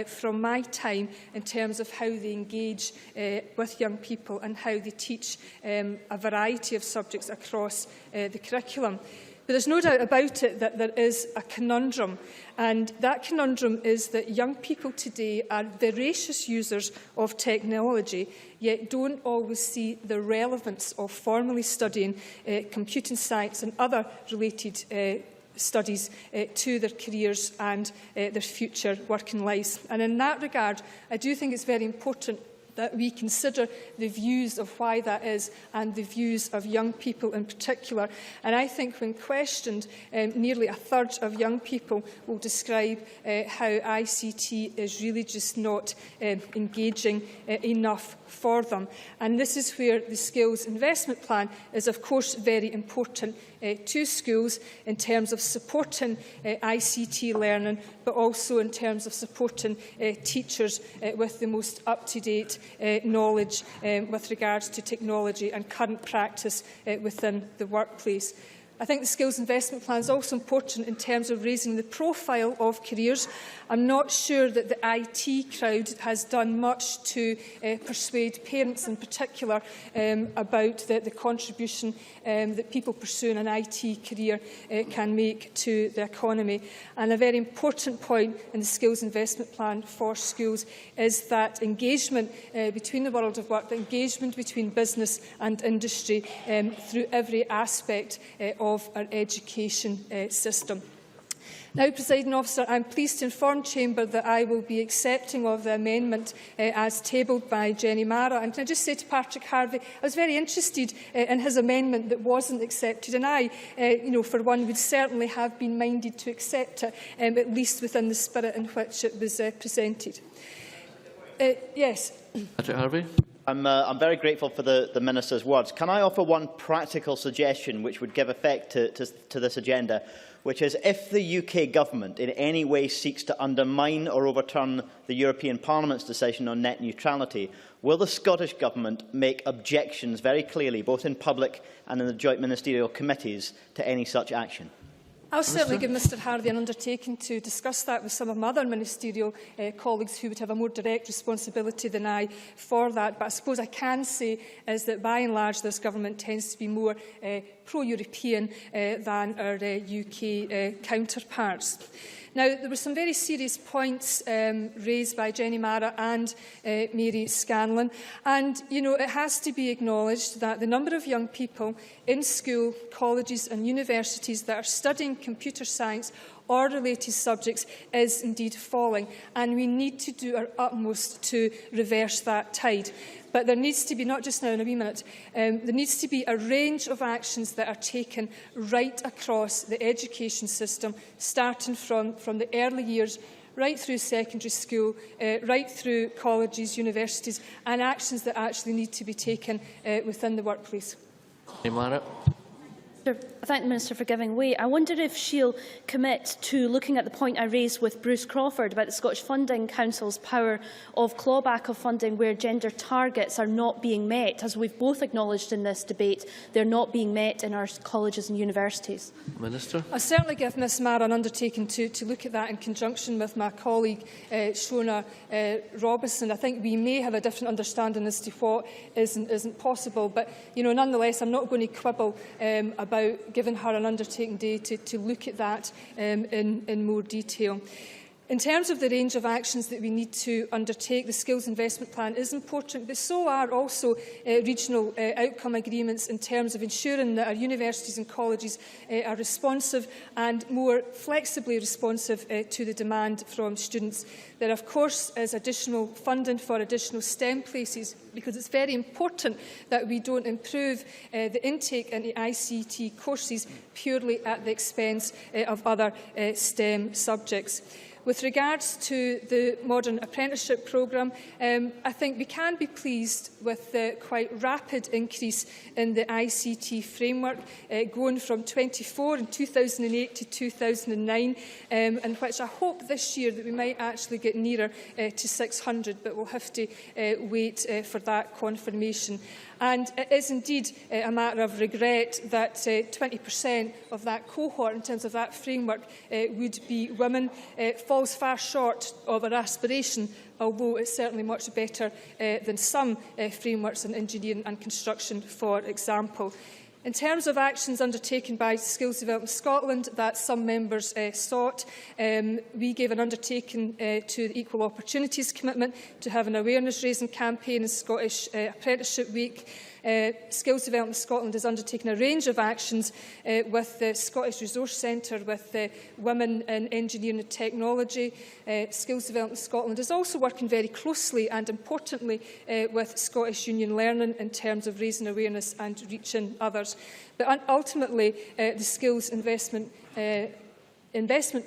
from my time in terms of how they engage with young people and how they teach a variety of subjects across the curriculum. But there's no doubt about it that there is a conundrum, and that conundrum is that young people today are voracious users of technology, yet don't always see the relevance of formally studying computing science and other related studies to their careers and their future working lives. And in that regard, I do think it's very important that we consider the views of why that is and the views of young people in particular. And I think when questioned, nearly a third of young people will describe how ICT is really just not engaging enough for them. And this is where the Skills Investment Plan is, of course, very important to schools in terms of supporting ICT learning, but also in terms of supporting teachers with the most up-to-date knowledge with regards to technology and current practice within the workplace. I think the Skills Investment Plan is also important in terms of raising the profile of careers. I'm not sure that the IT crowd has done much to persuade parents in particular about the contribution that people pursuing an IT career can make to the economy. And a very important point in the Skills Investment Plan for schools is that engagement between the world of work, the engagement between business and industry through every aspect of our education system. Now, Presiding Officer, I am pleased to inform Chamber that I will be accepting of the amendment as tabled by Jenny Mara. And can I just say to Patrick Harvey, I was very interested in his amendment that wasn't accepted, and I, for one, would certainly have been minded to accept it, at least within the spirit in which it was presented. Yes. Patrick Harvey. I'm very grateful for the Minister's words. Can I offer one practical suggestion which would give effect to this agenda, which is if the UK Government in any way seeks to undermine or overturn the European Parliament's decision on net neutrality, will the Scottish Government make objections very clearly, both in public and in the joint ministerial committees, to any such action? I'll certainly give Mr Harvey an undertaking to discuss that with some of my other ministerial colleagues who would have a more direct responsibility than I for that. But I suppose I can say is that by and large this government tends to be more pro-European than our UK counterparts. Now, there were some very serious points raised by Jenny Mara and Mary Scanlon. And, it has to be acknowledged that the number of young people in school, colleges and universities that are studying computer science or related subjects is indeed falling, and we need to do our utmost to reverse that tide. But there needs to be, not just now in a wee minute, there needs to be a range of actions that are taken right across the education system, starting from the early years, right through secondary school, right through colleges, universities, and actions that actually need to be taken within the workplace. I thank the Minister for giving way. I wonder if she'll commit to looking at the point I raised with Bruce Crawford about the Scottish Funding Council's power of clawback of funding where gender targets are not being met. As we've both acknowledged in this debate, they're not being met in our colleges and universities. Minister. I've certainly given Ms Maher an undertaking to look at that in conjunction with my colleague Shona Robinson. I think we may have a different understanding as to what isn't possible, but nonetheless, I'm not going to quibble about giving her an undertaking day to look at that in more detail. In terms of the range of actions that we need to undertake, the Skills Investment Plan is important, but so are also regional outcome agreements in terms of ensuring that our universities and colleges are responsive and more flexibly responsive to the demand from students. There, of course, is additional funding for additional STEM places, because it's very important that we don't improve the intake into ICT courses purely at the expense of other STEM subjects. With regards to the Modern Apprenticeship Programme, I think we can be pleased with the quite rapid increase in the ICT framework, going from 24 in 2008 to 2009, and which I hope this year that we might actually get nearer to 600, but we'll have to wait for that confirmation. And it is indeed a matter of regret that 20% of that cohort, in terms of that framework, would be women. It falls far short of our aspiration, although it's certainly much better than some frameworks in engineering and construction, for example. In terms of actions undertaken by Skills Development Scotland that some members sought, we gave an undertaking to the Equal Opportunities Commitment to have an awareness-raising campaign in Scottish Apprenticeship Week. Skills Development Scotland has undertaken a range of actions with the Scottish Resource Centre, with Women in Engineering and Technology. Skills Development Scotland is also working very closely and importantly with Scottish Union Learning in terms of raising awareness and reaching others. But ultimately, the Skills Investment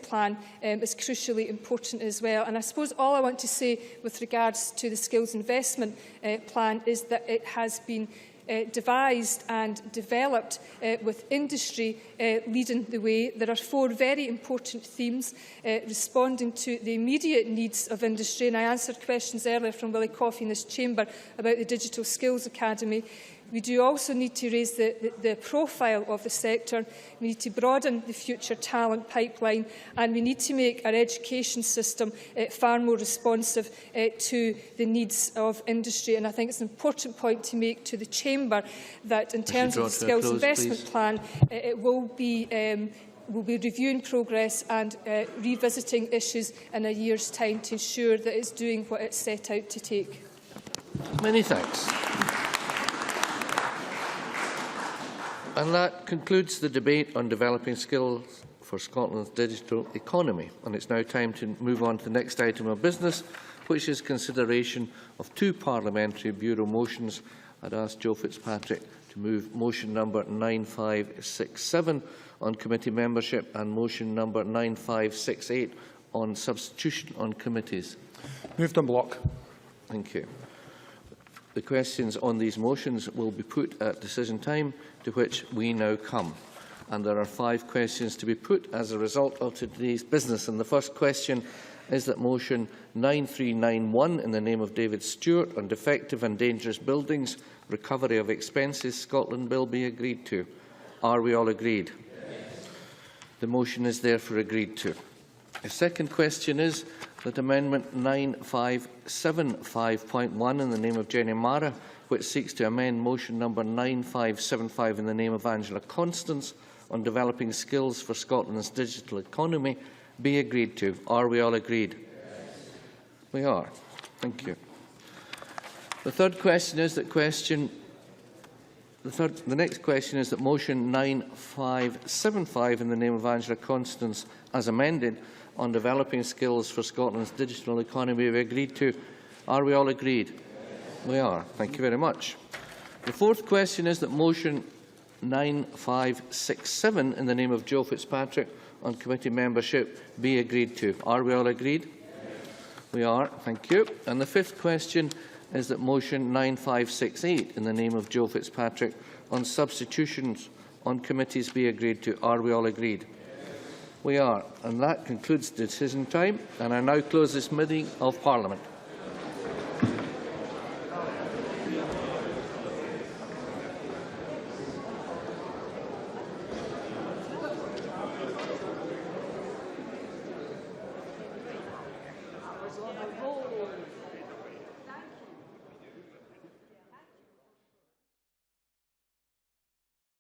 Plan is crucially important as well. And I suppose all I want to say with regards to the Skills Investment Plan is that it has been devised and developed with industry leading the way. There are 4 very important themes responding to the immediate needs of industry, and I answered questions earlier from Willie Coffey in this chamber about the Digital Skills Academy. We do also need to raise the profile of the sector. We need to broaden the future talent pipeline, and we need to make our education system far more responsive to the needs of industry. And I think it's an important point to make to the Chamber that in terms of the Skills Investment Plan, it will be reviewing progress and revisiting issues in a year's time to ensure that it's doing what it's set out to take. Many thanks. And that concludes the debate on developing skills for Scotland's digital economy. And it's now time to move on to the next item of business, which is consideration of 2 Parliamentary Bureau Motions. I'd ask Joe Fitzpatrick to move motion number 9567 on committee membership and motion number 9568 on substitution on committees. Moved en bloc. Thank you. The questions on these motions will be put at decision time, to which we now come. And there are 5 questions to be put as a result of today's business. And the first question is that motion 9391 in the name of David Stewart on defective and dangerous buildings, recovery of expenses, Scotland Bill be agreed to. Are we all agreed? Yes. The motion is therefore agreed to. The second question is that Amendment 9575.1 in the name of Jenny Mara, which seeks to amend motion number 9575 in the name of Angela Constance on developing skills for Scotland's digital economy, be agreed to. Are we all agreed? Yes. We are. Thank you. The third question is that question The next question is that motion 9575 in the name of Angela Constance as amended on developing skills for Scotland's digital economy be agreed to. Are we all agreed? Yes. We are. Thank you very much. The fourth question is that motion 9567 in the name of Joe Fitzpatrick on committee membership be agreed to. Are we all agreed? Yes. We are. Thank you. And the fifth question is that motion 9568 in the name of Joe Fitzpatrick on substitutions on committees be agreed to. Are we all agreed? Yes. We are. And that concludes the decision time. And I now close this meeting of Parliament.